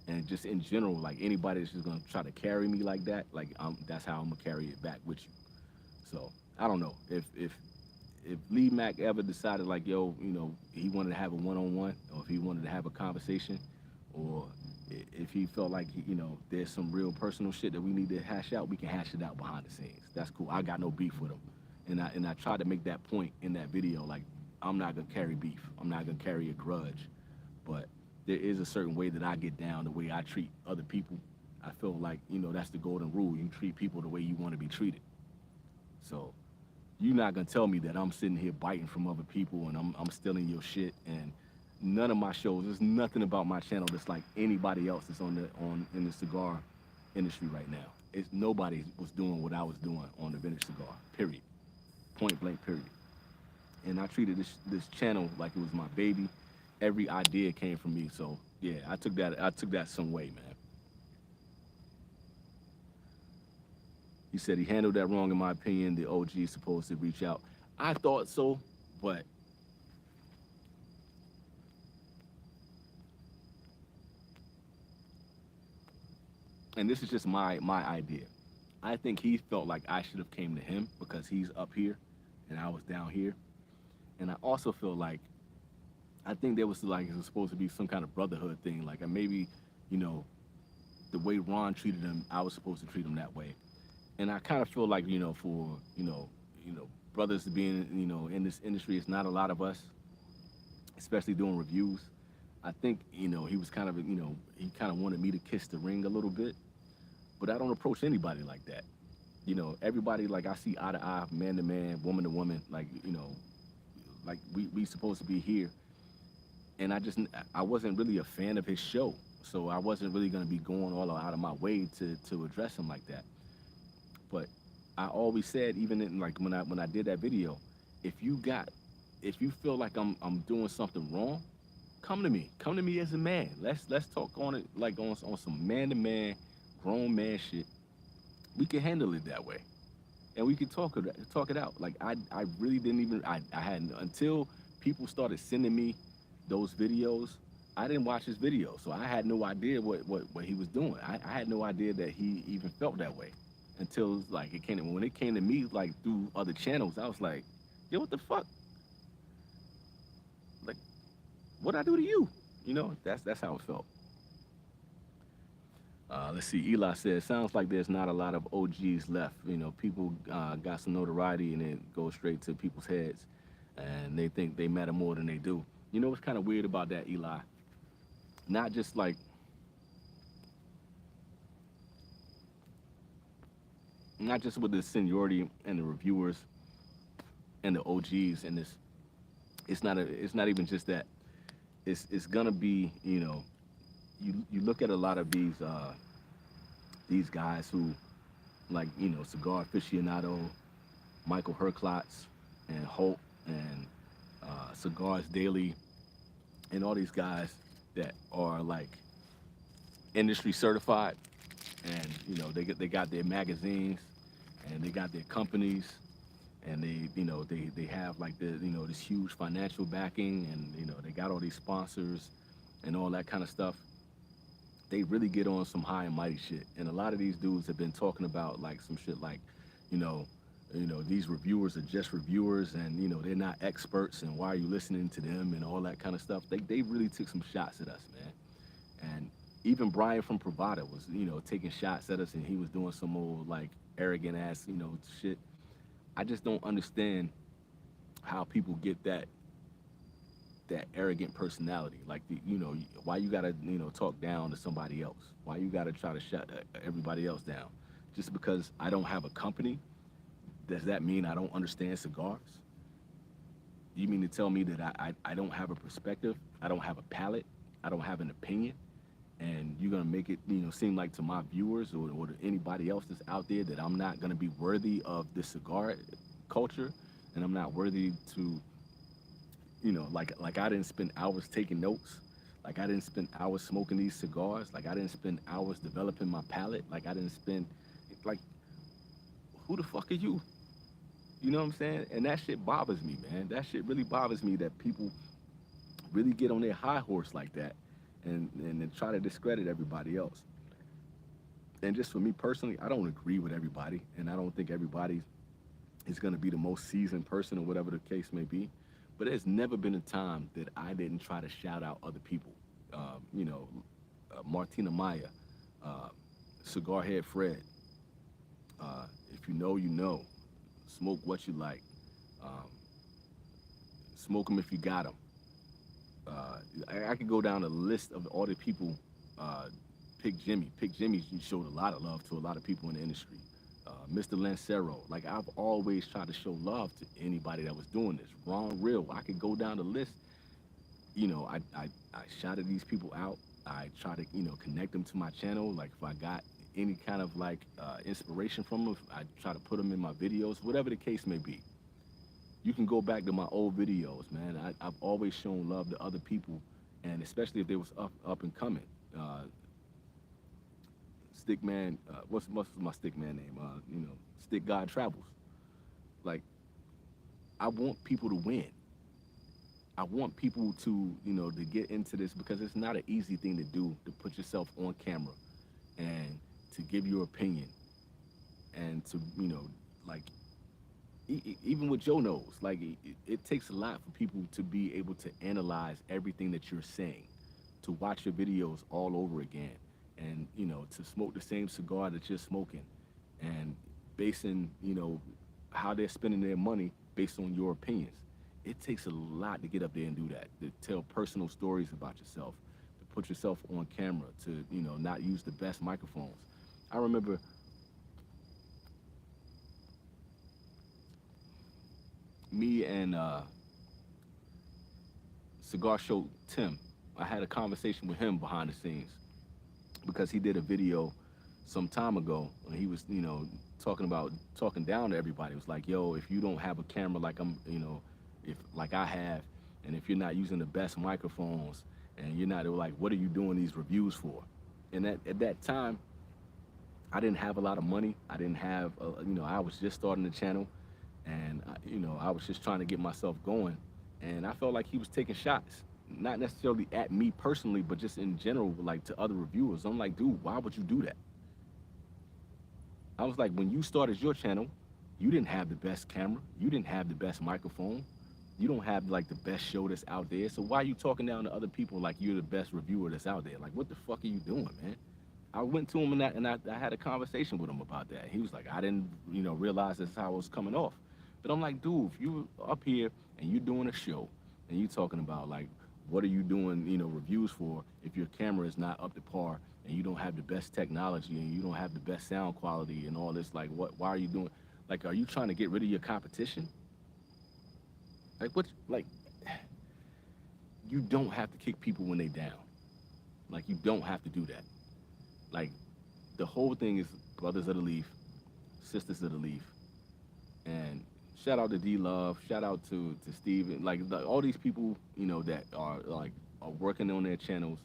Speaker 1: And just in general, like, anybody that's just gonna try to carry me like that, like, that's how I'm gonna carry it back with you. So, I don't know. If Lee Mack ever decided, like, yo, he wanted to have a one-on-one, or if he wanted to have a conversation, or if he felt like, there's some real personal shit that we need to hash out, we can hash it out behind the scenes. That's cool. I got no beef with him. And I tried to make that point in that video, like, I'm not gonna carry beef. I'm not gonna carry a grudge. But there is a certain way that I get down, the way I treat other people. I feel like, that's the golden rule. You treat people the way you want to be treated. So you're not gonna tell me that I'm sitting here biting from other people and I'm stealing your shit. And none of my shows, there's nothing about my channel that's like anybody else that's in the cigar industry right now. It's nobody was doing what I was doing on the vintage cigar. Period. Point blank. Period. And I treated this channel like it was my baby. Every idea came from me. So yeah, I took that some way, man. He said he handled that wrong in my opinion. The OG is supposed to reach out. I thought so, but and this is just my idea. I think he felt like I should have came to him because he's up here and I was down here. And I also feel like I think there was like it was supposed to be some kind of brotherhood thing. Like maybe, you know, the way Ron treated him, I was supposed to treat him that way. And I kind of feel like for brothers being in this industry, it's not a lot of us, especially doing reviews. I think he was kind of he kind of wanted me to kiss the ring a little bit, but I don't approach anybody like that. Everybody like I see eye to eye, man to man, woman to woman. Like like we supposed to be here, and I wasn't really a fan of his show, so I wasn't really gonna be going all out of my way to address him like that. But I always said, even in like when I did that video, if you got if you feel like I'm doing something wrong, come to me. Come to me as a man. Let's talk on it like on some man to man, grown man shit. We can handle it that way, and we can talk it out. Like I really didn't even I hadn't until people started sending me those videos. I didn't watch his video, so I had no idea what he was doing. I had no idea that he even felt that way until like when it came to me like through other channels. I was like, yo, what the fuck? Like, what I do to you? That's how it felt. Let's see. Eli says, sounds like there's not a lot of OGs left. People got some notoriety and it goes straight to people's heads, and they think they matter more than they do. You know what's kind of weird about that, Eli? Not just like, not just with the seniority and the reviewers and the OGs and this. It's not even just that. It's gonna be you look at a lot of these guys who like cigar aficionado, Michael Herklotz and Holt and Cigars Daily and all these guys that are like industry certified, and they got their magazines and they got their companies, and they have like this huge financial backing, and they got all these sponsors and all that kind of stuff. They really get on some high and mighty shit, and a lot of these dudes have been talking about like some shit like you know these reviewers are just reviewers, and they're not experts, and why are you listening to them and all that kind of stuff. They really took some shots at us, man. And even Brian from Pravada was taking shots at us, and he was doing some old like arrogant ass shit. I just don't understand how people get that arrogant personality. Like why you gotta talk down to somebody else? Why you gotta try to shut everybody else down? Just because I don't have a company, does that mean I don't understand cigars? You mean to tell me that I don't have a perspective? I don't have a palate? I don't have an opinion? And you're gonna make it seem like to my viewers or to anybody else that's out there that I'm not gonna be worthy of the cigar culture, and I'm not worthy to like I didn't spend hours taking notes, like I didn't spend hours smoking these cigars, like I didn't spend hours developing my palate, like I didn't spend like, who the fuck are you? You know what I'm saying? And that shit bothers me, man. That shit really bothers me that people really get on their high horse like that and then try to discredit everybody else. And just for me personally, I don't agree with everybody, and I don't think everybody is going to be the most seasoned person or whatever the case may be. But there's never been a time that I didn't try to shout out other people. Martina Maya, Cigar Head Fred. If you know, you know. Smoke what you like. Um, Smoke them if you got them. I could go down a list of all the people. Pick Jimmy. Pick Jimmy showed a lot of love to a lot of people in the industry. Mr. Lancero. Like, I've always tried to show love to anybody that was doing this. Ron Real. I could go down the list. I shouted these people out. I try to, connect them to my channel. Like, if I got any kind of like inspiration from them. I try to put them in my videos, whatever the case may be. You can go back to my old videos, man. I've always shown love to other people, and especially if they was up and coming. Uh, Stickman, what's my Stickman name? Stick God Travels. Like, I want people to win. I want people to, to get into this because it's not an easy thing to do to put yourself on camera and to give your opinion and to, like, even with Joe knows, like, it takes a lot for people to be able to analyze everything that you're saying, to watch your videos all over again, and, to smoke the same cigar that you're smoking, and basing, how they're spending their money based on your opinions. It takes a lot to get up there and do that, to tell personal stories about yourself, to put yourself on camera, to, not use the best microphones. I remember me and Cigar Show Tim, I had a conversation with him behind the scenes because he did a video some time ago and he was, talking down to everybody. It was like, yo, if you don't have a camera like if like I have, and if you're not using the best microphones and you're not, they were like, what are you doing these reviews for? And at that time, I didn't have a lot of money. I didn't have, I was just starting the channel, and I was just trying to get myself going, and I felt like he was taking shots, not necessarily at me personally, but just in general, like to other reviewers. I'm like, dude, why would you do that? I was like, when you started your channel, you didn't have the best camera, you didn't have the best microphone, you don't have like the best show that's out there. So why are you talking down to other people like you're the best reviewer that's out there? Like, what the fuck are you doing, man? I went to him and I had a conversation with him about that. He was like, I didn't, realize that's how it was coming off. But I'm like, dude, if you up here and you're doing a show and you're talking about like, what are you doing, reviews for if your camera is not up to par and you don't have the best technology and you don't have the best sound quality and all this, like, why are you doing, like, are you trying to get rid of your competition? Like, what, like, you don't have to kick people when they down. Like, you don't have to do that. Like, the whole thing is brothers of the leaf, sisters of the leaf. And shout out to D Love, shout out to Steve, and like all these people, that are working on their channels,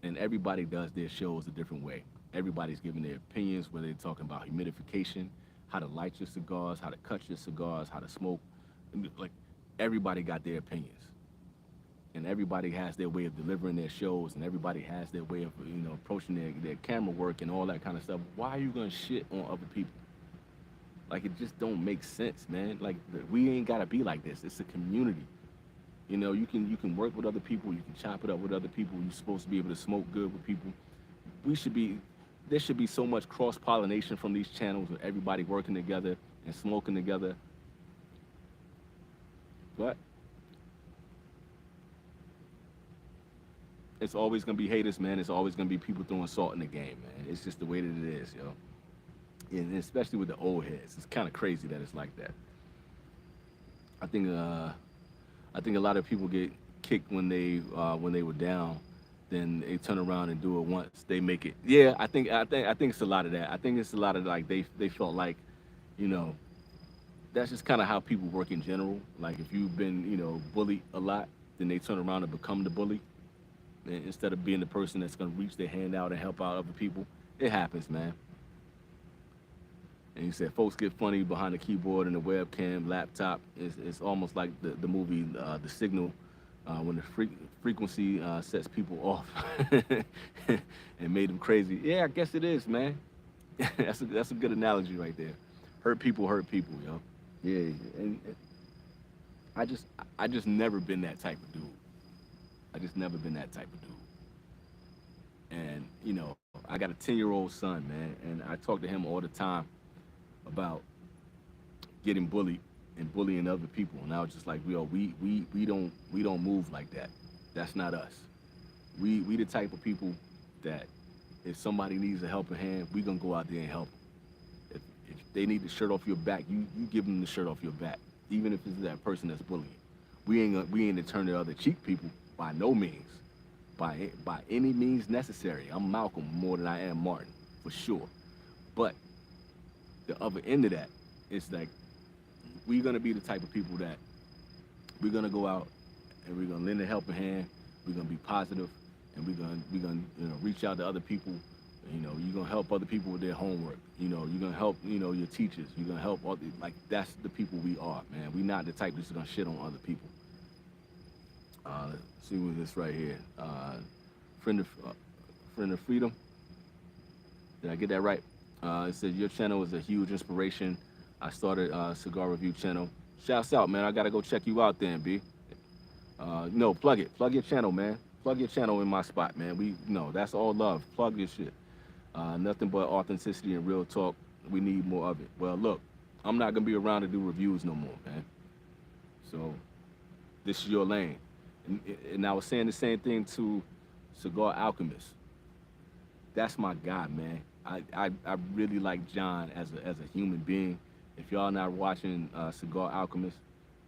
Speaker 1: and everybody does their shows a different way. Everybody's giving their opinions, whether they're talking about humidification, how to light your cigars, how to cut your cigars, how to smoke. Like, everybody got their opinions. And everybody has their way of delivering their shows, and everybody has their way of, approaching their camera work and all that kind of stuff. Why are you gonna shit on other people? Like, it just don't make sense, man. Like, we ain't gotta be like this. It's a community. You can work with other people, you can chop it up with other people. You're supposed to be able to smoke good with people. There should be so much cross-pollination from these channels with everybody working together and smoking together. But it's always gonna be haters, man. It's always gonna be people throwing salt in the game, man. It's just the way that it is, yo. And especially with the old heads, it's kind of crazy that it's like that. I think a lot of people get kicked when they were down, then they turn around and do it once they make it. Yeah, I think it's a lot of that. I think it's a lot of like they felt like, that's just kind of how people work in general. Like, if you've been bullied a lot, then they turn around and become the bully, and instead of being the person that's gonna reach their hand out and help out other people. It happens, man. And he said, folks get funny behind the keyboard and the webcam, laptop. It's almost like the movie The Signal, when the frequency sets people off and made them crazy. Yeah, I guess it is, man. That's a good analogy right there. Hurt people, yo. Yeah, and I just never been that type of dude. I just never been that type of dude. And I got a 10-year-old son, man, and I talk to him all the time about getting bullied and bullying other people, and I was just like, yo, we don't move like that. That's not us. We the type of people that if somebody needs a helping hand, we gonna go out there and help them. If they need the shirt off your back, you give them the shirt off your back, even if it's that person that's bullying. We ain't to turn the other cheek, people, by no means, by any means necessary. I'm Malcolm more than I am Martin, for sure. But the other end of that is like we're gonna be the type of people that we're gonna go out and we're gonna lend a helping hand. We're gonna be positive, and we're gonna reach out to other people. You're gonna help other people with their homework. You're gonna help your teachers. You're gonna help like that's the people we are, man. We're not the type that's gonna shit on other people. Let's see what this right here. Friend of friend of freedom. Did I get that right? It says your channel is a huge inspiration. I started a cigar review channel. Shouts out, man. I gotta go check you out then, B. No, plug it. Plug your channel, man. Plug your channel in my spot, man. That's all love. Plug your shit. Nothing but authenticity and real talk. We need more of it. Well, look, I'm not gonna be around to do reviews no more, man. So this is your lane. And I was saying the same thing to Cigar Alchemist. That's my guy, man. I really like John as a human being. If y'all not watching Cigar Alchemist,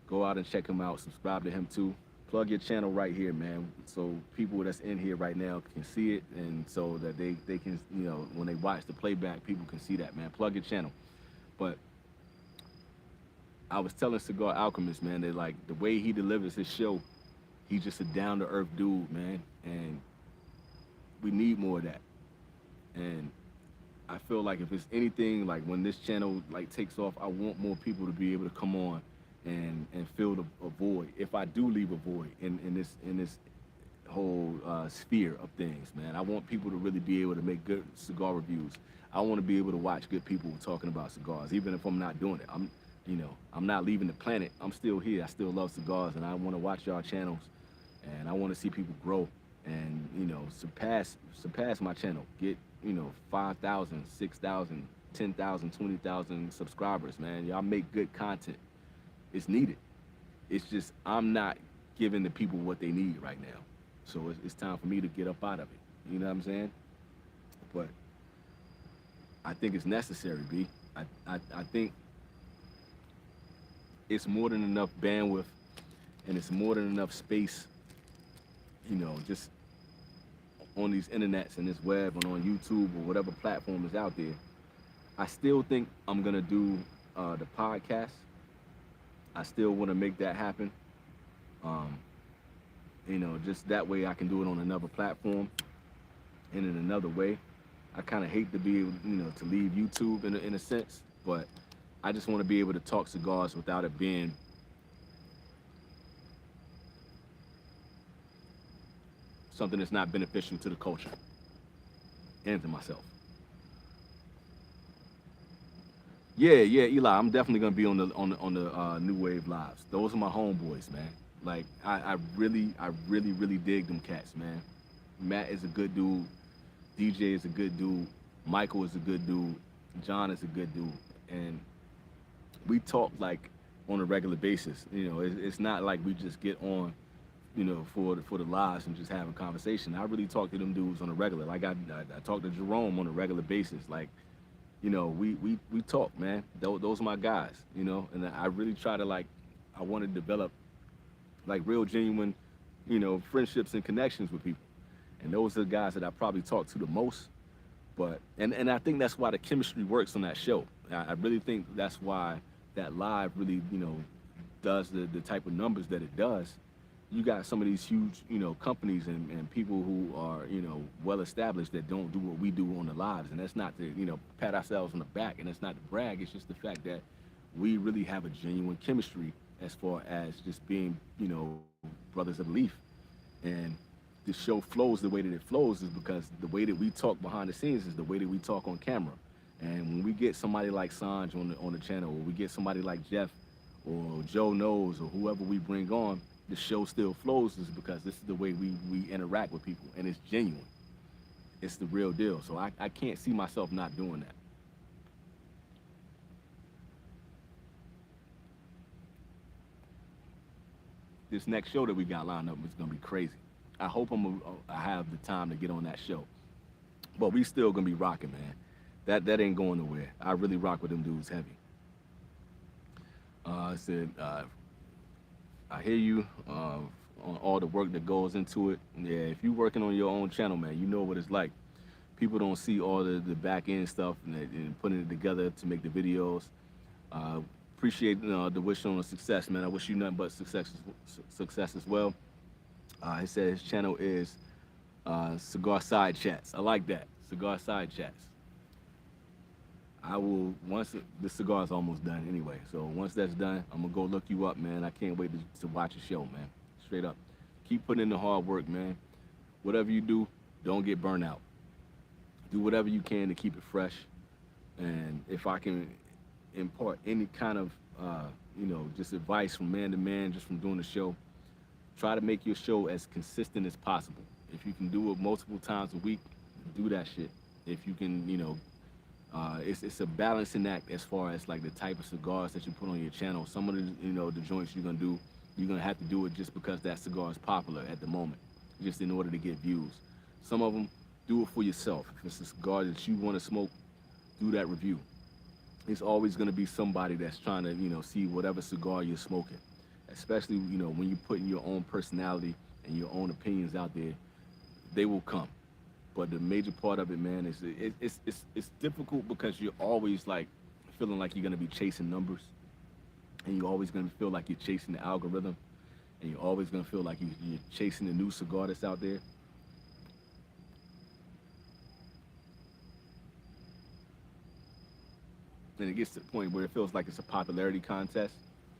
Speaker 1: go out and check him out. Subscribe to him too. Plug your channel right here, man, so people that's in here right now can see it, and so that they can, when they watch the playback, people can see that, man. Plug your channel. But I was telling Cigar Alchemist, man, that like the way he delivers his show, he's just a down-to-earth dude, man, and we need more of that. And I feel like if it's anything, like when this channel like takes off, I want more people to be able to come on and fill a void. If I do leave a void in this whole sphere of things, man, I want people to really be able to make good cigar reviews. I want to be able to watch good people talking about cigars, even if I'm not doing it. I'm not leaving the planet. I'm still here. I still love cigars, and I want to watch y'all channels, and I want to see people grow and surpass my channel. Get 5,000, 6,000, 10,000, 20,000 subscribers, man. Y'all make good content. It's needed. It's just I'm not giving the people what they need right now. So it's time for me to get up out of it. You know what I'm saying? But I think it's necessary, B. I think it's more than enough bandwidth, and it's more than enough space, just on these internets and this web and on YouTube or whatever platform is out there. I still think I'm gonna do the podcast. I still want to make that happen. Just that way I can do it on another platform and in another way. I kind of hate to be able, to leave YouTube in a sense, but I just want to be able to talk cigars without it being something that's not beneficial to the culture and to myself. Yeah, Eli, I'm definitely gonna be on the New Wave Lives. Those are my homeboys, man. Like I really dig them cats, man. Matt is a good dude. DJ is a good dude. Michael is a good dude. John is a good dude, and we talk like on a regular basis. It's not like we just get on, for the lives and just have a conversation. I really talk to them dudes on a regular. Like I talk to Jerome on a regular basis. Like, we talk, man. Those are my guys, and I really try to I want to develop like real genuine, friendships and connections with people. And those are the guys that I probably talk to the most. But, and I think that's why the chemistry works on that show. I really think that's why that live really, does the type of numbers that it does. You got some of these huge, companies and people who are, well established that don't do what we do on the lives. And that's not to, pat ourselves on the back, and that's not to brag. It's just the fact that we really have a genuine chemistry as far as just being, brothers of belief. And the show flows the way that it flows is because the way that we talk behind the scenes is the way that we talk on camera. And when we get somebody like Sanj on the channel, or we get somebody like Jeff or Joe Knows or whoever we bring on, the show still flows is because this is the way we interact with people, and it's genuine. It's the real deal. So I can't see myself not doing that. This next show that we got lined up is gonna be crazy. I hope I have the time to get on that show. But we still gonna be rocking, man. That ain't going nowhere. I really rock with them dudes heavy. I said, I hear you on all the work that goes into it. Yeah, if you're working on your own channel, man, you know what it's like. People don't see all the back end stuff and putting it together to make the videos. Uh, Appreciate the wish on success, man. I wish you nothing but success as well. He said his channel is Cigar Side Chats. I like that. Cigar Side Chats. I will once the cigar's almost done anyway. So once that's done, I'm gonna go look you up, man. I can't wait to watch your show, man. Straight up. Keep putting in the hard work, man. Whatever you do, don't get burnt out. Do whatever you can to keep it fresh. And if I can impart any kind of just advice from man to man, just from doing the show, try to make your show as consistent as possible. If you can do it multiple times a week, do that shit. If you can, it's a balancing act as far as like the type of cigars that you put on your channel. Some of the joints you're gonna do, you're gonna have to do it just because that cigar is popular at the moment, just in order to get views. Some of them, do it for yourself. If it's a cigar that you want to smoke, do that review. It's always gonna be somebody that's trying to, see whatever cigar you're smoking. Especially, when you put in your own personality and your own opinions out there, they will come. But the major part of it, man, is it's difficult because you're always like feeling like you're gonna be chasing numbers, and you're always gonna feel like you're chasing the algorithm, and you're always gonna feel like you're chasing the new cigar that's out there. And it gets to the point where it feels like it's a popularity contest.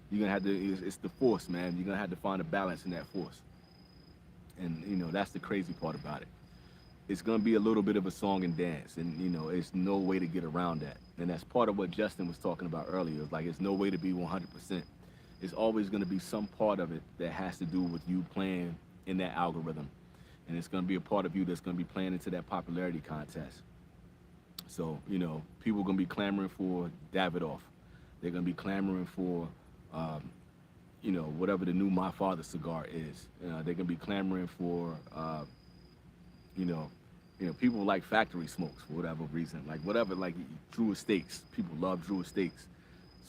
Speaker 1: You're gonna have to. It's the force, man. You're gonna have to find a balance in that force. And that's the crazy part about it. It's gonna be a little bit of a song and dance, and it's no way to get around that. And that's part of what Justin was talking about earlier. It's like it's no way to be 100%. It's always gonna be some part of it that has to do with you playing in that algorithm, and it's gonna be a part of you that's gonna be playing into that popularity contest. So people are gonna be clamoring for Davidoff. They're gonna be clamoring for whatever the new My Father cigar is. They're gonna be clamoring for you know, people like factory smokes for whatever reason, like whatever, like Drew Estates. People love Drew Estates,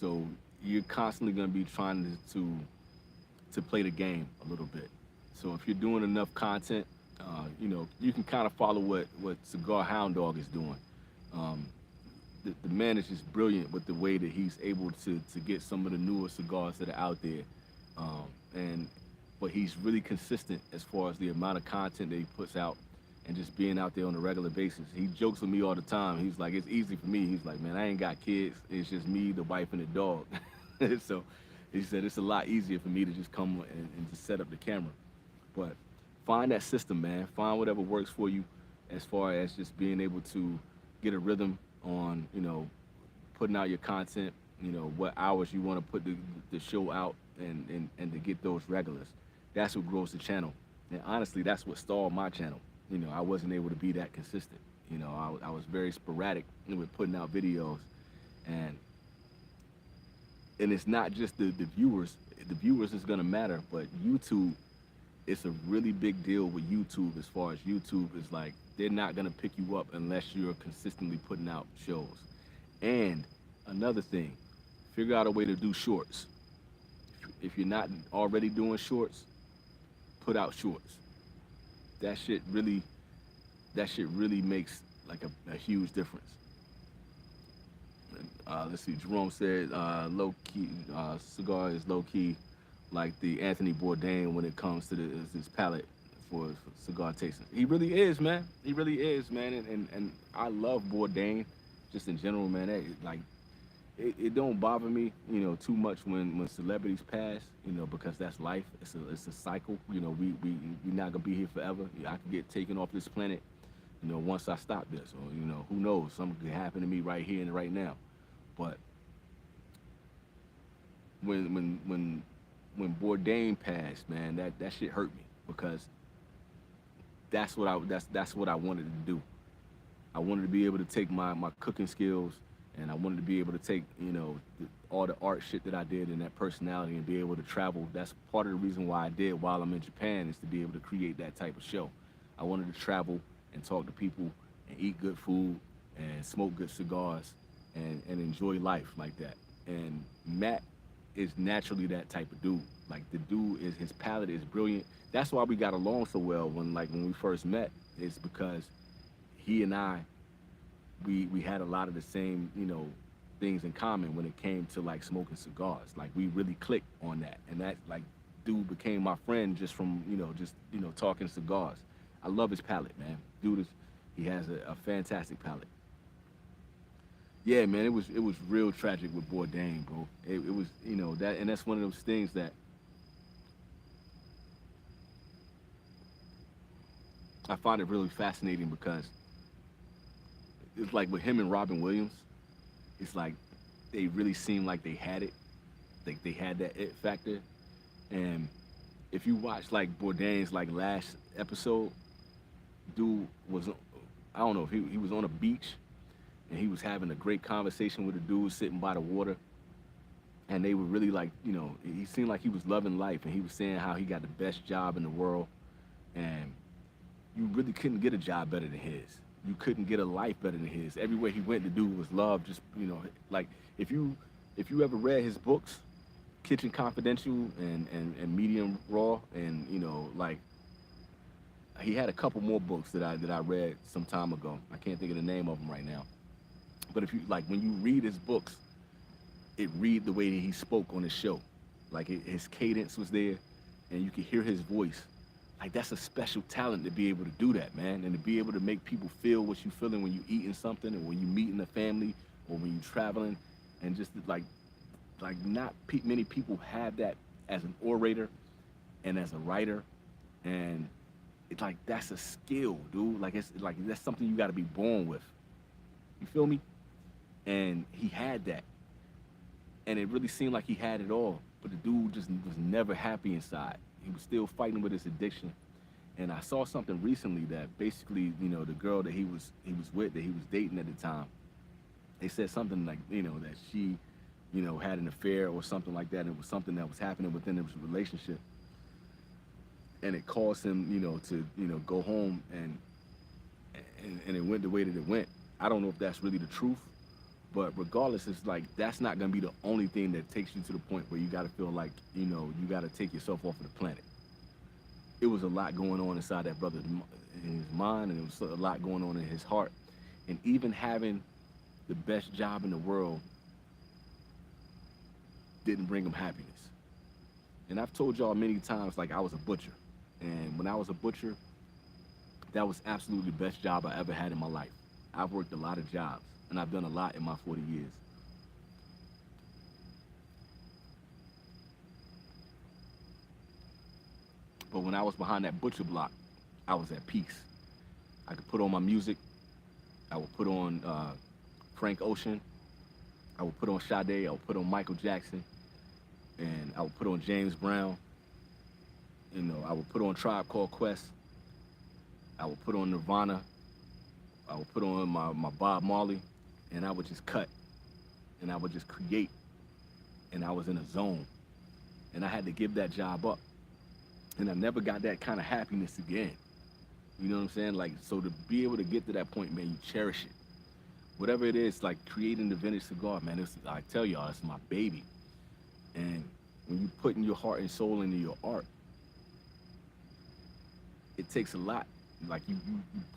Speaker 1: so you're constantly gonna be trying to play the game a little bit. So if you're doing enough content, you can kind of follow what Cigar Hound Dog is doing. The man is just brilliant with the way that he's able to get some of the newer cigars that are out there, but he's really consistent as far as the amount of content that he puts out and just being out there on a regular basis. He jokes with me all the time. He's like, it's easy for me. He's like, man, I ain't got kids. It's just me, the wife, and the dog. So he said it's a lot easier for me to just come and just set up the camera. But find that system, man. Find whatever works for you as far as just being able to get a rhythm on, putting out your content, what hours you want to put the show out and to get those regulars. That's what grows the channel. And honestly, that's what stalled my channel. I wasn't able to be that consistent. I was very sporadic with putting out videos, and it's not just the viewers. The viewers is gonna matter, but YouTube, it's a really big deal with YouTube as far as YouTube is like, they're not gonna pick you up unless you're consistently putting out shows. And another thing, figure out a way to do shorts. If you're not already doing shorts, put out shorts. That shit really makes like a huge difference. Let's see, Jerome said low key, cigar is low key like the Anthony Bourdain when it comes to his palate for cigar tasting. He really is, man. He really is, man. And I love Bourdain just in general, man. It don't bother me, too much when celebrities pass, because that's life. It's a cycle. We're not gonna be here forever. I could get taken off this planet, once I stop this, or who knows? Something could happen to me right here and right now. But when Bourdain passed, man, that shit hurt me because that's what I wanted to do. I wanted to be able to take my cooking skills, and I wanted to be able to take, all the art shit that I did and that personality and be able to travel. That's part of the reason why I did while I'm in Japan, is to be able to create that type of show. I wanted to travel and talk to people and eat good food and smoke good cigars and enjoy life like that. And Matt is naturally that type of dude. Like, the dude his palate is brilliant. That's why we got along so well when we first met, is because he and I, we had a lot of the same, things in common when it came to like smoking cigars. Like we really clicked on that, and that like dude became my friend just from talking cigars. I love his palate, man. Dude is he has a fantastic palate. Yeah, man, it was real tragic with Bourdain, bro. It was that, and that's one of those things that I find it really fascinating because it's like with him and Robin Williams, it's like they really seem like they had it, like they had that it factor. And if you watch like Bourdain's like last episode, dude was I don't know if he was on a beach and he was having a great conversation with a dude sitting by the water, and they were really like he seemed like he was loving life, and he was saying how he got the best job in the world, and you really couldn't get a job better than his. You couldn't get a life better than his. Everywhere he went, the dude was loved. Just like if you ever read his books, Kitchen Confidential and Medium Raw, and like he had a couple more books that I read some time ago. I can't think of the name of them right now. But if you like when you read his books, it read the way that he spoke on his show. Like his cadence was there, and you could hear his voice. Like that's a special talent to be able to do that, man, and to be able to make people feel what you feeling when you eating something, or when you meeting a family, or when you traveling, and just like not many people have that as an orator and as a writer, and it's like that's a skill, dude. Like it's like that's something you got to be born with. You feel me? And he had that, and it really seemed like he had it all, but the dude just was never happy inside. He was still fighting with his addiction. And I saw something recently that basically, the girl that he was with, that he was dating at the time, they said something like, that she, had an affair or something like that. And it was something that was happening within his relationship. And it caused him, to, go home, and it went the way that it went. I don't know if that's really the truth, but regardless, it's like that's not gonna be the only thing that takes you to the point where you gotta feel like, you gotta take yourself off of the planet. It was a lot going on inside that brother's in his mind, and it was a lot going on in his heart. And even having the best job in the world didn't bring him happiness. And I've told y'all many times, like I was a butcher. And when I was a butcher, that was absolutely the best job I ever had in my life. I've worked a lot of jobs, and I've done a lot in my 40 years. But when I was behind that butcher block, I was at peace. I could put on my music. I would put on Frank Ocean. I would put on Sade. I would put on Michael Jackson. And I would put on James Brown. I would put on Tribe Called Quest. I would put on Nirvana. I would put on my Bob Marley. And I would just cut. And I would just create. And I was in a zone. And I had to give that job up. And I never got that kind of happiness again. You know what I'm saying? Like, so to be able to get to that point, man, you cherish it. Whatever it is, like creating the vintage cigar, man, I tell y'all, it's my baby. And when you putting your heart and soul into your art, it takes a lot. Like you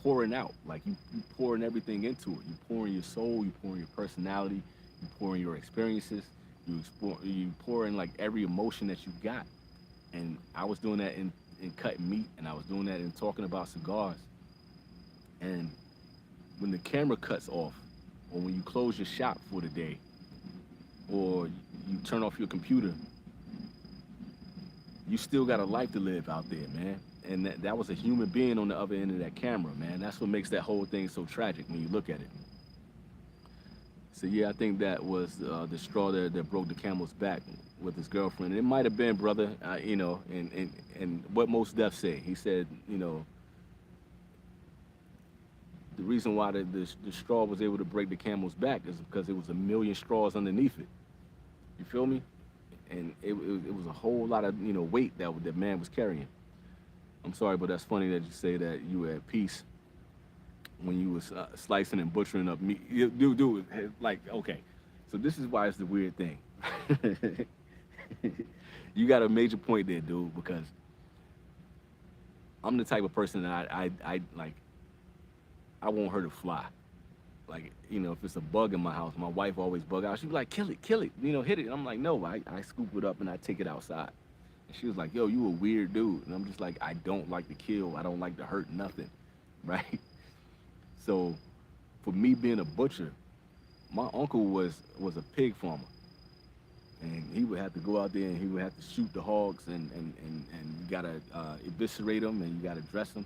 Speaker 1: pouring out, like you pouring everything into it. You pouring your soul, you pouring your personality, you pouring your experiences, you pouring like every emotion that you got. And I was doing that in cutting meat, and I was doing that in talking about cigars. And when the camera cuts off, or when you close your shop for the day, or you turn off your computer, you still got a life to live out there, man. And that was a human being on the other end of that camera, man. That's what makes that whole thing so tragic when you look at it. So yeah, I think that was the straw that broke the camel's back with his girlfriend. And it might have been, brother, and what Mos Def said. He said, the reason why the straw was able to break the camel's back is because there was a million straws underneath it. You feel me? And it was a whole lot of weight that man was carrying. I'm sorry, but that's funny that you say that you were at peace when you was slicing and butchering up meat. Dude, like, okay. So this is why it's the weird thing. You got a major point there, dude, because I'm the type of person that I like, I want her to fly. Like, if it's a bug in my house, my wife always bug out. She be like, kill it, hit it. And I'm like, no, I scoop it up and I take it outside. And she was like, yo, you a weird dude. And I'm just like, I don't like to kill. I don't like to hurt nothing, right? So for me being a butcher, my uncle was a pig farmer. And he would have to go out there and he would have to shoot the hogs and you gotta eviscerate them and you gotta dress them.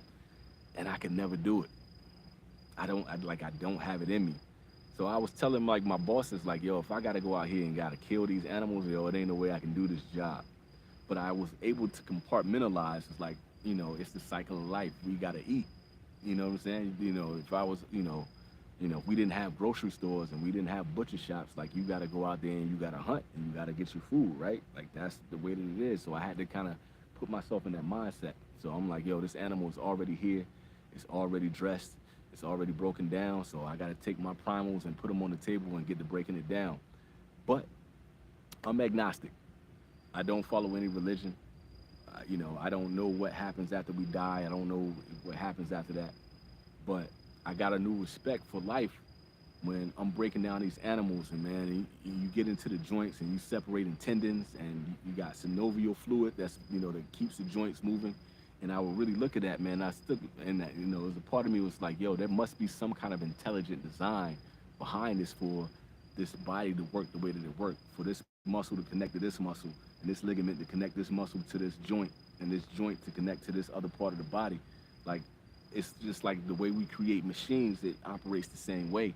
Speaker 1: And I could never do it. I don't have it in me. So I was telling like my bosses like, yo, if I gotta go out here and gotta kill these animals, yo, it ain't no way I can do this job. But I was able to compartmentalize. It's like, it's the cycle of life. We gotta eat. You know what I'm saying? If I was, if we didn't have grocery stores and we didn't have butcher shops, like you gotta go out there and you gotta hunt and you gotta get your food, right? Like that's the way that it is. So I had to kind of put myself in that mindset. So I'm like, yo, this animal is already here. It's already dressed. It's already broken down. So I gotta take my primals and put them on the table and get to breaking it down. But I'm agnostic. I don't follow any religion. I don't know what happens after we die. I don't know what happens after that. But I got a new respect for life when I'm breaking down these animals and man, you get into the joints and you separating tendons and you got synovial fluid that keeps the joints moving. And I would really look at that, man. I stood and that, as a part of me was like, yo, there must be some kind of intelligent design behind this for this body to work the way that it worked, for this muscle to connect to this muscle and this ligament to connect this muscle to this joint and this joint to connect to this other part of the body. Like it's just like the way we create machines, it operates the same way.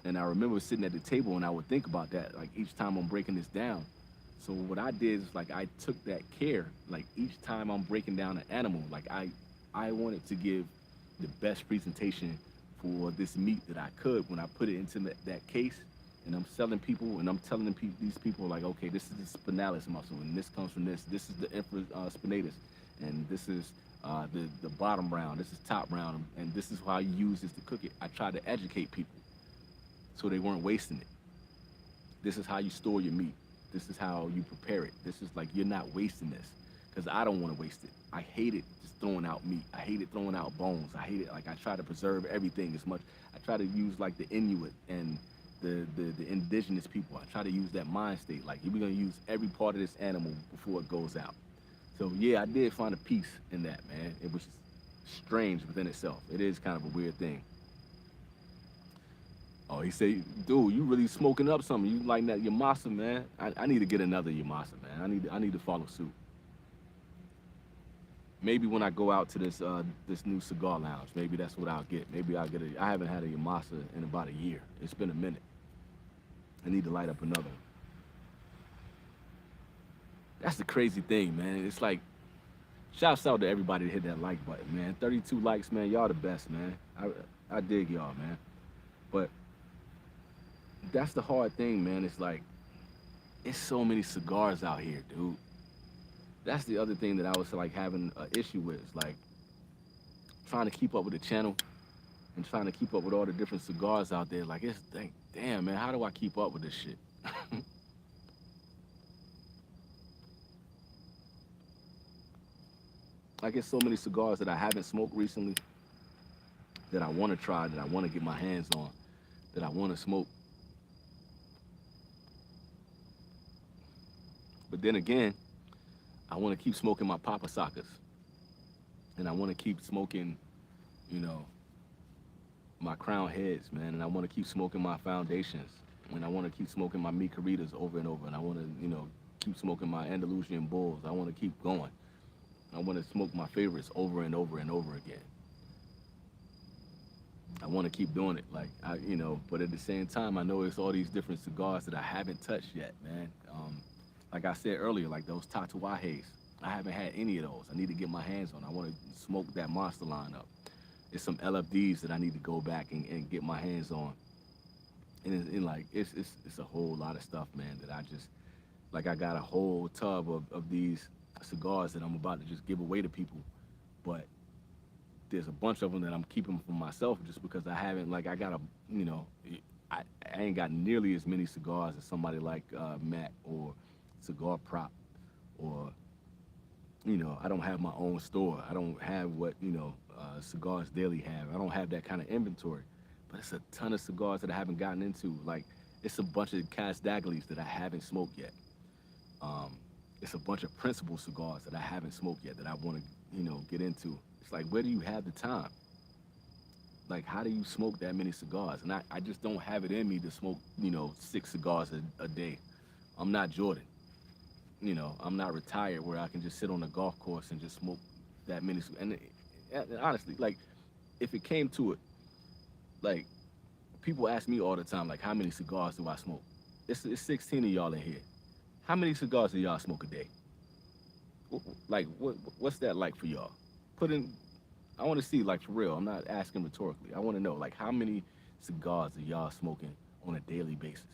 Speaker 1: And I remember sitting at the table and I would think about that, like each time I'm breaking this down. So what I did is like I took that care, like each time I'm breaking down an animal, like I wanted to give the best presentation for this meat that I could when I put it into that case and I'm selling people and I'm telling these people like, okay, this is the spinalis muscle and this comes from this. This is the infraspinatus and this is the bottom round. This is top round and this is how you use this to cook it. I tried to educate people so they weren't wasting it. This is how you store your meat. This is how you prepare it. This is like you're not wasting this because I don't want to waste it. I hate it just throwing out meat. I hate it throwing out bones. I hate it. Like I try to preserve everything as much. I try to use like the Inuit and the indigenous people. I try to use that mind state. Like we're gonna use every part of this animal before it goes out. So yeah, I did find a peace in that, man. It was strange within itself. It is kind of a weird thing. Oh, he said, dude, you really smoking up something. You like that Yamasa, man. I need to get another Yamasa, man. I need to follow suit. Maybe when I go out to this new cigar lounge, maybe that's what I'll get. Maybe I'll get I haven't had a Yamasa in about a year. It's been a minute. I need to light up another. That's the crazy thing, man. It's like, shouts out to everybody that hit that like button, man. 32 likes, man. Y'all the best, man. I dig y'all, man. But that's the hard thing, man. It's like, it's so many cigars out here, dude. That's the other thing that I was like having an issue with. It's like trying to keep up with the channel and trying to keep up with all the different cigars out there. Like, it's like, damn, man, how do I keep up with this shit? I get so many cigars that I haven't smoked recently that I want to try, that I want to get my hands on, that I want to smoke. But then again, I want to keep smoking my Papa Sockers. And I want to keep smoking, you know, my Crown Heads, man. And I want to keep smoking my Foundations. And I want to keep smoking my Mi Queridas over and over. And I want to, keep smoking my Andalusian Bulls. I want to keep going. I want to smoke my favorites over and over and over again. I want to keep doing it, but at the same time, I know it's all these different cigars that I haven't touched yet, man. Like I said earlier, like those Tatuajes, I haven't had any of those. I need to get my hands on. I want to smoke that monster line up. There's some LFDs that I need to go back and get my hands on. And it's a whole lot of stuff, man, that I just, like I got a whole tub of these cigars that I'm about to just give away to people. But there's a bunch of them that I'm keeping for myself just because I haven't, like, I got I ain't got nearly as many cigars as somebody like Matt or Cigar Prop, or, I don't have my own store. I don't have what, Cigars Daily have. I don't have that kind of inventory, but it's a ton of cigars that I haven't gotten into. Like, it's a bunch of Cas Daglies that I haven't smoked yet. Um, it's a bunch of principal cigars that I haven't smoked yet that I want to, get into. It's like, where do you have the time? Like, how do you smoke that many cigars? And I just don't have it in me to smoke, 6 cigars a day. I'm not Jordan. I'm not retired where I can just sit on a golf course and just smoke that many. And honestly, like, if it came to it, like, people ask me all the time, like, how many cigars do I smoke? It's 16 of y'all in here. How many cigars do y'all smoke a day? Like, what's that like for y'all? Put in, I want to see, like, for real. I'm not asking rhetorically. I want to know, like, how many cigars are y'all smoking on a daily basis?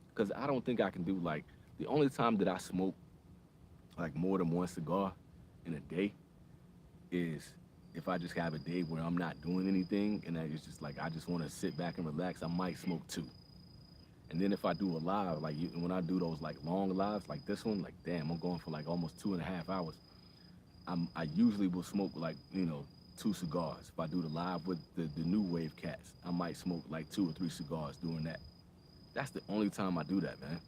Speaker 1: Because I don't think I can do, like, the only time that I smoke, like, more than 1 cigar in a day is if I just have a day where I'm not doing anything and it's just like I just want to sit back and relax. I might smoke 2. And then if I do a live, like when I do those like long lives like this one, like damn, I'm going for like almost 2.5 hours. I usually will smoke like 2 cigars. If I do the live with the new wave cats, I might smoke like 2 or 3 cigars doing that. That's the only time I do that, man.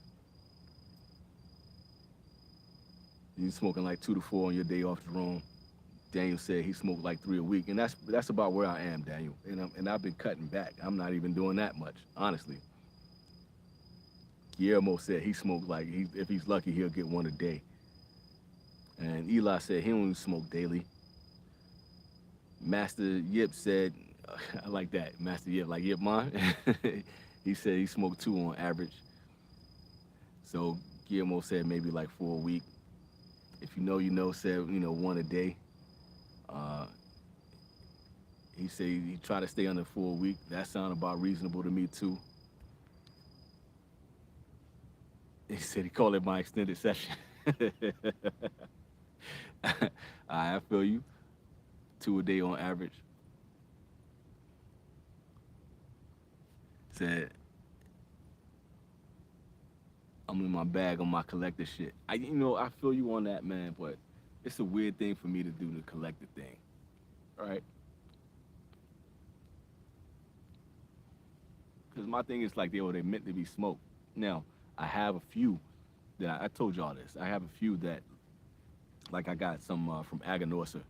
Speaker 1: You smoking like 2 to 4 on your day off the room. Daniel said he smoked like 3 a week, and that's about where I am, Daniel. And I've been cutting back. I'm not even doing that much, honestly. Guillermo said he smoked like if he's lucky he'll get 1 a day. And Eli said he don't smoke daily. Master Yip said, I like that. Master Yip, like Yip Man. He said he smoked 2 on average. So Guillermo said maybe like 4 a week. If you know, said 1 a day. He said he try to stay under 4 a week. That sound about reasonable to me too. He said he called it my extended session. I feel you. 2 a day on average. Said I'm in my bag on my collector shit. I feel you on that, man, but it's a weird thing for me to do the collector thing. All right? Because my thing is like they meant to be smoked. Now, I have a few that I told y'all this. I have a few that, like I got some from Aganorsa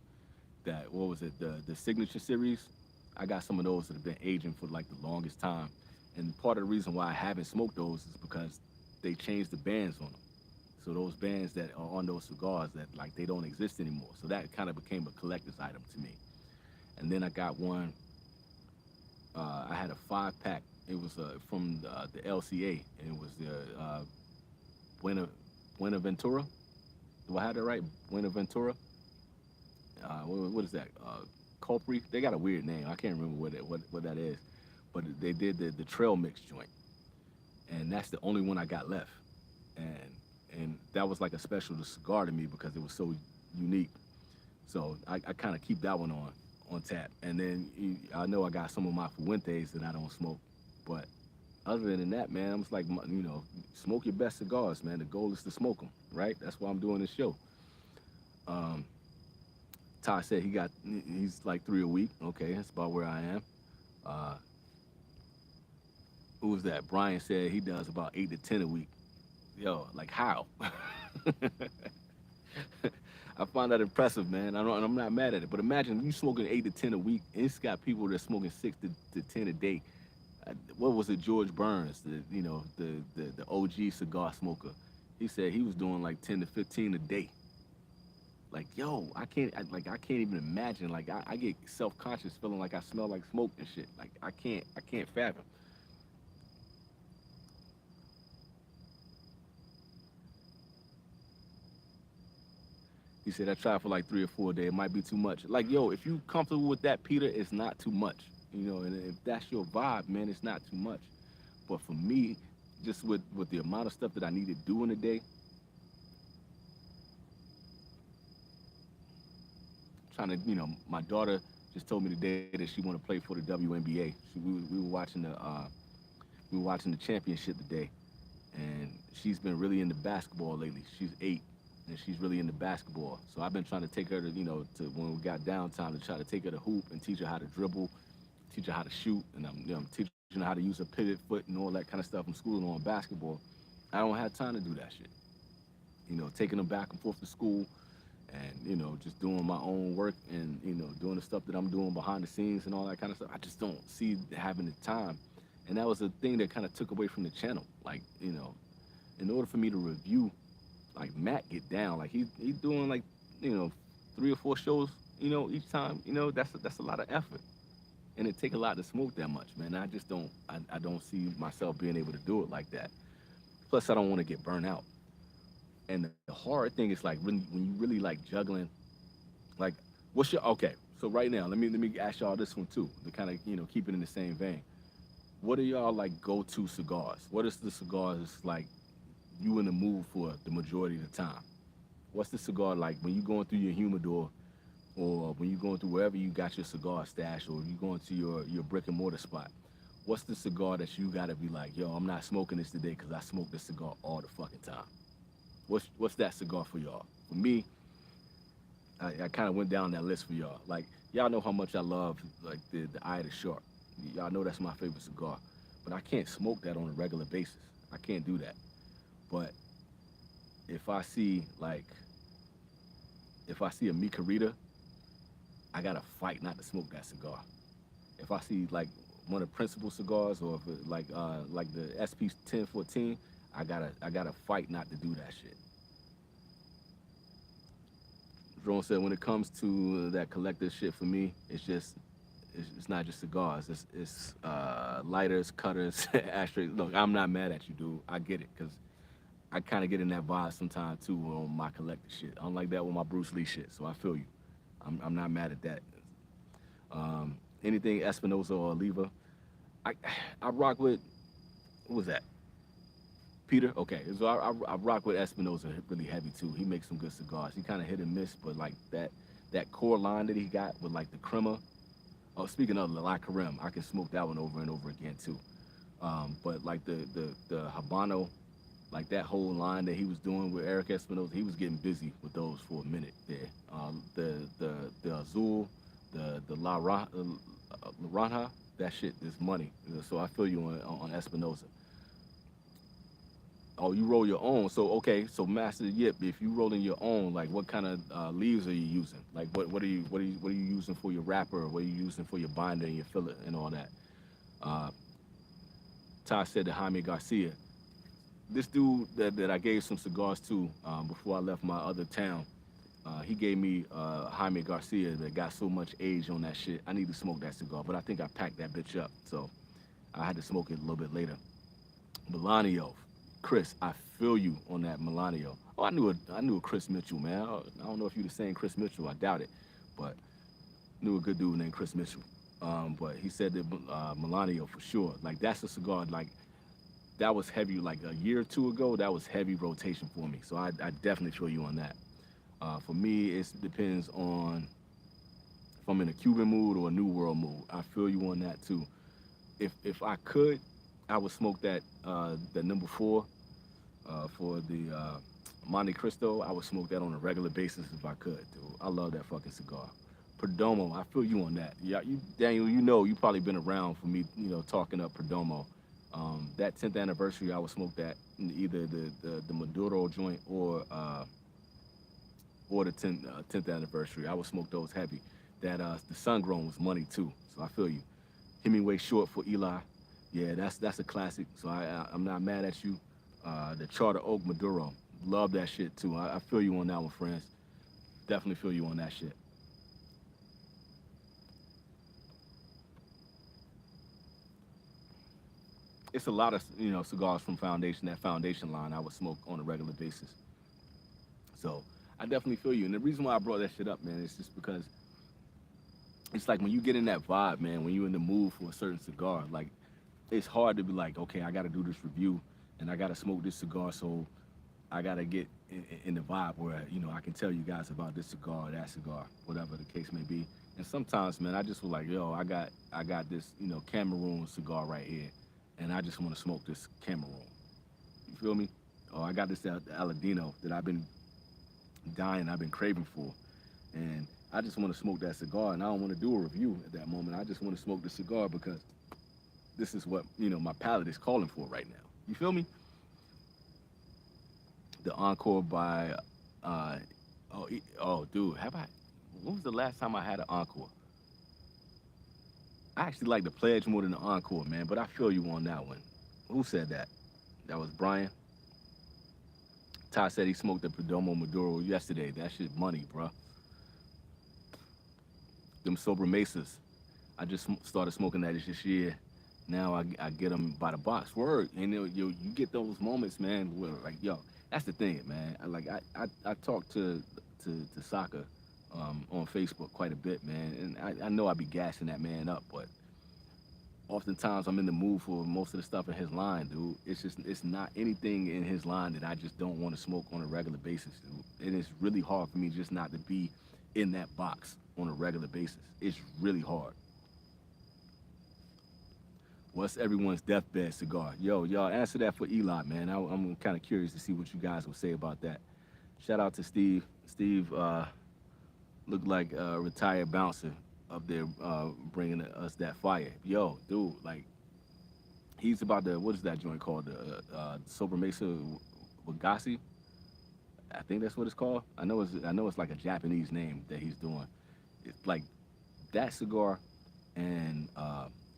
Speaker 1: that, what was it, the Signature Series? I got some of those that have been aging for like the longest time. And part of the reason why I haven't smoked those is because they changed the bands on them. So those bands that are on those cigars that like they don't exist anymore. So that kind of became a collector's item to me. And then I got one, I had a 5-pack. It was from the LCA, and it was the Buenaventura. Do I have that right? Buenaventura? What is that? Culpri? They got a weird name. I can't remember what that is. But they did the trail mix joint. And that's the only one I got left. And that was like a special cigar to me because it was so unique. So I kind of keep that one on tap. And then I know I got some of my Fuentes that I don't smoke. But other than that, man, I'm just like, smoke your best cigars, man. The goal is to smoke them, right? That's why I'm doing this show. Ty said he's like 3 a week. Okay, that's about where I am. Who was that? Brian said he does about 8 to 10 a week. Yo, like how? I find that impressive, man. I'm not mad at it. But imagine you smoking 8 to 10 a week, and it's got people that are smoking 6 to 10 a day. What was it? George Burns, the OG cigar smoker. He said he was doing like 10 to 15 a day. Like, yo, I can't even imagine. Like, I get self-conscious feeling like I smell like smoke and shit. Like, I can't fathom. He said, I tried for like 3 or 4 a day. It might be too much. Like, yo, if you comfortable with that, Peter, it's not too much. And if that's your vibe, man, it's not too much. But for me, just with the amount of stuff that I need to do in a day, trying to, my daughter just told me today that she want to play for the WNBA. We were watching the championship today, and she's been really into basketball lately. She's 8, and she's really into basketball. So I've been trying to take her to, to when we got downtime to try to take her to hoop and teach her how to dribble, teach her how to shoot, and I'm teaching her how to use a pivot foot and all that kind of stuff. I'm schooling her on basketball. I don't have time to do that shit. Taking them back and forth to school, and just doing my own work, and doing the stuff that I'm doing behind the scenes and all that kind of stuff. I just don't see having the time, and that was a thing that kind of took away from the channel. Like, in order for me to review, like Matt get down, like he doing like, 3 or 4 shows, each time. That's a lot of effort, and it take a lot to smoke that much, man. I just don't, I don't see myself being able to do it like that. Plus, I don't want to get burnt out. And the hard thing is, like, when you really like juggling, like, what's your okay? So right now, let me ask y'all this one too, to kind of keep it in the same vein. What are y'all like go-to cigars? What is the cigars like you in the mood for the majority of the time? What's the cigar like when you going through your humidor, or when you going through wherever you got your cigar stash, or you going to your brick and mortar spot? What's the cigar that you gotta be like, yo, I'm not smoking this today because I smoke this cigar all the fucking time? What's that cigar for y'all? For me, I kind of went down that list for y'all. Like, y'all know how much I love like the Eye of the Shark. Y'all know that's my favorite cigar, but I can't smoke that on a regular basis. I can't do that. But if I see like if I see a Micarita, I gotta fight not to smoke that cigar. If I see like one of the principal cigars, or if like the SP 1014, I gotta fight not to do that shit. Jerome said when it comes to that collector shit, for me, it's not just cigars. It's lighters, cutters, ashtrays. Look, I'm not mad at you, dude. I get it, cause I kind of get in that vibe sometimes too on my collector shit. I don't like that with my Bruce Lee shit, so I feel you. I'm not mad at that. Anything Espinosa or Oliva, I I rock with, what was that? Peter? Okay, so I rock with Espinosa really heavy too. He makes some good cigars. He kind of hit and miss, but like that core line that he got with like the crema. Oh, speaking of La Carême, I can smoke that one over and over again too. But like the Habano, like that whole line that he was doing with Eric Espinosa, he was getting busy with those for a minute there. The Azul, the La Ranja, that shit is money. So I feel you on Espinosa. Oh, you roll your own. So okay, so Master Yip, if you rolling your own, like what kind of leaves are you using? Like what are you using for your wrapper? What are you using for your binder and your fillet and all that? Uh, Ty said to Jaime Garcia, this dude that I gave some cigars to before I left my other town, he gave me Jaime Garcia that got so much age on that shit. I need to smoke that cigar, but I think I packed that bitch up, so I had to smoke it a little bit later. Melanio, Chris, I feel you on that Melanio. Oh, I knew a Chris Mitchell, man. I don't know if you're the same Chris Mitchell. I doubt it, but knew a good dude named Chris Mitchell. But he said that Melanio for sure. Like that's a cigar. Like that was heavy. Like a year or two ago, that was heavy rotation for me. So I definitely feel you on that. For me, it depends on if I'm in a Cuban mood or a New World mood. I feel you on that too. If I could, I would smoke that number 4 for the Monte Cristo. I would smoke that on a regular basis if I could, dude. I love that fucking cigar. Perdomo, I feel you on that. Yeah, you Daniel, you probably been around for me, talking up Perdomo. That 10th anniversary, I would smoke that either the Maduro joint or the 10th anniversary. I would smoke those heavy. That the Sun Grown was money too, so I feel you. Hemingway Short for Eli, yeah, that's a classic. So I'm not mad at you. The Charter Oak Maduro, love that shit too. I feel you on that one, friends. Definitely feel you on that shit. It's a lot of cigars from Foundation. That Foundation line I would smoke on a regular basis. So I definitely feel you. And the reason why I brought that shit up, man, is just because it's like when you get in that vibe, man, when you're in the mood for a certain cigar, like it's hard to be like, okay, I got to do this review and I got to smoke this cigar, so I got to get in the vibe where I can tell you guys about this cigar or that cigar, whatever the case may be. And sometimes, man, I just was like, yo, I got this Cameroon cigar right here, and I just want to smoke this Cameroon. You feel me? Oh, I got this Aladino that I've been dying, I've been craving for. And I just want to smoke that cigar, and I don't want to do a review at that moment. I just want to smoke the cigar because this is what, my palate is calling for right now. You feel me? The Encore by, dude, when was the last time I had an Encore? I actually like the Pledge more than the Encore, man, but I feel you on that one. Who said that? That was Brian. Ty said he smoked the Perdomo Maduro yesterday. That shit money, bro. Them Sober Mesas. I just started smoking that this year. Now I get them by the box. Word. And you get those moments, man, where like, yo, that's the thing, man. I talk to Soccer on Facebook quite a bit, man. And I know I be gassing that man up, but oftentimes I'm in the mood for most of the stuff in his line, dude. It's not anything in his line that I just don't want to smoke on a regular basis, dude. And it's really hard for me just not to be in that box on a regular basis. It's really hard. What's everyone's deathbed cigar? Yo, y'all answer that for Eli, man. I'm kind of curious to see what you guys will say about that. Shout out to Steve. Steve looked like a retired bouncer up there bringing us that fire. Yo, dude, like, he's about to, what is that joint called? The Sober Mesa Wagasi? I think that's what it's called. I know it's like a Japanese name that he's doing. It's like that cigar, and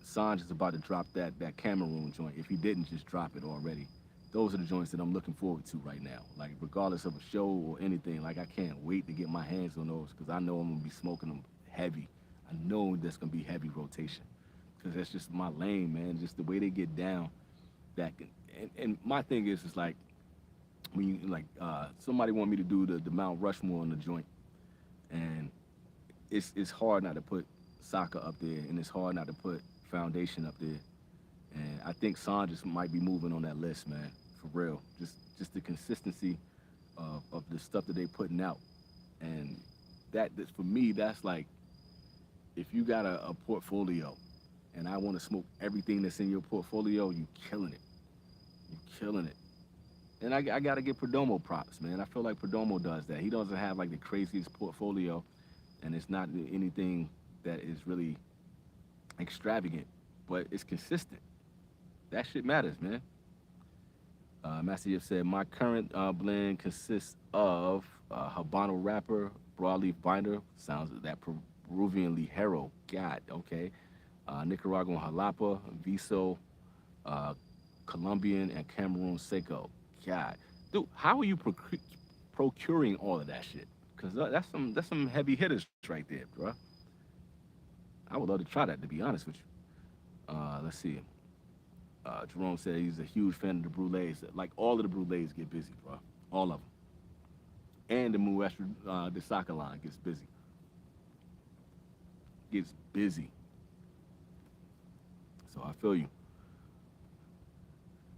Speaker 1: Sanj is about to drop that Cameroon joint. If he didn't just drop it already, those are the joints that I'm looking forward to right now. Like, regardless of a show or anything, like, I can't wait to get my hands on those because I know I'm gonna be smoking them heavy. I know that's gonna be heavy rotation because that's just my lane, man. Just the way they get down. And my thing is like, when you like somebody want me to do the Mount Rushmore on the joint, and it's hard not to put Soccer up there, and it's hard not to put Foundation up there, and I think Sanj just might be moving on that list, man, for real. Just the consistency of the stuff that they putting out, and that for me, that's like, if you got a portfolio, and I want to smoke everything that's in your portfolio, you killing it, you killing it. And I got to give Perdomo props, man. I feel like Perdomo does that. He doesn't have like the craziest portfolio, and it's not anything that is really extravagant, but it's consistent. That shit matters, man. Master Yip said, my current blend consists of Habano wrapper, broadleaf binder, sounds of that Peruvian Ligero, God, okay. Nicaraguan Jalapa, Viso, Colombian, and Cameroon Seco. God, dude, how are you procuring all of that shit? Cause that's some heavy hitters right there, bro. I would love to try that, to be honest with you. Let's see. Jerome said he's a huge fan of the brulees. Like, all of the brulees get busy, bro. All of them. And the Muestra, the soccer line gets busy. Gets busy. So I feel you.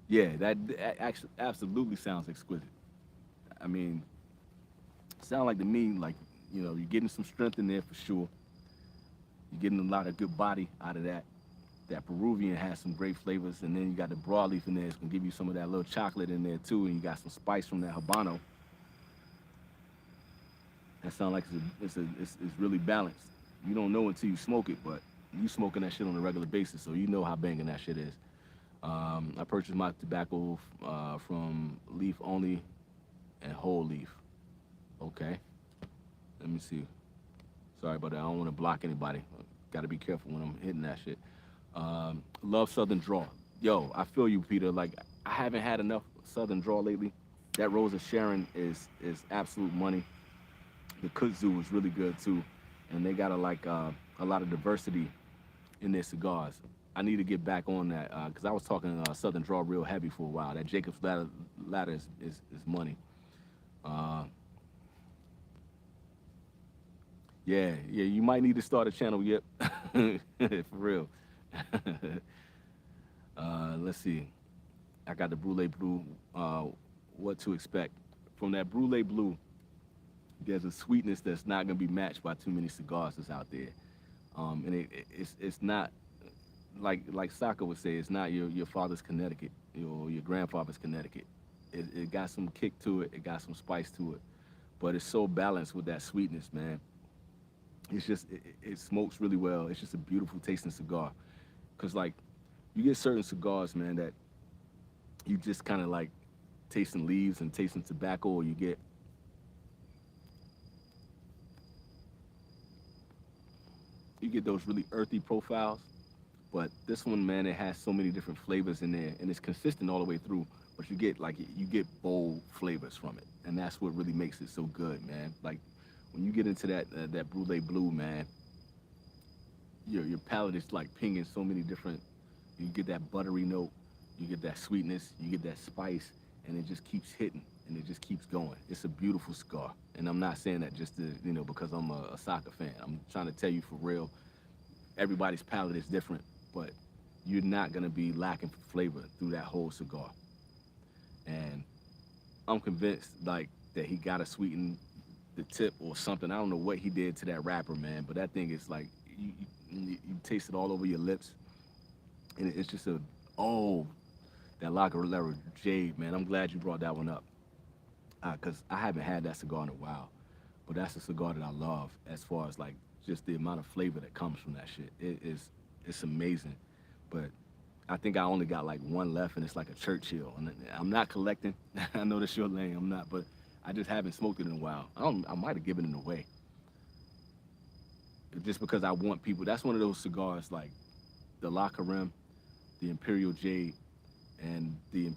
Speaker 1: Yeah, that actually absolutely sounds exquisite. I mean, sound like to me like, you're getting some strength in there for sure. You're getting a lot of good body out of that. That Peruvian has some great flavors, and then you got the broadleaf in there. It's gonna give you some of that little chocolate in there too, and you got some spice from that Habano. That sounds like it's really balanced. You don't know until you smoke it, but you smoking that shit on a regular basis, so you know how banging that shit is. I purchased my tobacco from leaf only and whole leaf. Okay, let me see. Sorry about that. I don't want to block anybody. Got to be careful when I'm hitting that shit. Love Southern Draw. Yo, I feel you, Peter. Like, I haven't had enough Southern Draw lately. That Rose of Sharon is absolute money. The Kudzu is really good too, and they got a lot of diversity in their cigars. I need to get back on that because I was talking Southern Draw real heavy for a while. That Jacob's Ladder is money. Uh, yeah, you might need to start a channel, yep, for real. Let's see. I got the Brulee Blue. What to expect from that Brulee Blue? There's a sweetness that's not gonna be matched by too many cigars that's out there, and it's not like Saka would say. It's not your father's Connecticut, your grandfather's Connecticut. It got some kick to it. It got some spice to it, but it's so balanced with that sweetness, man. It's just it smokes really well. It's just a beautiful tasting cigar. Cause like you get certain cigars, man, that you just kind of like tasting leaves and tasting tobacco, or you get those really earthy profiles. But this one, man, it has so many different flavors in there, and it's consistent all the way through. But you get bold flavors from it, and that's what really makes it so good, man. Like when you get into that brulee blue, man, your palate is like pinging so many different. You get that buttery note, you get that sweetness, you get that spice, and it just keeps hitting, and it just keeps going. It's a beautiful cigar, and I'm not saying that just to because I'm a soccer fan. I'm trying to tell you for real. Everybody's palate is different, but you're not gonna be lacking for flavor through that whole cigar. And I'm convinced like that he gotta sweeten the tip or something. I don't know what he did to that wrapper, man, but that thing is like you taste it all over your lips, and it's just oh that La Galera Jade, man. I'm glad you brought that one up because I haven't had that cigar in a while, but that's a cigar that I love as far as like just the amount of flavor that comes from that shit. It's amazing, but I think I only got like one left, and it's like a Churchill. And I'm not collecting. I know that's your lane. I'm not, but I just haven't smoked it in a while. I might have given it away just because I want people. That's one of those cigars like the La Carême, the Imperial Jade, and the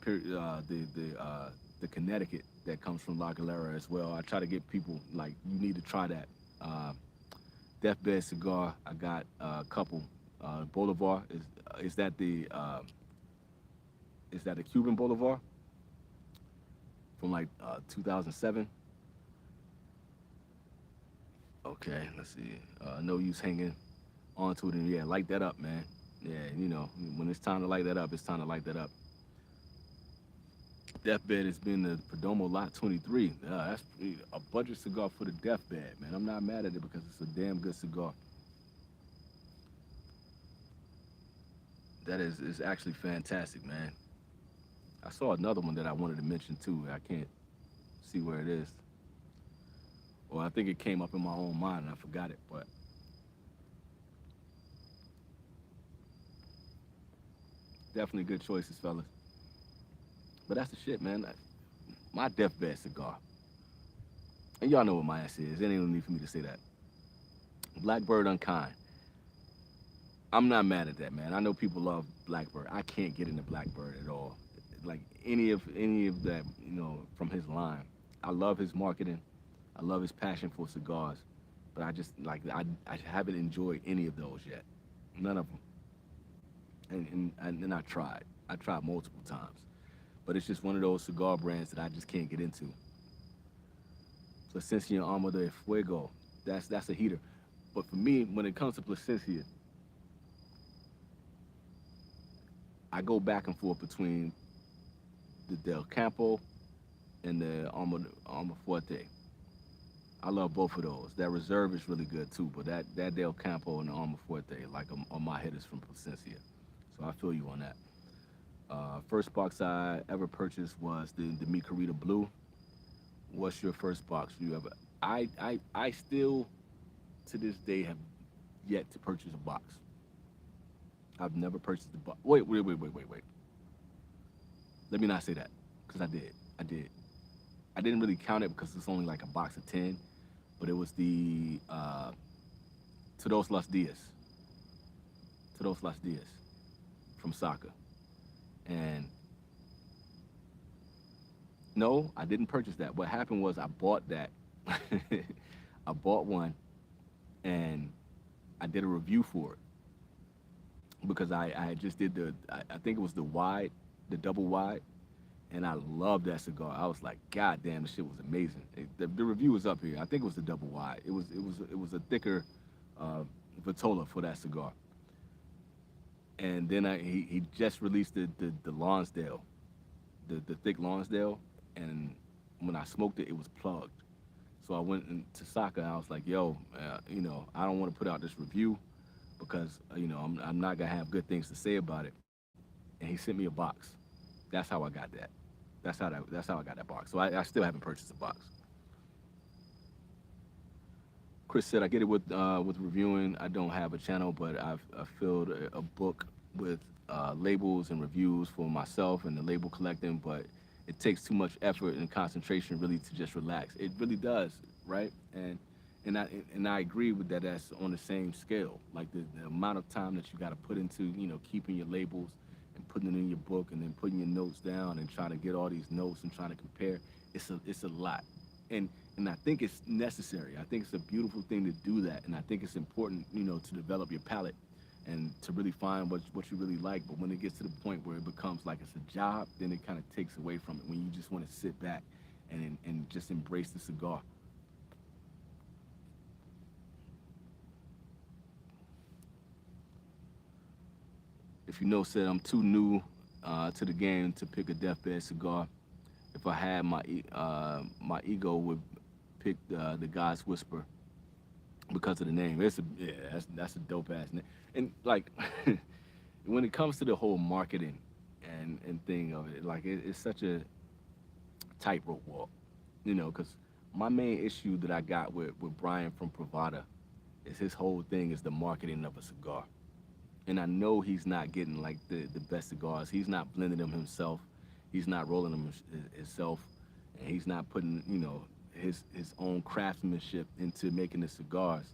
Speaker 1: Connecticut that comes from La Galera as well. I try to get people like you need to try that. Uh, Deathbed cigar. I got a couple. Bolivar is that the Cuban Bolivar from like 2007? Okay, let's see. No use hanging onto it, and yeah, light that up, man. Yeah, when it's time to light that up, it's time to light that up. Deathbed has been the Perdomo Lot 23. That's a budget cigar for the Deathbed, man. I'm not mad at it because it's a damn good cigar. That is actually fantastic, man. I saw another one that I wanted to mention too. I can't see where it is. Well, I think it came up in my own mind and I forgot it, but definitely good choices, fellas. But that's the shit, man. My deathbed cigar. And y'all know what my ass is. It ain't no need for me to say that. Blackbird Unkind. I'm not mad at that, man. I know people love Blackbird. I can't get into Blackbird at all. Like any of that, from his line. I love his marketing. I love his passion for cigars. But I just like I haven't enjoyed any of those yet. None of them. And I tried. I tried multiple times. But it's just one of those cigar brands that I just can't get into. Plasencia Alma de Fuego. That's a heater. But for me, when it comes to Plasencia, I go back and forth between the Del Campo and the Alma Fuerte. I love both of those. That Reserve is really good too, but that Del Campo and the Alma Fuerte like are my hitters from Plasencia. So I feel you on that. First box I ever purchased was the Mi Querida Blue. What's your first box you ever? I still to this day have yet to purchase a box. I've never purchased a box. Wait. Let me not say that, because I did. I did. I didn't really count it because it's only like a box of 10, but it was the Todos Los Dias. Todos Los Dias from Saka. And no, I didn't purchase that. What happened was I bought that. I bought one and I did a review for it because I just did I think it was the double wide, and I loved that cigar. I was like, God damn, this shit was amazing. The review was up here. I think it was the double wide. It was a thicker Vitola for that cigar. And then he just released the Lonsdale, the thick Lonsdale, and when I smoked it, it was plugged. So I went into Saka and I was like, yo, I don't want to put out this review because I'm not gonna have good things to say about it. And he sent me a box. That's how I got that. That's how I got that box. So I still haven't purchased a box. Chris said, I get it with reviewing. I don't have a channel, but I've filled a book with labels and reviews for myself and the label collecting, but it takes too much effort and concentration really to just relax. It really does, right? And I agree with that. That's on the same scale. Like the amount of time that you got to put into, keeping your labels and putting it in your book and then putting your notes down and trying to get all these notes and trying to compare. It's a lot. And I think it's necessary. I think it's a beautiful thing to do that. And I think it's important, to develop your palate and to really find what you really like. But when it gets to the point where it becomes like it's a job, then it kind of takes away from it. When you just want to sit back and just embrace the cigar. If you know, said I'm too new to the game to pick a deathbed cigar. If I had my ego would pick the God's Whisper because of the name. That's a dope ass name. And like when it comes to the whole marketing and thing of it, like it's such a tightrope walk, because my main issue that I got with Brian from Pravada is his whole thing is the marketing of a cigar. And I know he's not getting like the best cigars. He's not blending them himself. He's not rolling them himself, and he's not putting his own craftsmanship into making the cigars.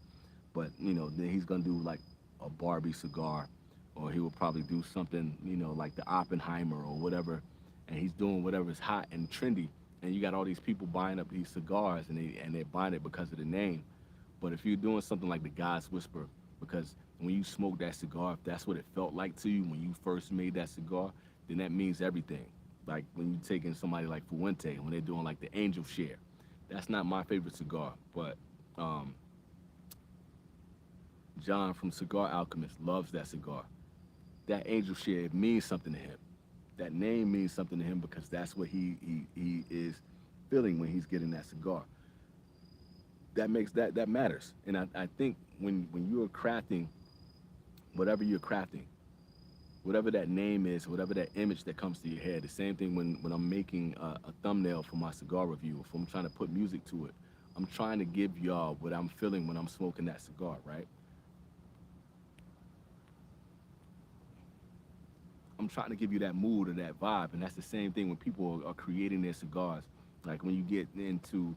Speaker 1: But then he's gonna do like a Barbie cigar, or he will probably do something like the Oppenheimer or whatever, and he's doing whatever's hot and trendy. And you got all these people buying up these cigars, and they're buying it because of the name. But if you're doing something like the God's Whisper, because when you smoke that cigar, if that's what it felt like to you when you first made that cigar, then that means everything. Like when you take in somebody like Fuente, when they're doing like the Angel Share, that's not my favorite cigar. But John from Cigar Alchemist loves that cigar. That Angel Share, it means something to him. That name means something to him because that's what he is feeling when he's getting that cigar. That matters. And I think when you're crafting whatever you're crafting, whatever that name is, whatever that image that comes to your head, the same thing when I'm making a thumbnail for my cigar review, if I'm trying to put music to it, I'm trying to give y'all what I'm feeling when I'm smoking that cigar, right? I'm trying to give you that mood or that vibe, and that's the same thing when people are creating their cigars. Like when you get into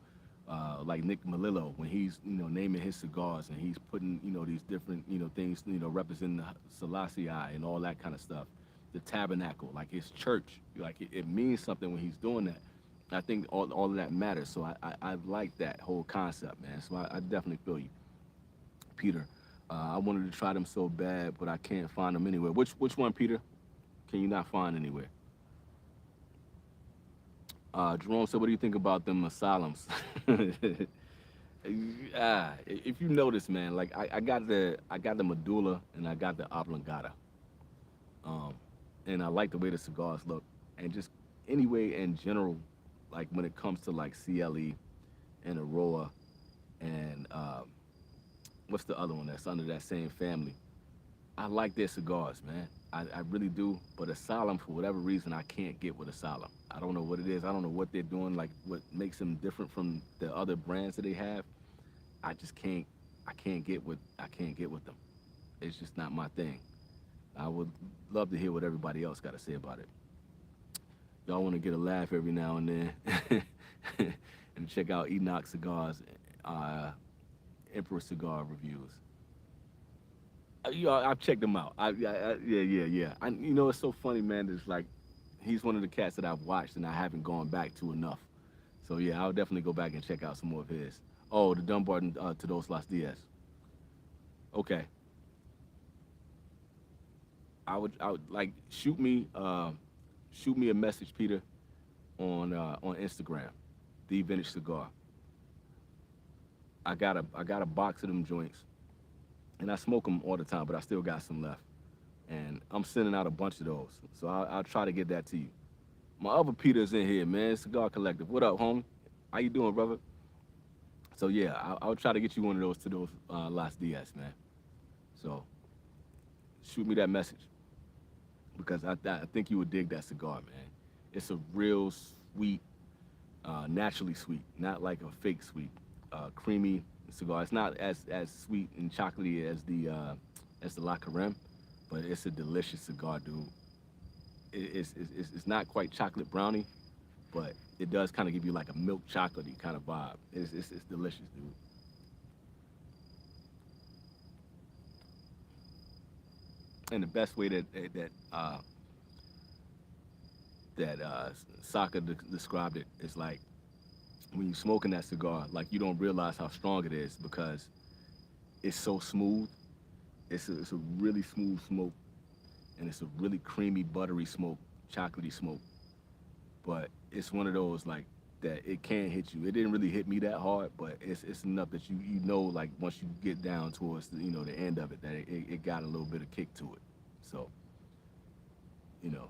Speaker 1: like Nick Melillo, when he's naming his cigars and he's putting these different things representing the Selassie and all that kind of stuff. The tabernacle, like his church, like it means something when he's doing that. I think all of that matters. So I like that whole concept, man. So I definitely feel you, Peter. I wanted to try them so bad, but I can't find them anywhere. Which one, Peter? Can you not find anywhere? Jerome said, "What do you think about them asylums?" If you notice, man, like I got the medulla and I got the oblongata, um, and I like the way the cigars look, and just anyway in general, like when it comes to like CLE and Aroa and what's the other one that's under that same family? I like their cigars, man. I really do. But Asylum, for whatever reason, I can't get with Asylum. I don't know what it is. I don't know what they're doing, like what makes them different from the other brands that they have. I just can't. I can't get with them. It's just not my thing. I would love to hear what everybody else got to say about it. Y'all want to get a laugh every now and then, and check out Enoch Cigars, uh, Emperor Cigar reviews. I've checked him out. Yeah. It's so funny, man. It's like he's one of the cats that I've watched and I haven't gone back to enough. So yeah, I'll definitely go back and check out some more of his. Oh, the Dunbar to those Las Diaz. Okay, I would like shoot me a message, Peter, on Instagram, the Vintage Cigar. I got a box of them joints, and I smoke them all the time, but I still got some left. And I'm sending out a bunch of those. So I'll try to get that to you. My other Peter's in here, man. Cigar Collective. What up, homie? How you doing, brother? So yeah, I'll try to get you one of those to those Las Diaz, man. So shoot me that message because I think you would dig that cigar, man. It's a real sweet, naturally sweet, not like a fake sweet. Creamy, cigar. It's not as sweet and chocolatey as the La Carême, but it's a delicious cigar, dude. It's not quite chocolate brownie, but it does kind of give you like a milk chocolatey kind of vibe. It's delicious, dude. And the best way that Saka described it is like when you're smoking that cigar, like you don't realize how strong it is because it's so smooth. It's a really smooth smoke, and it's a really creamy, buttery smoke, chocolatey smoke. But it's one of those like that it can hit you. It didn't really hit me that hard, but it's enough that you know like once you get down towards the end of it that it got a little bit of kick to it. So you know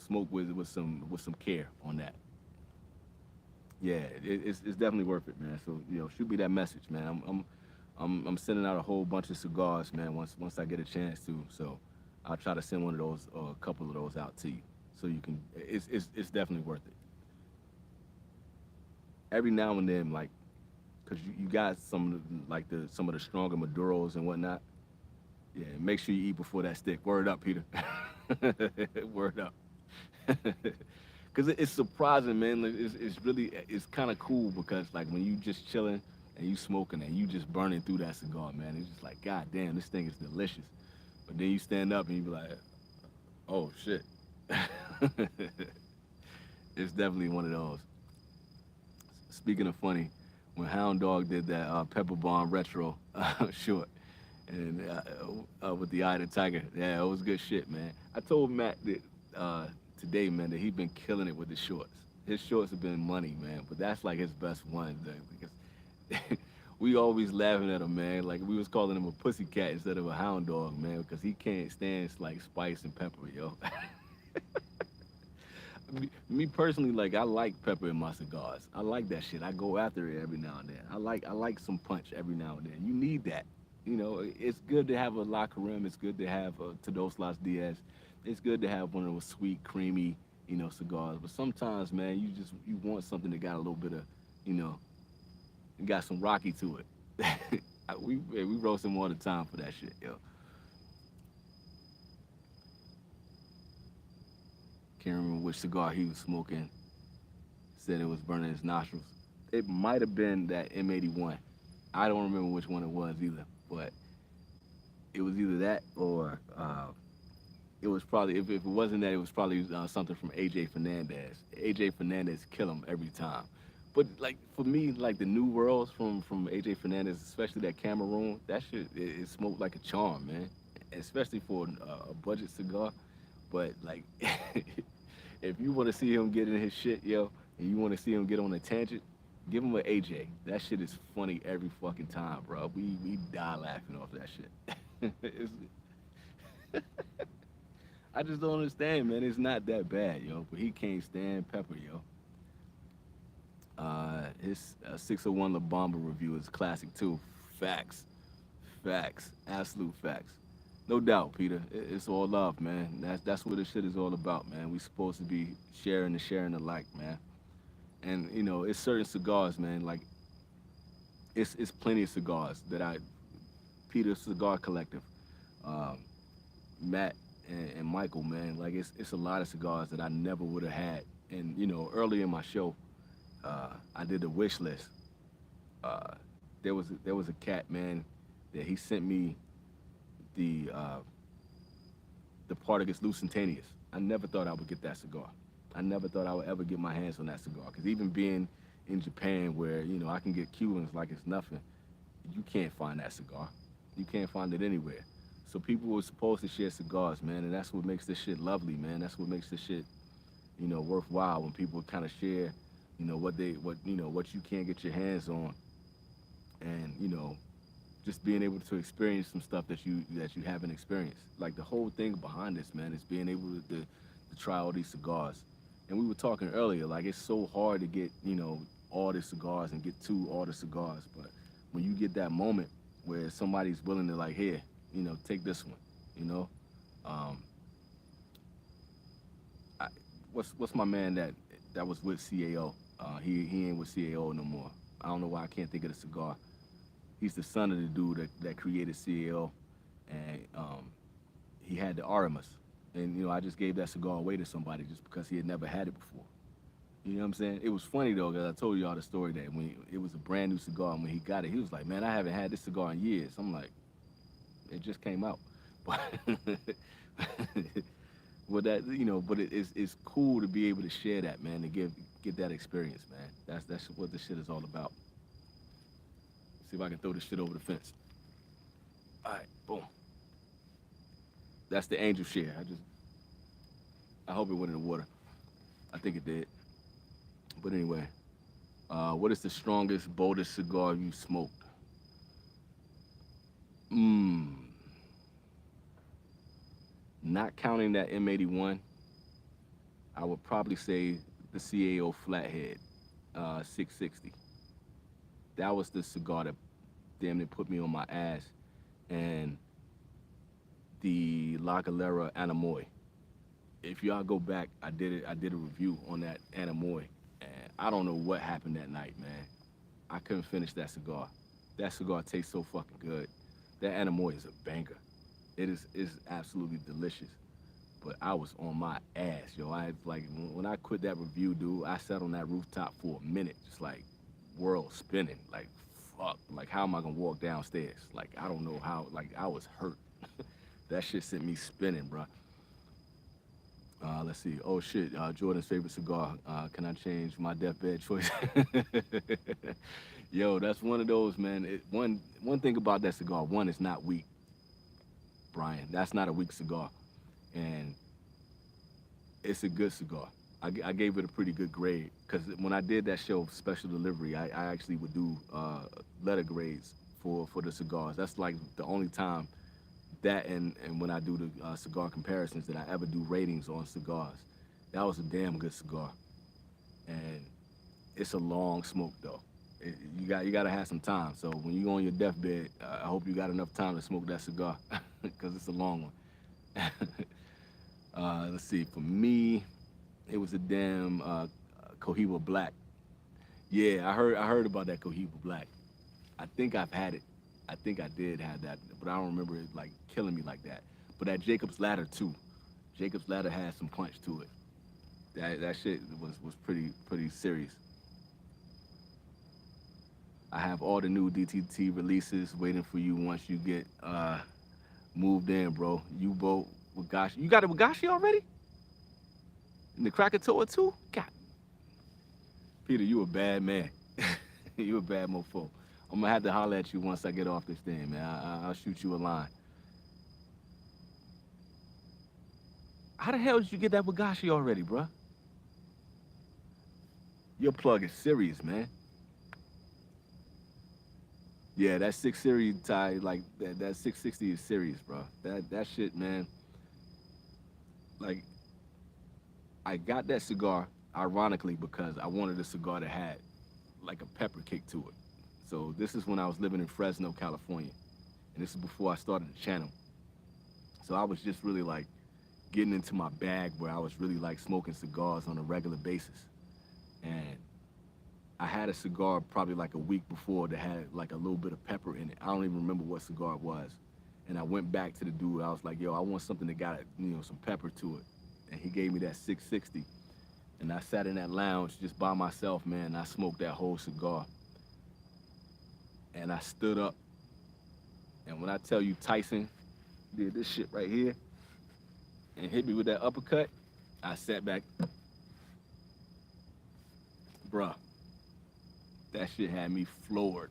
Speaker 1: smoke with some care on that. Yeah, it's definitely worth it, man. So shoot me that message, man. I'm sending out a whole bunch of cigars, man. Once I get a chance to, so I'll try to send one of those or a couple of those out to you, so you can. It's definitely worth it. Every now and then, like, cause you got some of the stronger Maduros and whatnot. Yeah, make sure you eat before that stick. Word up, Peter. Word up. Cause it's surprising, man. Like, it's really it's kind of cool because like when you just chilling and you smoking and you just burning through that cigar, man. It's just like, God damn, this thing is delicious. But then you stand up and you be like, oh shit. It's definitely one of those. Speaking of funny, when Hound Dog did that Pepper Bomb Retro short, and with the Eye of the Tiger, yeah, it was good shit, man. I told Matt that today, man, that he been killing it with the shorts. His shorts have been money, man, but that's like his best one, because we always laughing at him, man. Like we was calling him a pussycat instead of a hound dog, man, because he can't stand like spice and pepper, yo. Me personally, like I like pepper in my cigars. I like that shit. I go after it every now and then. I like some punch every now and then. You need that. It's good to have a La Carême. It's good to have a Todos Las Diaz. It's good to have one of those sweet, creamy, cigars. But sometimes, man, you want something that got a little bit of, you know, got some rocky to it. We roast him all the time for that shit, yo. Can't remember which cigar he was smoking. Said it was burning his nostrils. It might have been that M81. I don't remember which one it was either, but it was either that or it was probably if it wasn't that, it was probably something from AJ Fernandez. AJ Fernandez kill him every time. But like for me, like the new worlds from AJ Fernandez, especially that Cameroon, that shit it smoked like a charm, man. Especially for a budget cigar. But like, if you want to see him get in his shit, yo, and you want to see him get on a tangent, give him an AJ. That shit is funny every fucking time, bro. We die laughing off that shit. I just don't understand, man. It's not that bad, yo. But he can't stand pepper, yo. His 601 La Bamba review is classic too. Facts, facts, absolute facts. No doubt, Peter. It's all love, man. That's what this shit is all about, man. We supposed to be sharing and sharing alike, man. And it's certain cigars, man. Like it's plenty of cigars that Peter Cigar Collective, um, Matt and Michael, man. Like it's a lot of cigars that I never would have had. And early in my show, I did a wish list. Uh, there was a cat, man, that he sent me the uh, the Partagas Lusitaneous. I never thought I would get that cigar. I never thought I would ever get my hands on that cigar. Because even being in Japan, where I can get Cubans like it's nothing, you can't find that cigar. You can't find it anywhere. So people were supposed to share cigars, man, and that's what makes this shit lovely, man. That's what makes this shit, worthwhile when people kind of share, what you can't get your hands on, and just being able to experience some stuff that you haven't experienced. Like the whole thing behind this, man, is being able to try all these cigars. And we were talking earlier, like it's so hard to get all the cigars and get to all the cigars, but when you get that moment where somebody's willing to like, here, take this one, you know. Um, I, what's my man that was with CAO? He ain't with CAO no more. I don't know why I can't think of the cigar. He's the son of the dude that created CAO, and he had the Aramis. And I just gave that cigar away to somebody just because he had never had it before. You know what I'm saying? It was funny though, because I told y'all the story that it was a brand new cigar, and when he got it, he was like, "Man, I haven't had this cigar in years." I'm like, "It just came out," but well, but it's cool to be able to share that, man, to get that experience, man. That's what this shit is all about. See if I can throw this shit over the fence. All right, boom. That's the angel share. I hope it went in the water. I think it did. But anyway, what is the strongest, boldest cigar you smoked? Mmm. Not counting that M81, I would probably say the CAO Flathead 660. That was the cigar that damn near put me on my ass. And the La Galera Anamoy. If y'all go back, I did a review on that Anamoy, and I don't know what happened that night, man. I couldn't finish that cigar. That cigar tastes so fucking good. That Anamoy is a banger. It's absolutely delicious. But I was on my ass, yo. I like when I quit that review, dude. I sat on that rooftop for a minute, just like world spinning. Like fuck. Like how am I gonna walk downstairs? Like I don't know how. Like I was hurt. That shit sent me spinning, bruh. Let's see. Oh shit. Jordan's favorite cigar. Can I change my deathbed choice? Yo, that's one of those, man. One thing about that cigar. One, it's not weak, Brian. That's not a weak cigar, and it's a good cigar. I gave it a pretty good grade because when I did that show special delivery, I actually would do letter grades for the cigars. That's like the only time that and when I do the cigar comparisons that I ever do ratings on cigars. That was a damn good cigar, and it's a long smoke though. You got to have some time. So when you on your deathbed, I hope you got enough time to smoke that cigar because it's a long one. Let's see. For me, it was a damn Cohiba Black. Yeah, I heard about that Cohiba Black. I think I've had it. I think I did have that, but I don't remember it like killing me like that. But that Jacob's Ladder too. Jacob's Ladder had some punch to it. That shit was pretty serious. I have all the new DTT releases waiting for you once you get moved in, bro. You both Wagashi. You got a Wagashi already? And the Krakatoa too? God. Peter, you a bad man. You a bad mofo. I'm gonna have to holler at you once I get off this thing, man. I'll shoot you a line. How the hell did you get that Wagashi already, bruh? Your plug is serious, man. Yeah, that 6 series tie, like that 660 is serious, bro. That shit, man. Like, I got that cigar ironically because I wanted a cigar that had like a pepper kick to it. So this is when I was living in Fresno, California, and this is before I started the channel. So I was just really like getting into my bag where I was really like smoking cigars on a regular basis, and I had a cigar probably like a week before that had like a little bit of pepper in it. I don't even remember what cigar it was. And I went back to the dude. I was like, yo, I want something that got, some pepper to it. And he gave me that 660. And I sat in that lounge just by myself, man, and I smoked that whole cigar. And I stood up. And when I tell you Tyson did this shit right here and hit me with that uppercut, I sat back. Bruh. That shit had me floored.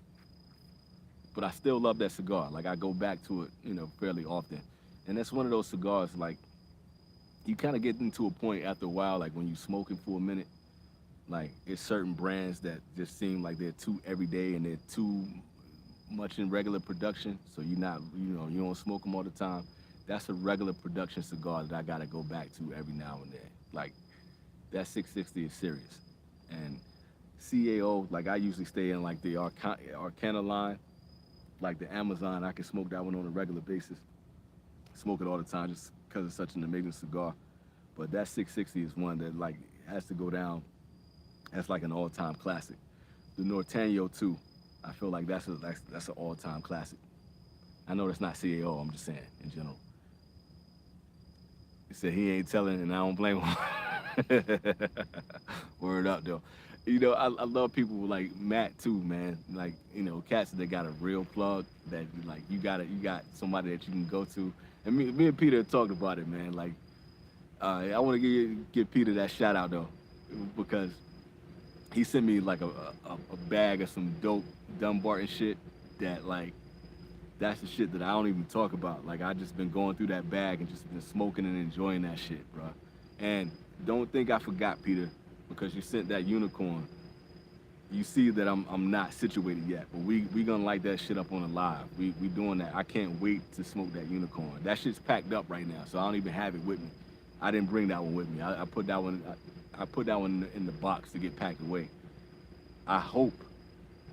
Speaker 1: But I still love that cigar. Like, I go back to it, fairly often. And that's one of those cigars, like, you kind of get into a point after a while, like, when you're smoking for a minute, like, it's certain brands that just seem like they're too everyday and they're too much in regular production. So you're not, you don't smoke them all the time. That's a regular production cigar that I got to go back to every now and then. Like, that 660 is serious. And CAO, like I usually stay in like the Arcana line, like the Amazon. I can smoke that one on a regular basis. Smoke it all the time just because it's such an amazing cigar. But that 660 is one that like has to go down as like an all-time classic. the Norteño too. I feel like that's an all-time classic. I know that's not CAO. I'm just saying in general. He said he ain't telling, and I don't blame him. Word up, though. You know, I love people like Matt too, man. Like, you know, cats that got a real plug that like you got somebody that you can go to. And me and Peter talked about it, man. Like, I want to give Peter that shout out though, because he sent me like a bag of some dope Dumbarton shit that like that's the shit that I don't even talk about. Like I just been going through that bag and just been smoking and enjoying that shit, bro. And don't think I forgot, Peter, because you sent that unicorn. You see that I'm not situated yet, but we gonna light that shit up on the live. We doing that. I can't wait to smoke that unicorn. That shit's packed up right now, so I don't even have it with me. I didn't bring that one with me. I put that one. I put that one in the box to get packed away. I hope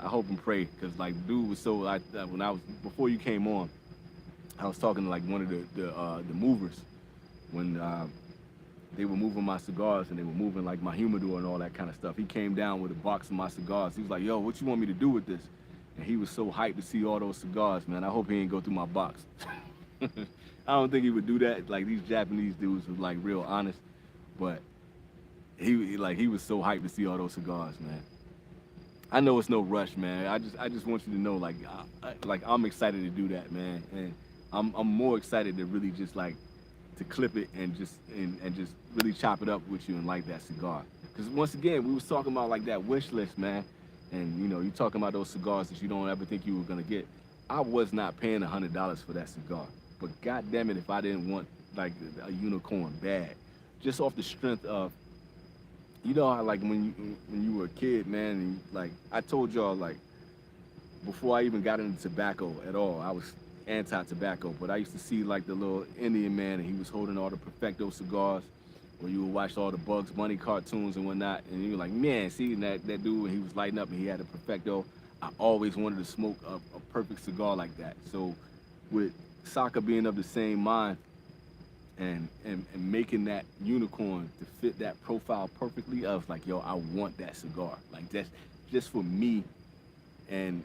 Speaker 1: and pray, cause like dude was so like when I was before you came on, I was talking to like one of the movers when they were moving my cigars and they were moving like my humidor and all that kind of stuff. He came down with a box of my cigars. He was like, "Yo, what you want me to do with this?" And he was so hyped to see all those cigars, man. I hope he ain't go through my box. I don't think he would do that. Like these Japanese dudes was like real honest, but he was so hyped to see all those cigars, man. I know it's no rush, man. I just want you to know, like, I'm excited to do that, man, and I'm more excited to really just like to clip it and just really chop it up with you and light that cigar. Because once again, we was talking about like that wish list, man, and you know, you talking about those cigars that you don't ever think you were gonna get. I was not paying $100 for that cigar, but god damn it, if I didn't want like a unicorn bad, just off the strength of. You know how like when you were a kid, man, and like I told y'all like before I even got into tobacco at all, I was anti-tobacco, but I used to see like the little Indian man and he was holding all the Perfecto cigars, or you would watch all the Bugs Bunny cartoons and whatnot, and you were like, man, see that dude when he was lighting up and he had a Perfecto. I always wanted to smoke a perfect cigar like that. So with Saka being of the same mind, and making that unicorn to fit that profile perfectly, I was like, yo, I want that cigar. Like that's just for me and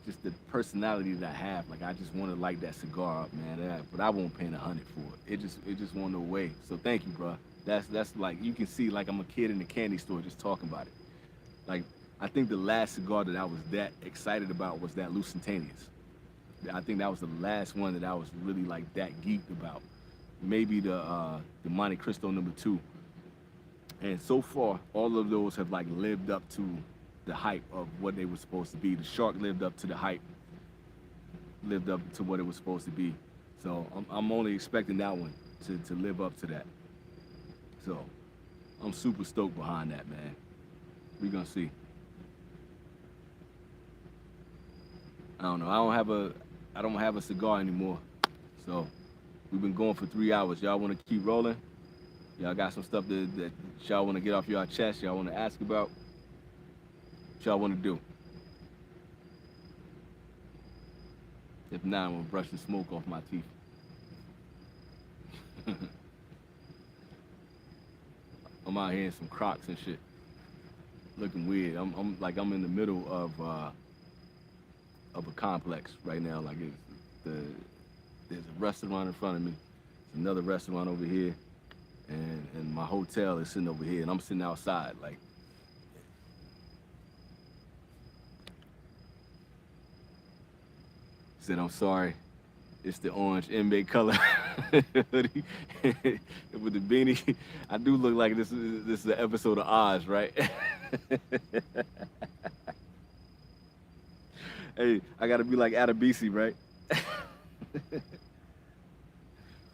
Speaker 1: just the personality that I have. Like I just want to light that cigar up, man. But I won't pay $100 for it. It just won't no way. So thank you, bro. That's like you can see like I'm a kid in the candy store just talking about it. Like I think the last cigar that I was that excited about was that Lusitanius. I think that was the last one that I was really like that geeked about. Maybe the Monte Cristo #2, and so far all of those have like lived up to the hype of what they were supposed to be. The Shark lived up to the hype, lived up to what it was supposed to be. So I'm only expecting that one to live up to that. So I'm super stoked behind that, man. We're gonna see. I don't know. I don't have a cigar anymore, so. We've been going for 3 hours. Y'all want to keep rolling? Y'all got some stuff that y'all want to get off your chest? Y'all want to ask about? What y'all want to do? If not, I'm going to brush the smoke off my teeth. I'm out here in some Crocs and shit. Looking weird. I'm in the middle of a complex right now. Like there's a restaurant in front of me, there's another restaurant over here, and my hotel is sitting over here, and I'm sitting outside, like. Said, I'm sorry, it's the orange inmate color hoodie with the beanie. I do look like this is an episode of Oz, right? Hey, I gotta be like Adabisi, right?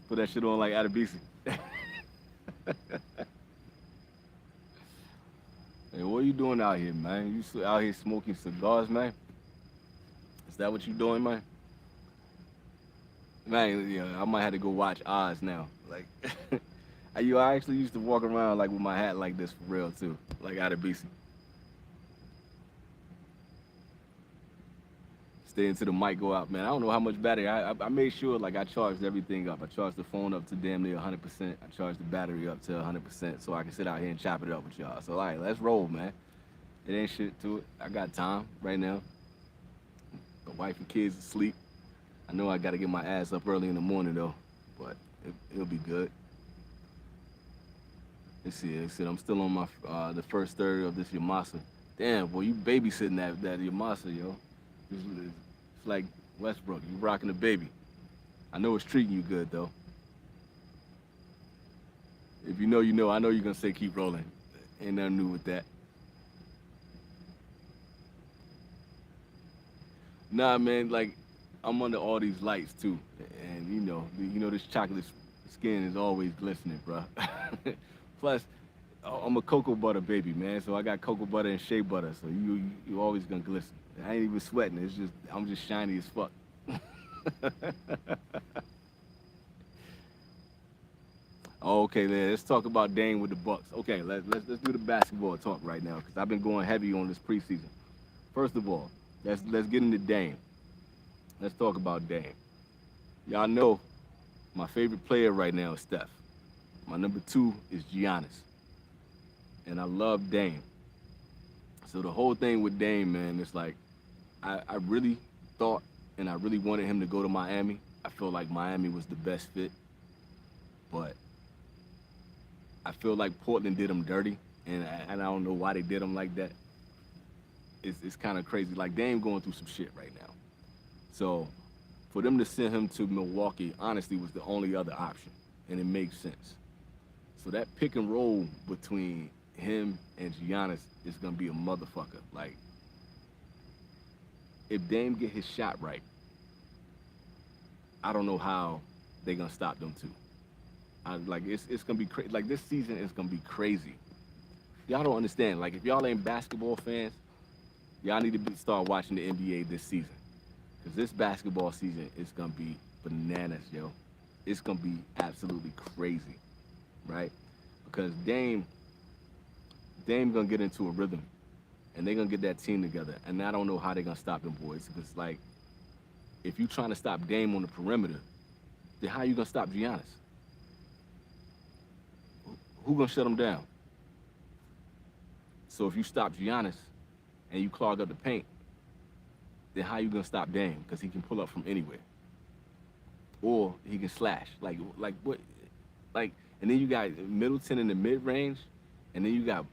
Speaker 1: Put that shit on like Adabisi. Hey, what are you doing out here, man? You out here smoking cigars, man? Is that what you doing, man? Man, yeah, I might have to go watch Oz now. Like, I actually used to walk around like with my hat like this for real too, like Adabisi. Stay until the mic go out, man. I don't know how much battery. I made sure like I charged everything up. I charged the phone up to damn near 100%. I charged the battery up to 100% so I can sit out here and chop it up with y'all. So all right, let's roll, man. It ain't shit to it. I got time right now. The wife and kids asleep. I know I gotta get my ass up early in the morning though, but it'll be good. Let's see. I'm still on my the first third of this Yamasa. Damn, boy, you babysitting that Yamasa, yo. It's like Westbrook. You rocking the baby. I know it's treating you good though. If you know, you know. I know you're gonna say keep rolling. Ain't nothing new with that. Nah, man. Like I'm under all these lights too, and this chocolate skin is always glistening, bro. Plus, I'm a cocoa butter baby, man. So I got cocoa butter and shea butter, so you always gonna glisten. I ain't even sweating. It's just I'm just shiny as fuck. Okay, let's talk about Dame with the Bucks. Okay, let's do the basketball talk right now because I've been going heavy on this preseason. First of all, let's get into Dame. Let's talk about Dame. Y'all know my favorite player right now is Steph. My number two is Giannis, and I love Dame. So the whole thing with Dame, man, it's like I really thought and I really wanted him to go to Miami. I feel like Miami was the best fit, but I feel like Portland did him dirty, and I don't know why they did him like that. It's kind of crazy. Like Dame going through some shit right now. So for them to send him to Milwaukee, honestly, was the only other option, and it makes sense. So that pick and roll between him and Giannis is gonna be a motherfucker. Like if Dame get his shot right, I don't know how they gonna stop them two. It's gonna be crazy. Like this season is gonna be crazy. Y'all don't understand. Like if y'all ain't basketball fans, y'all need to start watching the NBA this season, cause this basketball season is gonna be bananas, yo. It's gonna be absolutely crazy, right? Because Dame gonna get into a rhythm, and they gonna get that team together. And I don't know how they gonna stop them boys, because like if you trying to stop Dame on the perimeter, then how you gonna stop Giannis? Who gonna shut him down? So if you stop Giannis and you clog up the paint, then how you gonna stop Dame? Because he can pull up from anywhere, or he can slash. Like what? Like, and then you got Middleton in the mid range, and then you got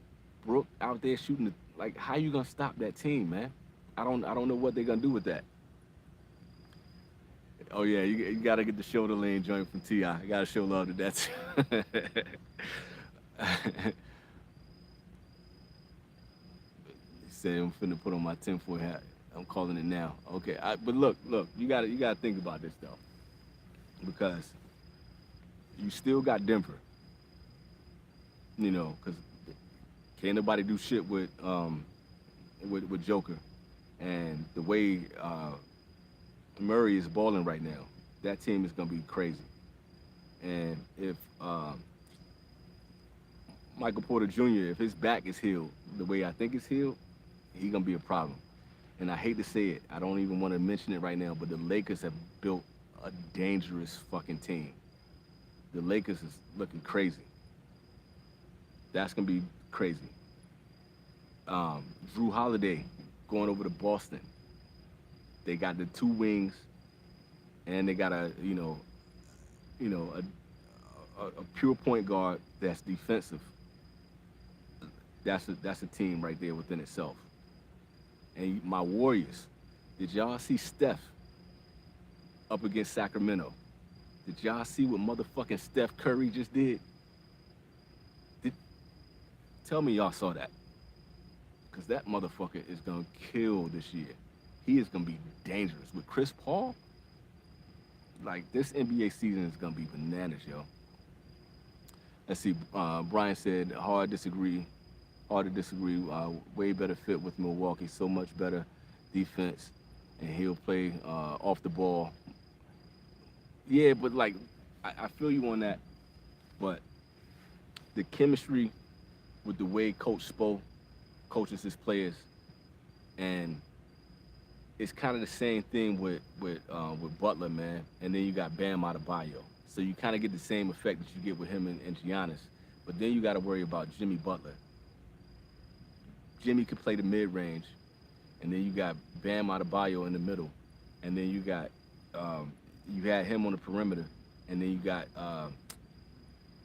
Speaker 1: Brook out there shooting. Like, how you gonna stop that team, man? I don't know what they're gonna do with that. Oh yeah, you gotta get the shoulder lane joint from Ti. You gotta show love to that. He said I'm finna put on my tinfoil hat. I'm calling it now. Okay, but look, you gotta think about this though, because you still got Denver. You know, because can't nobody do shit with Joker, and the way Murray is balling right now, that team is gonna be crazy. And if Michael Porter Jr., if his back is healed the way I think it's healed, he gonna be a problem. And I hate to say it, I don't even want to mention it right now, but the Lakers have built a dangerous fucking team. The Lakers is looking crazy. That's gonna be crazy. Drew Holiday going over to Boston. They got the two wings, and they got a pure point guard that's defensive. That's a team right there within itself. And my Warriors, did y'all see Steph up against Sacramento? Did y'all see what motherfucking Steph Curry just did? Tell me y'all saw that. Because that motherfucker is going to kill this year. He is going to be dangerous. With Chris Paul, like, this NBA season is going to be bananas, yo. Let's see. Brian said, hard to disagree. Way better fit with Milwaukee. So much better defense. And he'll play off the ball. Yeah, but, like, I feel you on that. But the chemistry with the way Coach Spo coaches his players, and it's kind of the same thing with Butler, man. And then you got Bam Adebayo, so you kind of get the same effect that you get with him and Giannis. But then you got to worry about Jimmy Butler. Jimmy could play the mid range, and then you got Bam Adebayo in the middle, and then you got you had him on the perimeter, and then you got well,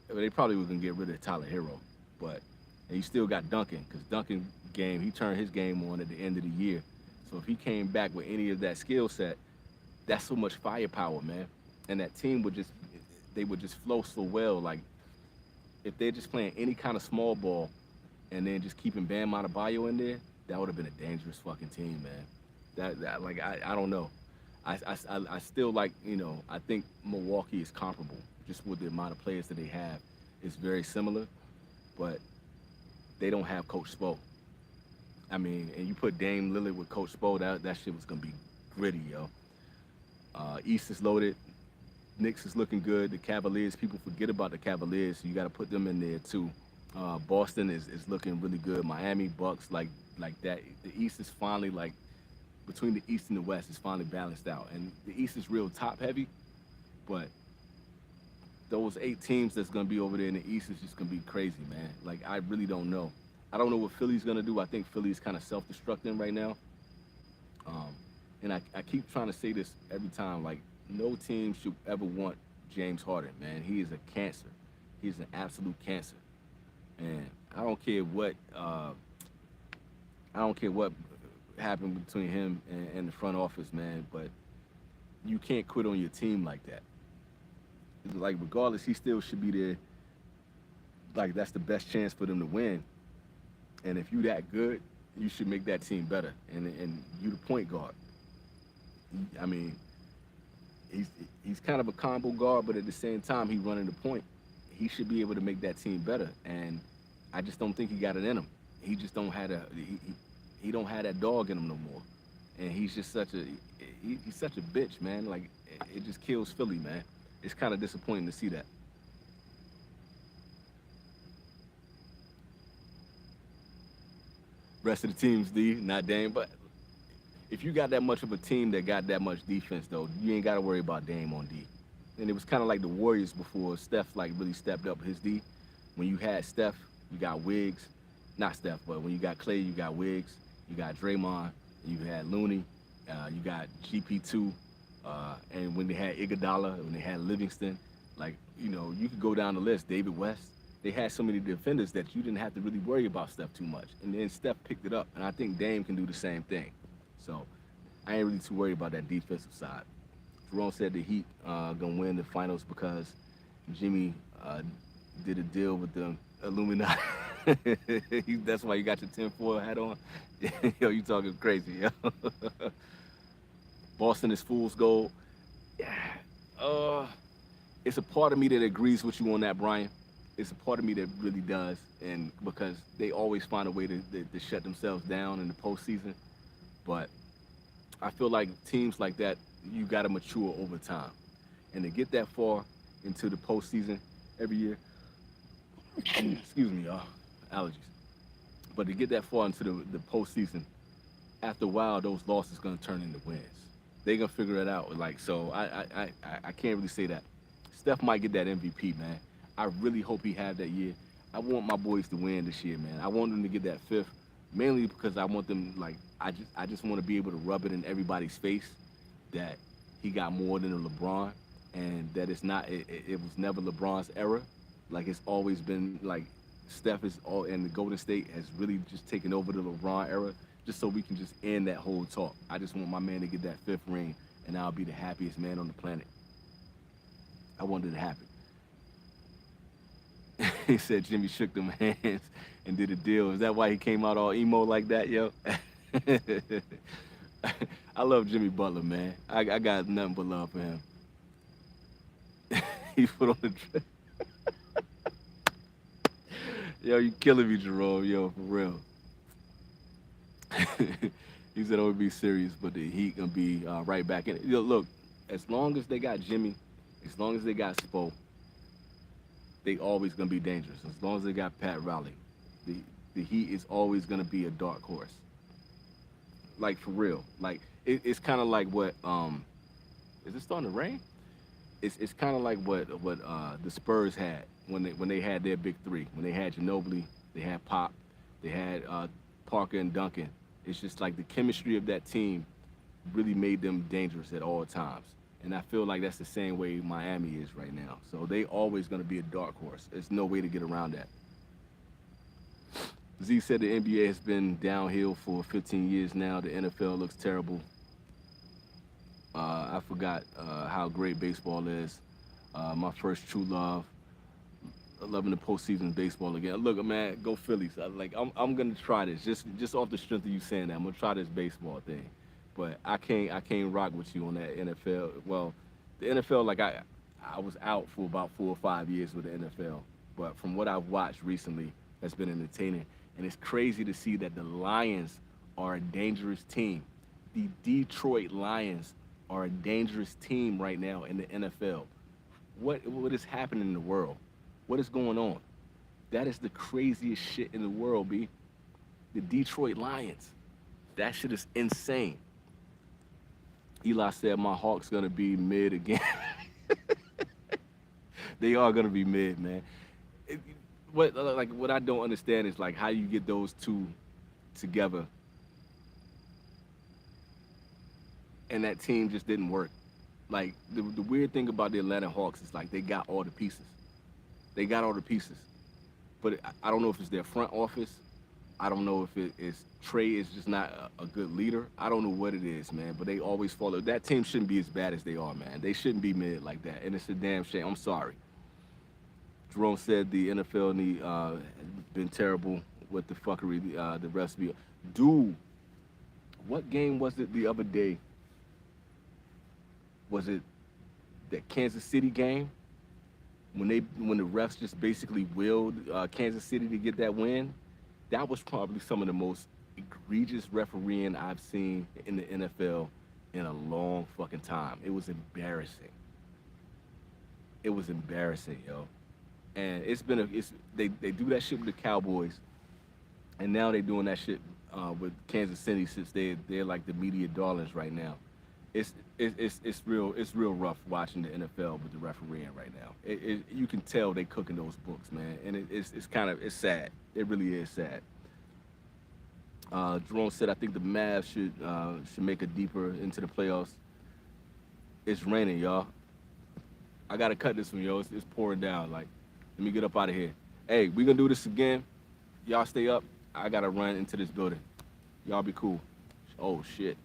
Speaker 1: they probably were gonna get rid of Tyler Hero, but and you still got Duncan because Duncan game he turned his game on at the end of the year. So if he came back with any of that skill set, that's so much firepower, man. And that team would just they would just flow so well. Like if they're just playing any kind of small ball and then just keeping Bam Adebayo in there, that would have been a dangerous fucking team, man. That like I don't know. I still like, you know, I think Milwaukee is comparable just with the amount of players that they have. It's very similar, but they don't have Coach Spo. I mean, and you put Dame Lillard with Coach Spo, that shit was gonna be gritty, yo. East is loaded. Knicks is looking good. The Cavaliers, people forget about the Cavaliers, so you got to put them in there too. Boston is looking really good. Miami, Bucks, like that. The East is finally like between the East and the West is finally balanced out, and the East is real top heavy, but those 8 teams that's gonna be over there in the East is just gonna be crazy, man. Like I really don't know. I don't know what Philly's gonna do. I think Philly's kind of self-destructing right now. And I keep trying to say this every time, like, no team should ever want James Harden, man. He is a cancer. He's an absolute cancer. And I don't care what happened between him and the front office, man, but you can't quit on your team like that. It's like regardless, he still should be there. Like that's the best chance for them to win. And if you that good, you should make that team better. And you the point guard. I mean, he's kind of a combo guard, but at the same time, he running the point. He should be able to make that team better. And I just don't think he got it in him. He just don't have he don't have that dog in him no more. And he's just he's such a bitch, man. Like it just kills Philly, man. It's kind of disappointing to see that. Rest of the teams, D, not Dame, but if you got that much of a team that got that much defense, though, you ain't got to worry about Dame on D. And it was kind of like the Warriors before Steph like really stepped up his D. When you had Steph, you got Wiggs, not Steph, but when you got Clay, you got Wiggs, you got Draymond, you had Looney, you got GP2, and when they had Iguodala, when they had Livingston, like, you know, you could go down the list, David West. They had so many defenders that you didn't have to really worry about Steph too much. And then Steph picked it up, and I think Dame can do the same thing. So I ain't really too worried about that defensive side. Jerome said the Heat gonna win the finals because Jimmy did a deal with the Illuminati. That's why you got your tinfoil hat on. Yo, you talking crazy, yo. Boston is fool's gold. Yeah. It's a part of me that agrees with you on that, Brian. It's a part of me that really does, and because they always find a way to shut themselves down in the postseason. But I feel like teams like that, you got to mature over time. And to get that far into the postseason every year, excuse me, y'all, allergies. But to get that far into the postseason, after a while, those losses going to turn into wins. They're going to figure it out. Like, so I can't really say that. Steph might get that MVP, man. I really hope he had that year. I want my boys to win this year, man. I want them to get that 5th, mainly because I want them, like, I just want to be able to rub it in everybody's face that he got more than a LeBron, and that it's not, it was never LeBron's era. Like, it's always been, like, Steph is all, and the Golden State has really just taken over the LeBron era, just so we can just end that whole talk. I just want my man to get that 5th ring, and I'll be the happiest man on the planet. I want it to happen. He said Jimmy shook them hands and did a deal. Is that why he came out all emo like that, yo? I love Jimmy Butler, man. I got nothing but love for him. He put on the dress. Yo, you killing me, Jerome. Yo, for real. He said, "Oh, be serious," but the Heat gonna be right back in it. Yo, look, as long as they got Jimmy, as long as they got Spo, they always gonna be dangerous. As long as they got Pat Riley, the Heat is always gonna be a dark horse. Like, for real. Like, it's kind of like what is it starting to rain? It's kind of like what the Spurs had when they had their big 3. When they had Ginobili, they had Pop, they had Parker and Duncan. It's just like the chemistry of that team really made them dangerous at all times. And I feel like that's the same way Miami is right now. So they always going to be a dark horse. There's no way to get around that. Z said the NBA has been downhill for 15 years now. The NFL looks terrible. I forgot how great baseball is. My first true love. Loving the postseason baseball again. Look, man, go Phillies. I'm gonna try this just off the strength of you saying that. I'm gonna try this baseball thing, but I can't rock with you on that NFL. Well, the NFL, like I was out for about 4 or 5 years with the NFL, but from what I've watched recently, that's been entertaining, and it's crazy to see that the Lions are a dangerous team. The Detroit Lions are a dangerous team right now in the NFL. What is happening in the world? What is going on? That is the craziest shit in the world, B. The Detroit Lions. That shit is insane. Eli said my Hawks gonna be mid again. They are gonna be mid, man. What I don't understand is like how you get those two together, and that team just didn't work. Like the weird thing about the Atlanta Hawks is like they got all the pieces. They got all the pieces, but I don't know if it's their front office. I don't know if it is Trey is just not a good leader. I don't know what it is, man. But they always follow. That team shouldn't be as bad as they are, man. They shouldn't be mid like that, and it's a damn shame. I'm sorry. Jerome said the NFL been terrible with the fuckery. The rest of you, dude. What game was it the other day? Was it that Kansas City game? When the refs just basically willed Kansas City to get that win, that was probably some of the most egregious refereeing I've seen in the NFL in a long fucking time. It was embarrassing. It was embarrassing, yo. And they do that shit with the Cowboys, and now they're doing that shit with Kansas City since they're like the media darlings right now. It's real rough watching the NFL with the refereeing right now. You can tell they cooking those books, man, and it's sad. It really is sad. Jerome said I think the Mavs should make it deeper into the playoffs. It's raining, y'all. I gotta cut this one, yo. It's pouring down. Like, let me get up out of here. Hey, we gonna do this again. Y'all stay up. I gotta run into this building. Y'all be cool. Oh shit.